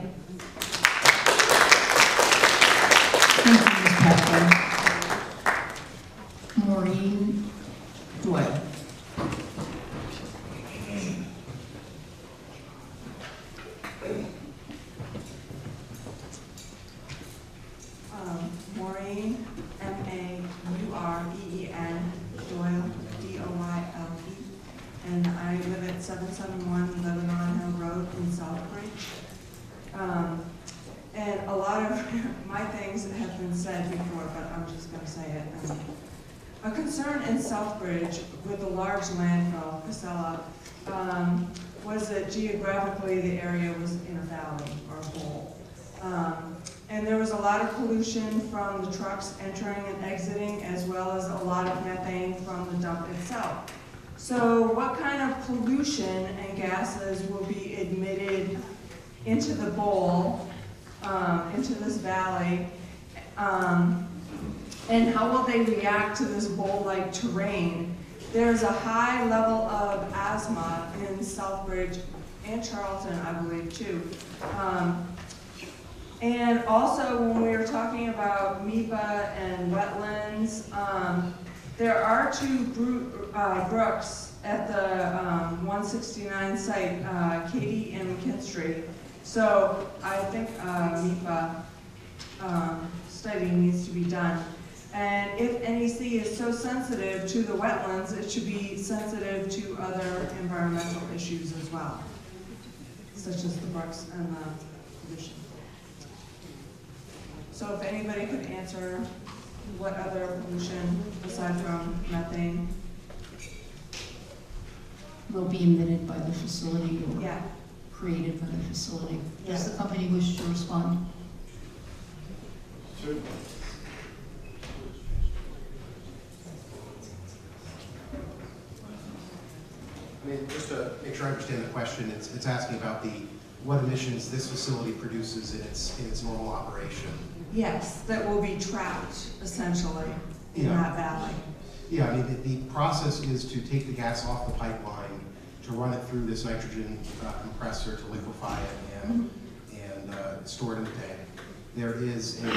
Thank you, Ms. Pepper. Maureen Doyle. Maureen, M-A-U-R-E-E-N, Doyle, D-O-Y-L-E, and I live at 771 Lebanon Hill Road in Southbridge. And a lot of my things have been said before, but I'm just going to say it. A concern in Southbridge with the large landfill, Casella, was that geographically the area was in a valley or a bowl. And there was a lot of pollution from the trucks entering and exiting, as well as a lot of methane from the dump itself. So what kind of pollution and gases will be admitted into the bowl, into this valley, and how will they react to this bowl-like terrain? There's a high level of asthma in Southbridge and Charlton, I believe, too. And also, when we were talking about MIPA and wetlands, there are two brooks at the 169 site, Katy and McKinstry. So I think MIPA study needs to be done. And if NEC is so sensitive to the wetlands, it should be sensitive to other environmental issues as well, such as the brooks and the pollution. So if anybody could answer what other pollution, aside from methane, Will be emitted by the facility or yeah. created by the facility. Does Yeah. the company wish to respond? Sure. I mean, just to make sure I understand the question, it's asking about what emissions this facility produces in its normal operation. Yes, that will be trapped, essentially, in Yeah. that valley. Yeah, I mean, the process is to take the gas off the pipeline, to run it through this nitrogen compressor to liquefy it and store it in the tank. There is a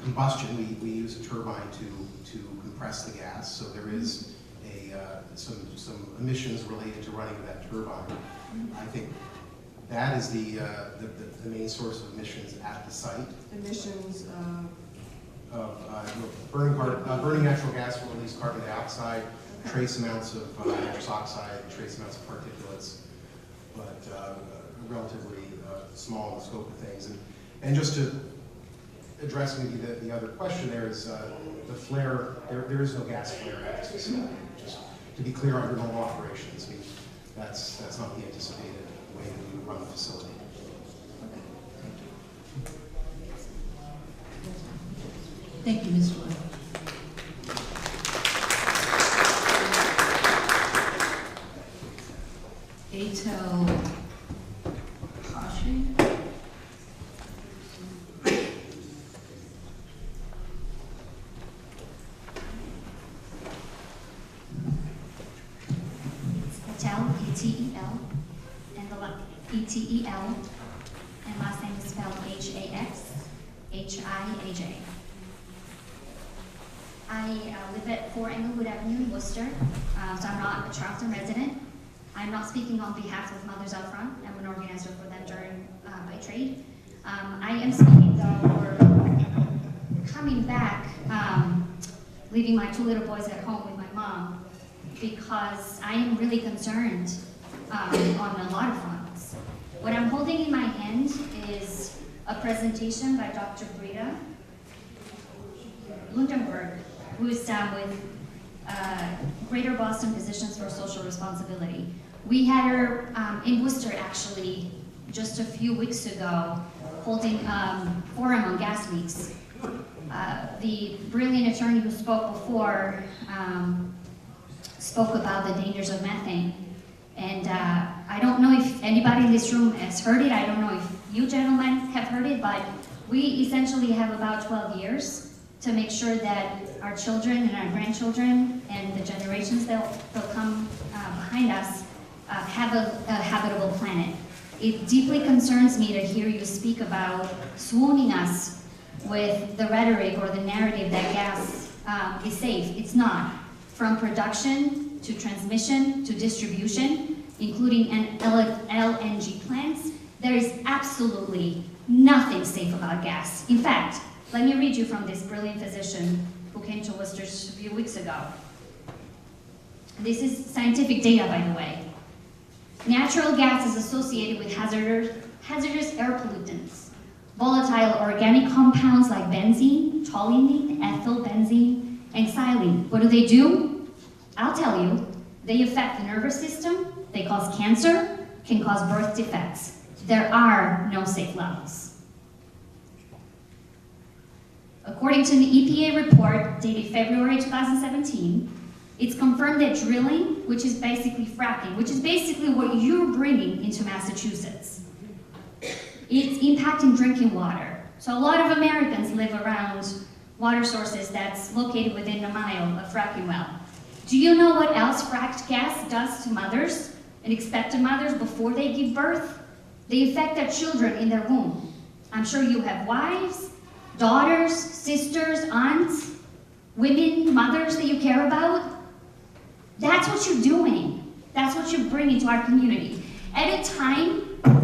combustion. We use a turbine to compress the gas, so there is some emissions related to running that turbine. I think that is the main source of emissions at the site. Emissions burning natural gas will release carbon dioxide, trace amounts of nitrous oxide, trace amounts of particulates, but relatively small in the scope of things. And just to address maybe the other question, there is the flare. There is no gas flare at this facility. Just to be clear, under normal operations, I mean, that's not the anticipated way that we would run the facility. Thank you, Ms. Doyle. Atel Hashi. Patel, P-T-E-L, and E-T-E-L, and last name is spelled H-A-X-H-I-A-J. I live at 4 Englewood Avenue in Worcester, so I'm not a Charlton resident. I'm not speaking on behalf of Mothers Out Front. I'm an organizer for them by trade. I am speaking though for coming back, leaving my 2 little boys at home with my mom, because I am really concerned on a lot of fronts. What I'm holding in my hand is a presentation by Dr. Brita Lundenberg, who is with Greater Boston Physicians for Social Responsibility. We had her in Worcester, actually, just a few weeks ago, holding forum on gas leaks. The brilliant attorney who spoke before spoke about the dangers of methane. And I don't know if anybody in this room has heard it. I don't know if you gentlemen have heard it, but we essentially have about 12 years to make sure that our children and our grandchildren and the generations that will come behind us have a habitable planet. It deeply concerns me to hear you speak about swooning us with the rhetoric or the narrative that gas is safe. It's not. From production to transmission to distribution, including LNG plants, there is absolutely nothing safe about gas. In fact, let me read you from this brilliant physician who came to Worcester a few weeks ago. This is scientific data, by the way. Natural gas is associated with hazardous air pollutants, volatile organic compounds like benzene, toluene, ethyl benzene, and xylene. What do? I'll tell you. They affect the nervous system, they cause cancer, can cause birth defects. There are no safe levels. According to the EPA report dated February 2017, it's confirmed that drilling, which is basically fracking, which is basically what you're bringing into Massachusetts, it's impacting drinking water. So a lot of Americans live around water sources that's located within a mile of fracking well. Do you know what else fracked gas does to mothers and expectant mothers before they give birth? They affect their children in their womb. I'm sure you have wives, daughters, sisters, aunts, women, mothers that you care about. That's what you're doing. That's what you're bringing to our community. At a time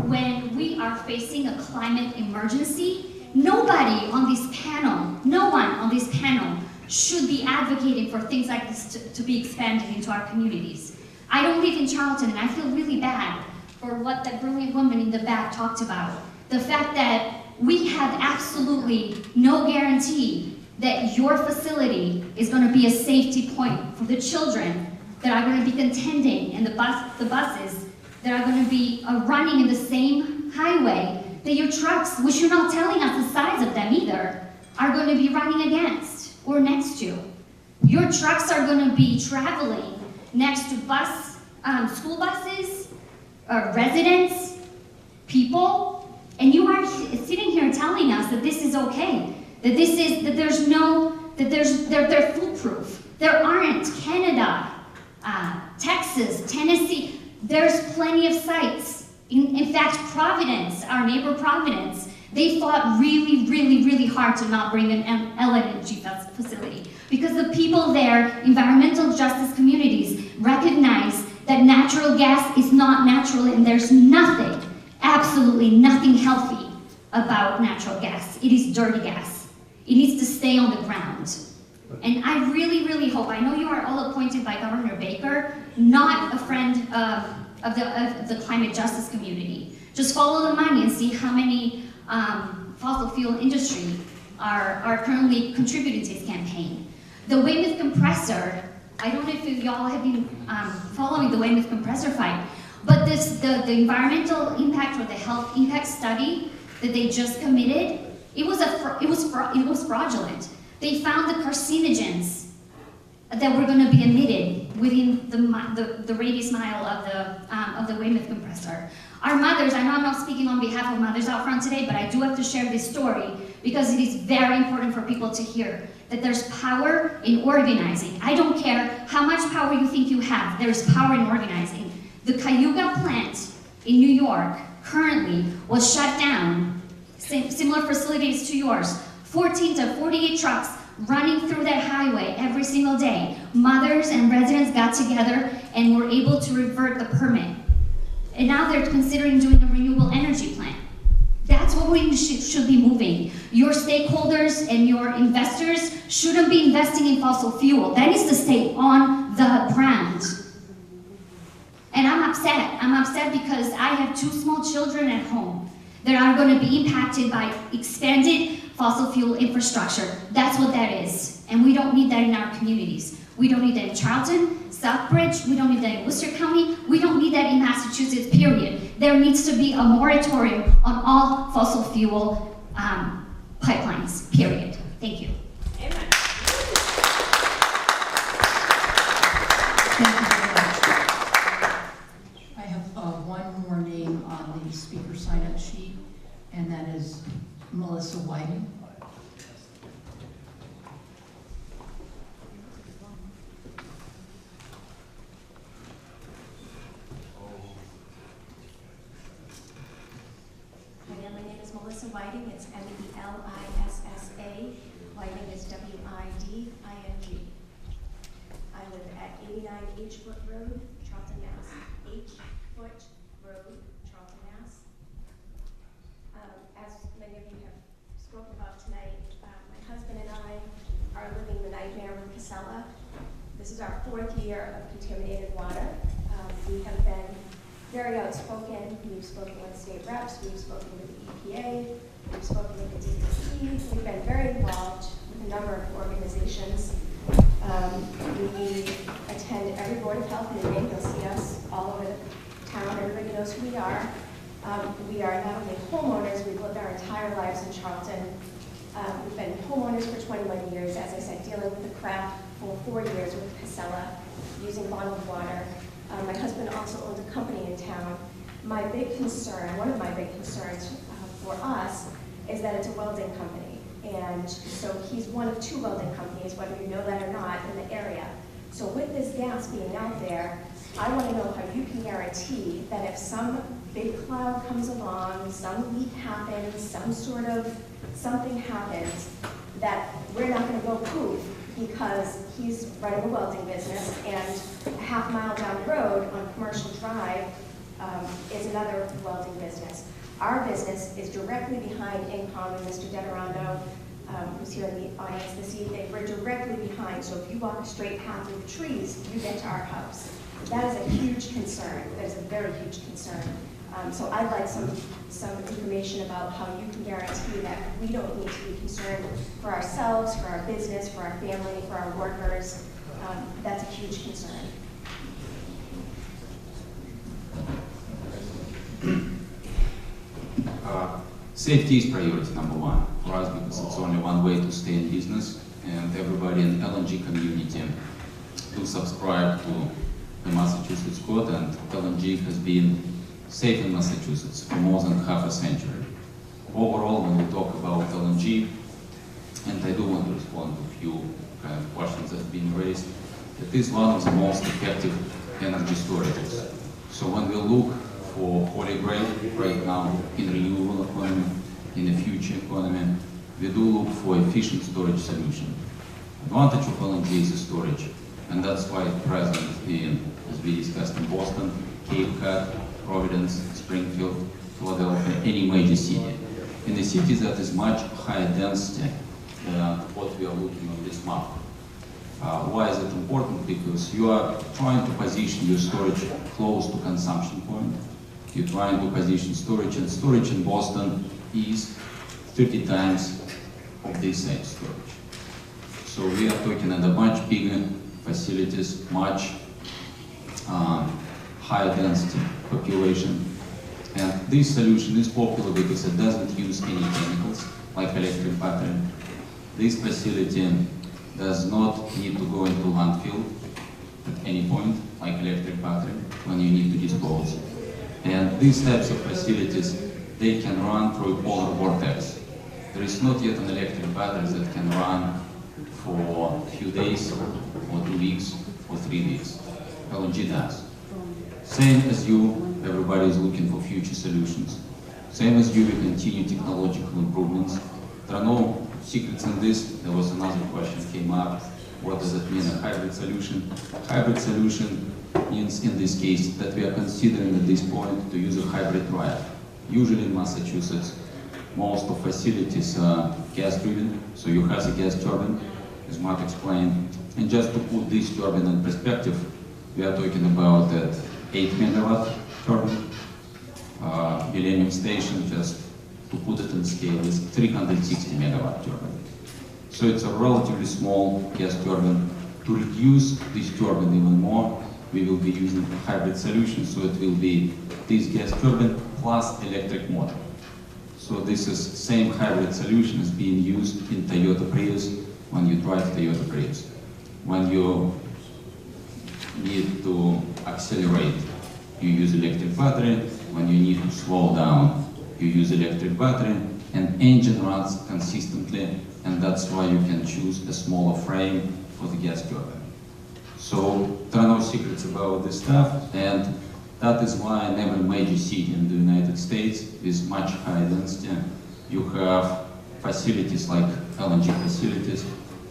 when we are facing a climate emergency, nobody on this panel, no one on this panel should be advocating for things like this to be expanded into our communities. I don't live in Charlton, and I feel really bad for what that brilliant woman in the back talked about. The fact that we have absolutely no guarantee that your facility is going to be a safety point for the children that are going to be contending and the buses that are going to be running in the same highway that your trucks, which you're not telling us the size of them either, are going to be running against or next to. Your trucks are going to be traveling next to school buses, residents, people, and you are sitting here telling us that this is okay, that they're foolproof. There aren't. Canada, Texas, Tennessee, there's plenty of sites. In fact, Providence, our neighbor Providence, they fought really, really, really hard to not bring an LNG facility because the people there, environmental justice communities, recognize that natural gas is not natural and there's nothing, absolutely nothing healthy about natural gas. It is dirty gas. It needs to stay on the ground. And I really, really hope, I know you are all appointed by Governor Baker, not a friend of the climate justice community. Just follow the money and see how many fossil fuel industry are currently contributing to his campaign. The Weymouth compressor, I don't know if y'all have been following the Weymouth compressor fight, but the environmental impact or the health impact study that they just committed, it was fraudulent. They found the carcinogens that were going to be emitted within the radius mile of the Weymouth compressor. Our mothers, I know I'm not speaking on behalf of mothers out front today, but I do have to share this story because it is very important for people to hear that there's power in organizing. I don't care how much power you think you have, there's power in organizing. The Cayuga plant in New York currently was shut down, similar facilities to yours, 14 to 48 trucks running through that highway every single day. Mothers and residents got together and were able to revert the permit. And now they're considering doing a renewable energy plant. That's what we should be moving. Your stakeholders and your investors shouldn't be investing in fossil fuel. That needs to stay on the ground. And I'm upset. I'm upset because I have 2 small children at home that are going to be impacted by expanded fossil fuel infrastructure. That's what that is. And we don't need that in our communities. We don't need that in Charlton, Southbridge, we don't need that in Worcester County, we don't need that in Massachusetts, period. There needs to be a moratorium on all fossil fuel pipelines, period. Thank you. Thank you very much. I have one more name on the speaker sign-up sheet, and that is Melissa Whiting. Hi, my name is Melissa Whiting. It's M-E-L-I-S-S-A. Whiting is W-I-D-I-N-G. I live at 89 H Foot Road, Charlton, Mass. H Foot Road, Charlton, Mass. As many of you have spoken about tonight, my husband and I are living the nightmare with Casella. This is our 4th year of contaminated water. We have been very outspoken. We've spoken with state reps, we've spoken with the EPA, we've spoken with the DEC. We've been very involved with a number of organizations. We attend every Board of Health meeting. You'll see us all over the town. Everybody knows who we are. We are not only homeowners, we've lived our entire lives in Charlton. We've been homeowners for 21 years, as I said, dealing with the crap for 4 years with Casella, using bottled water. My husband also owns a company in town. My big concern, one of my big concerns for us, is that it's a welding company. And so he's one of 2 welding companies, whether you know that or not, in the area. So with this gas being out there, I want to know how you can guarantee that if some big cloud comes along, some leak happens, some sort of something happens, that we're not going to go poof because he's running a welding business, and a half mile down the road on Commercial Drive is another welding business. Our business is directly behind Incom and Mr. Deterando, who's here in the audience this evening. We're directly behind, so if you walk a straight path through the trees, you get to our house. That is a huge concern. That is a very huge concern. So I'd like some information about how you can guarantee that we don't need to be concerned for ourselves, for our business, for our family, for our workers. That's a huge concern. Safety is priority number 1 for us, because it's only one way to stay in business, and everybody in LNG community to subscribe to the Massachusetts Code, and LNG has been safe in Massachusetts for more than half a century. Overall, when we talk about LNG, and I do want to respond to a few kind of questions that have been raised, it is one of the most effective energy storages. So when we look for holy grail right now in renewable economy, in the future economy, we do look for efficient storage solution. Advantage of LNG is the storage, and that's why it's present in, as we discussed, in Boston, Cape Cod, Providence, Springfield, Philadelphia, any major city. In a city that is much higher density than what we are looking on this map. Why is it important? Because you are trying to position your storage close to consumption point. You're trying to position storage, and storage in Boston is 30 times of this same storage. So we are talking about much bigger facilities, much higher density population. And this solution is popular because it doesn't use any chemicals, like electric battery. This facility does not need to go into landfill at any point, like electric battery, when you need to dispose. And these types of facilities, they can run through a polar vortex. There is not yet an electric battery that can run for a few days, or 2 weeks, or 3 weeks. LNG does. Same as you, everybody is looking for future solutions. Same as you, we continue technological improvements. There are no secrets in this. There was another question came up. What does it mean, a hybrid solution? Hybrid solution means, in this case, that we are considering at this point to use a hybrid drive. Usually in Massachusetts, most of facilities are gas-driven, so you have a gas turbine, as Matt explained. And just to put this turbine in perspective, we are talking about that 8 megawatt turbine. Millennium Station, just to put it in scale, is 360 megawatt turbine. So it's a relatively small gas turbine. To reduce this turbine even more, we will be using a hybrid solution, so it will be this gas turbine plus electric motor. So this is same hybrid solution is being used in Toyota Prius when you drive Toyota Prius. When you need to accelerate, you use electric battery. When you need to slow down, you use electric battery. And engine runs consistently, and that's why you can choose a smaller frame for the gas turbine. So there are no secrets about this stuff, and that is why in every major city in the United States with much higher density, you have facilities like LNG facilities,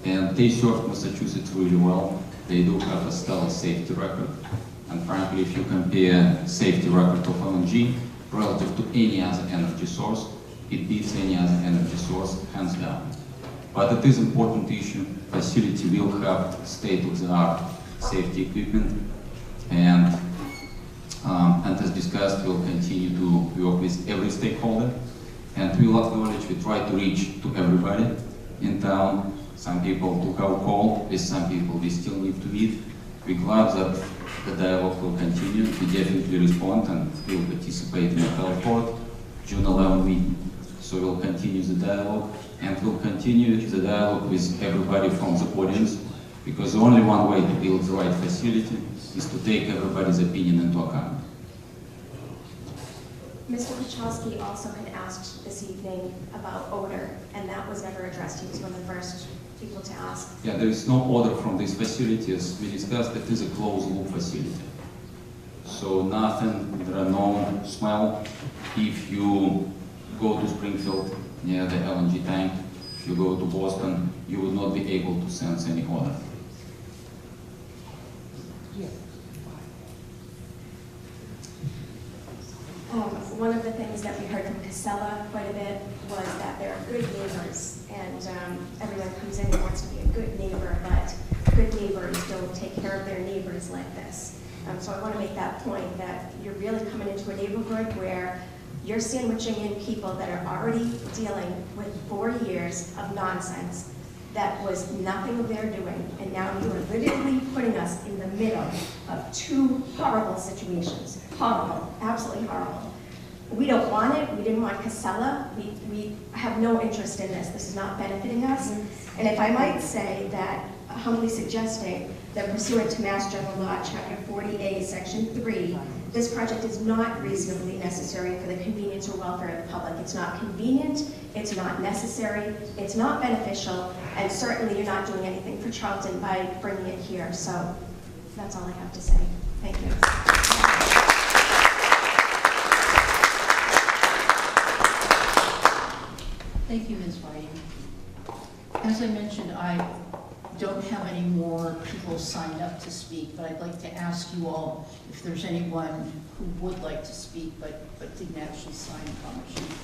and they serve Massachusetts really well. They do have a stellar safety record, and frankly, if you compare safety record of LNG relative to any other energy source, it beats any other energy source, hands down. But it is an important issue. Facility will have state-of-the-art safety equipment, and as discussed, we'll continue to work with every stakeholder, and we'll acknowledge we try to reach to everybody in town. Some people took our call, with some people we still need to meet. We're glad that the dialogue will continue. We definitely respond and will participate in the health board June 11 meeting. So we'll continue the dialogue, and we'll continue the dialogue with everybody from the audience, because the only one way to build the right facility is to take everybody's opinion into account. Mr. Pachowski also had asked this evening about odor, and that was never addressed. He was one of the first people to ask. Yeah, there is no odor from these facilities. We discussed it is a closed-loop facility. So nothing, there are no smell. If you go to Springfield near the LNG tank, if you go to Boston, you will not be able to sense any odor. One of the things that we heard from Casella quite a bit was that they're good neighbors, and everyone comes in and wants to be a good neighbor, but good neighbors don't take care of their neighbors like this. So I want to make that point, that you're really coming into a neighborhood where you're sandwiching in people that are already dealing with 4 years of nonsense that was nothing of their doing, and now you are literally putting us in the middle of 2 horrible situations. Horrible, absolutely horrible. We don't want it. We didn't want Casella. We have no interest in this. This is not benefiting us. And if I might say that, humbly suggesting that pursuant to Mass General Law, Chapter 40A, Section 3, this project is not reasonably necessary for the convenience or welfare of the public. It's not convenient, it's not necessary, it's not beneficial, and certainly you're not doing anything for Charlton by bringing it here. So that's all I have to say. Thank you. Thank you, Ms. Whiting. As I mentioned, I don't have any more people signed up to speak, but I'd like to ask you all if there's anyone who would like to speak but didn't actually sign on the sheet.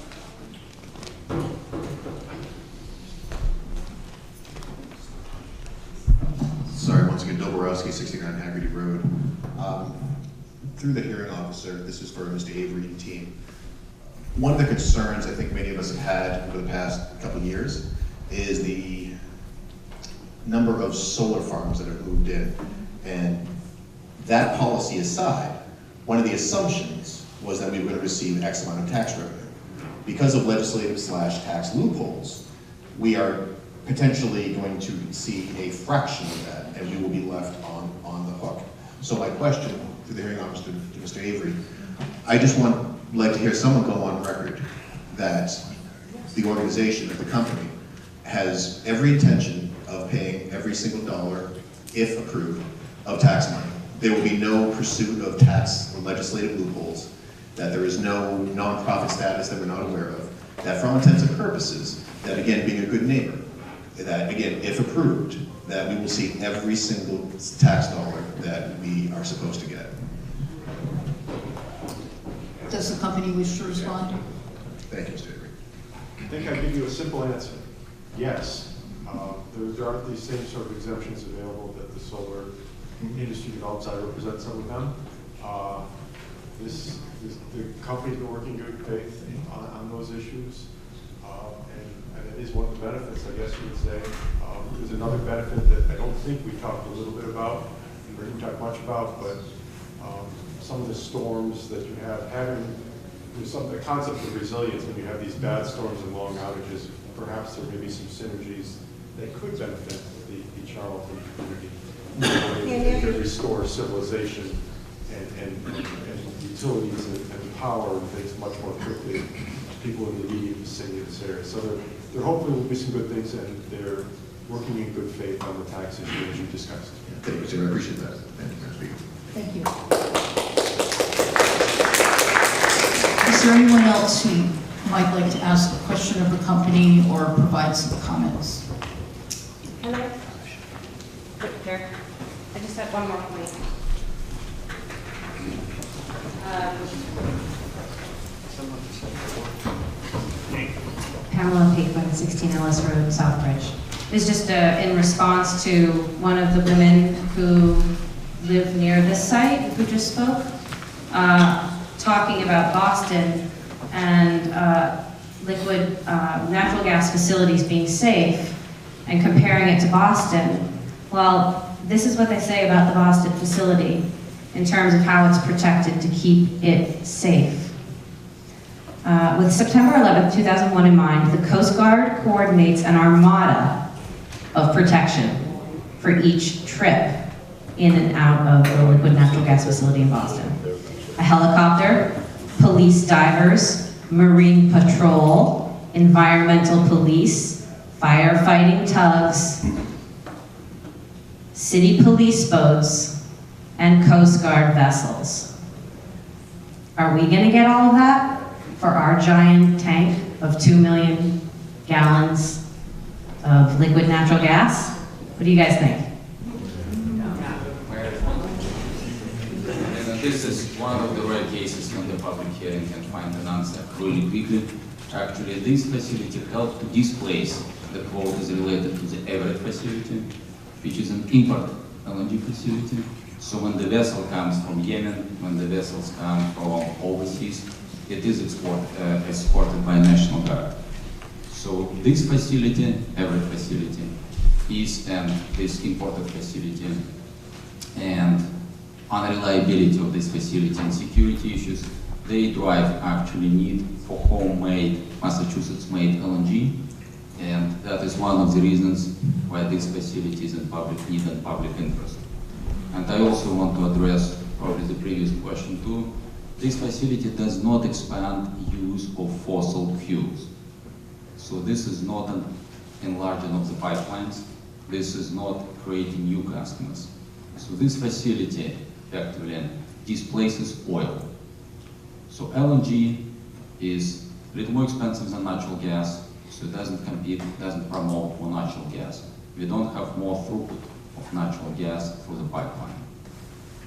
Sorry, once again, Bill Borowski, 69 Haggerty Road. Through the hearing officer, this is for Mr. Avery and team. One of the concerns I think many of us have had over the past couple of years is the number of solar farms that have moved in. And that policy aside, one of the assumptions was that we were going to receive X amount of tax revenue. Because of legislative / tax loopholes, we are potentially going to see a fraction of that, and we will be left on the hook. So my question to the hearing officer, to Mr. Avery, I just would like to hear someone go on record that the organization, that the company, has every intention of paying every single dollar, if approved, of tax money. There will be no pursuit of tax or legislative loopholes, that there is no nonprofit status that we're not aware of, that for all intents and purposes, that again, being a good neighbor, that again, if approved, that we will see every single tax dollar that we are supposed to get. Does the company wish to respond? Thank you, Mr. Avery. I think I'll give you a simple answer. Yes. There aren't these same sort of exemptions available that the solar industry develops. I represent some of them. The company's been working good faith on those issues, and it is one of the benefits, I guess you would say. There's another benefit that I don't think we talked a little bit about, and we didn't talk much about, but some of the storms that you have, the concept of resilience, when you have these bad storms and long outages, perhaps there may be some synergies that could benefit the Charlton community. to restore civilization and utilities and power and things much more quickly to people in the immediate vicinity of this area. So there hopefully will be some good things, and they're working in good faith on the tax issue as you discussed. Thank you, sir. I appreciate that. Thank you, Madam Speaker. Thank you. Is there anyone else who might like to ask a question of the company or provide some comments? Can I? Here. I just have one more point. Pamela Paquin, 16 Ellis Road, Southbridge. It's just in response to one of the women who live near this site who just spoke, talking about Boston and liquid natural gas facilities being safe and comparing it to Boston. Well, this is what they say about the Boston facility in terms of how it's protected to keep it safe. With September 11th, 2001 in mind, the Coast Guard coordinates an armada of protection for each trip in and out of the liquid natural gas facility in Boston. A helicopter, police divers, marine patrol, environmental police, firefighting tugs, city police boats, and Coast Guard vessels. Are we gonna get all of that for our giant tank of 2 million gallons of liquid natural gas? What do you guys think? This is one of the rare cases when the public hearing can find an answer really quickly. Actually, this facility helped to displace the quotas related to the Everett facility, which is an import LNG facility. So when the vessel comes from Yemen, when the vessels come from overseas, it is escorted by National Guard. So this facility, Everett facility, is this imported facility, and unreliability of this facility and security issues, they drive actually need for homemade, Massachusetts-made LNG, and that is one of the reasons why this facility is in public need and public interest. And I also want to address probably the previous question too. This facility does not expand use of fossil fuels. So this is not an enlarging of the pipelines. This is not creating new customers. So this facility effectively displaces oil. So LNG is a little more expensive than natural gas, so it doesn't compete, doesn't promote more natural gas. We don't have more throughput of natural gas through the pipeline.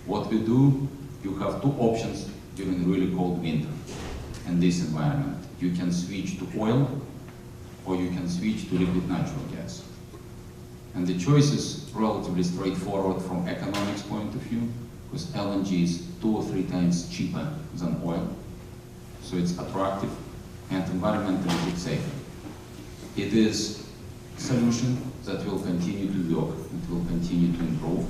What we do, you have two options during really cold winter in this environment. You can switch to oil, or you can switch to liquid natural gas. And the choice is relatively straightforward from economics point of view, because LNG is 2 or 3 times cheaper than oil. So it's attractive and environmentally it's safe. It is a solution that will continue to work, it will continue to improve.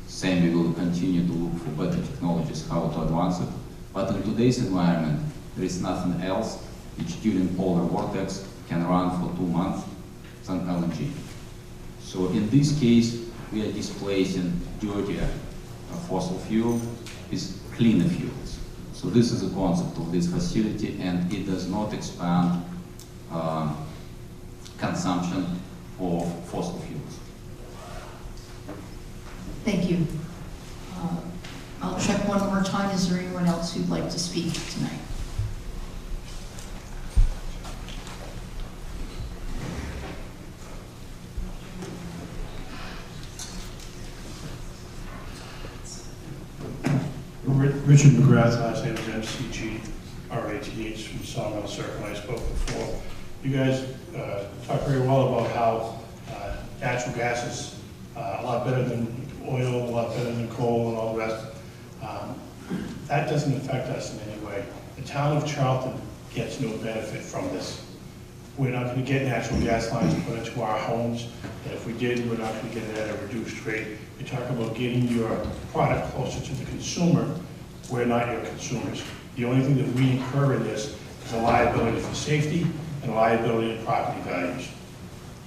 Same, we will continue to look for better technologies, how to advance it. But in today's environment, there is nothing else which during polar vortex can run for 2 months than LNG. So in this case, we are displacing dirtier fossil fuel with cleaner fuels. So this is the concept of this facility, and it does not expand consumption of fossil fuels. Thank you. I'll check one more time. Is there anyone else who'd like to speak tonight? Richard McGrath, last name is MCGRATH from Sawmill Circle. I spoke before. You guys talked very well about how natural gas is a lot better than oil, a lot better than coal and all the rest. That doesn't affect us in any way. The town of Charlton gets no benefit from this. We're not going to get natural gas lines put into our homes, and if we did, we're not going to get it at a reduced rate. You talk about getting your product closer to the consumer. We're not your consumers. The only thing that we incur in this is a liability for safety and a liability in property values.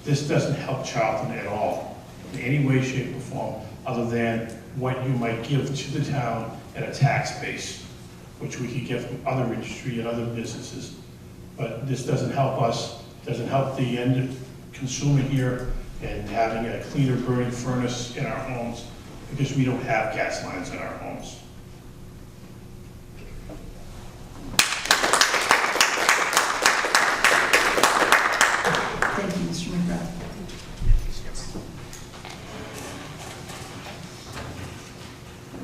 This doesn't help Charlton at all, in any way, shape, or form. other than what you might give to the town at a tax base, which we could get from other industry and other businesses. But this doesn't help us, doesn't help the end consumer here and having a cleaner burning furnace in our homes because we don't have gas lines in our homes. Thank you, Mr. McGrath.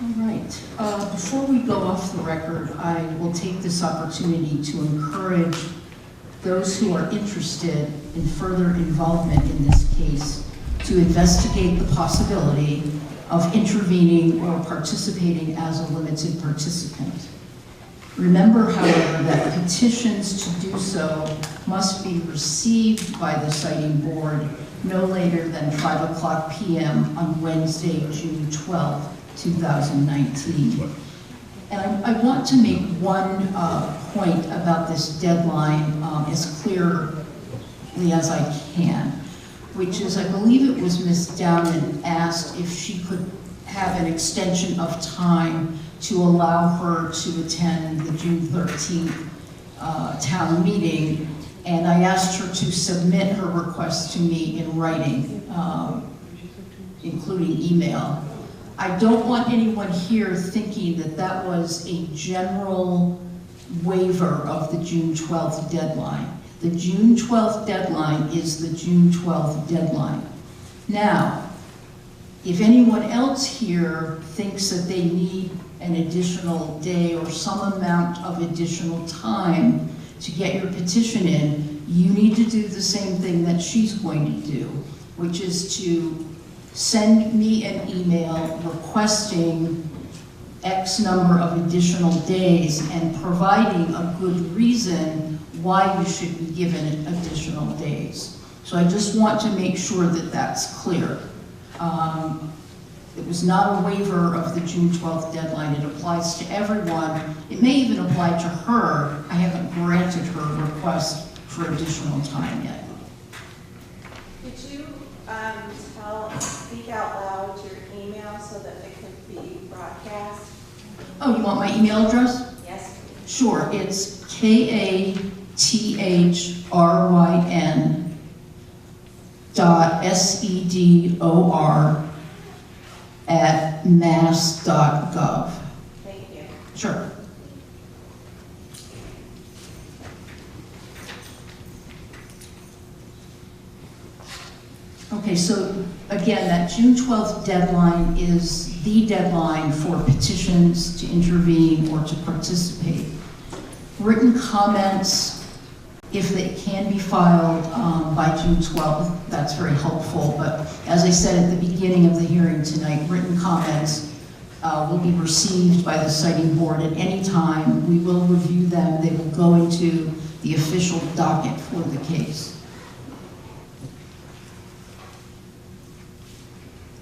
All right, before we go off the record, I will take this opportunity to encourage those who are interested in further involvement in this case to investigate the possibility of intervening or participating as a limited participant. Remember, however, that petitions to do so must be received by the siting board no later than 5:00 p.m. on Wednesday, June 12, 2019. And I want to make one point about this deadline as clearly as I can, which is I believe it was Ms. Downen asked if she could have an extension of time to allow her to attend the June 13th town meeting, and I asked her to submit her request to me in writing, including email. I don't want anyone here thinking that that was a general waiver of the June 12th deadline. The June 12th deadline is the June 12th deadline. Now, if anyone else here thinks that they need an additional day or some amount of additional time to get your petition in, you need to do the same thing that she's going to do, which is to send me an email requesting X number of additional days and providing a good reason why you should be given additional days. So I just want to make sure that that's clear. It was not a waiver of the June 12th deadline. It applies to everyone. It may even apply to her. I haven't granted her request for additional time yet. Could you speak out loud your email so that it could be broadcast? Oh, you want my email address? Yes. Sure, it's KATHRYN.SEDOR@mass.gov. Thank you. Sure. Okay, so again, that June 12th deadline is the deadline for petitions to intervene or to participate. Written comments, if they can be filed by June 12th, that's very helpful. But as I said at the beginning of the hearing tonight, written comments will be received by the siting board at any time. We will review them. They will go into the official docket for the case.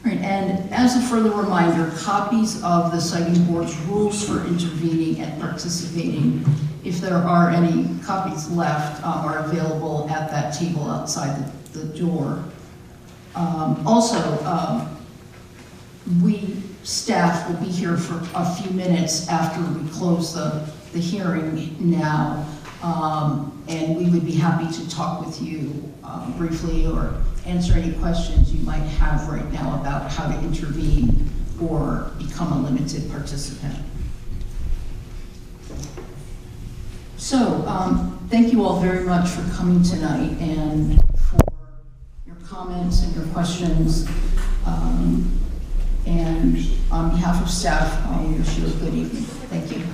Right, and as a further reminder, copies of the siting board's rules for intervening and participating, if there are any copies left, are available at that table outside the door. We, staff, will be here for a few minutes after we close the hearing now, and we would be happy to talk with you briefly or answer any questions you might have right now about how to intervene or become a limited participant. So, thank you all very much for coming tonight and for your comments and your questions. And on behalf of staff, I wish you a good evening. Thank you.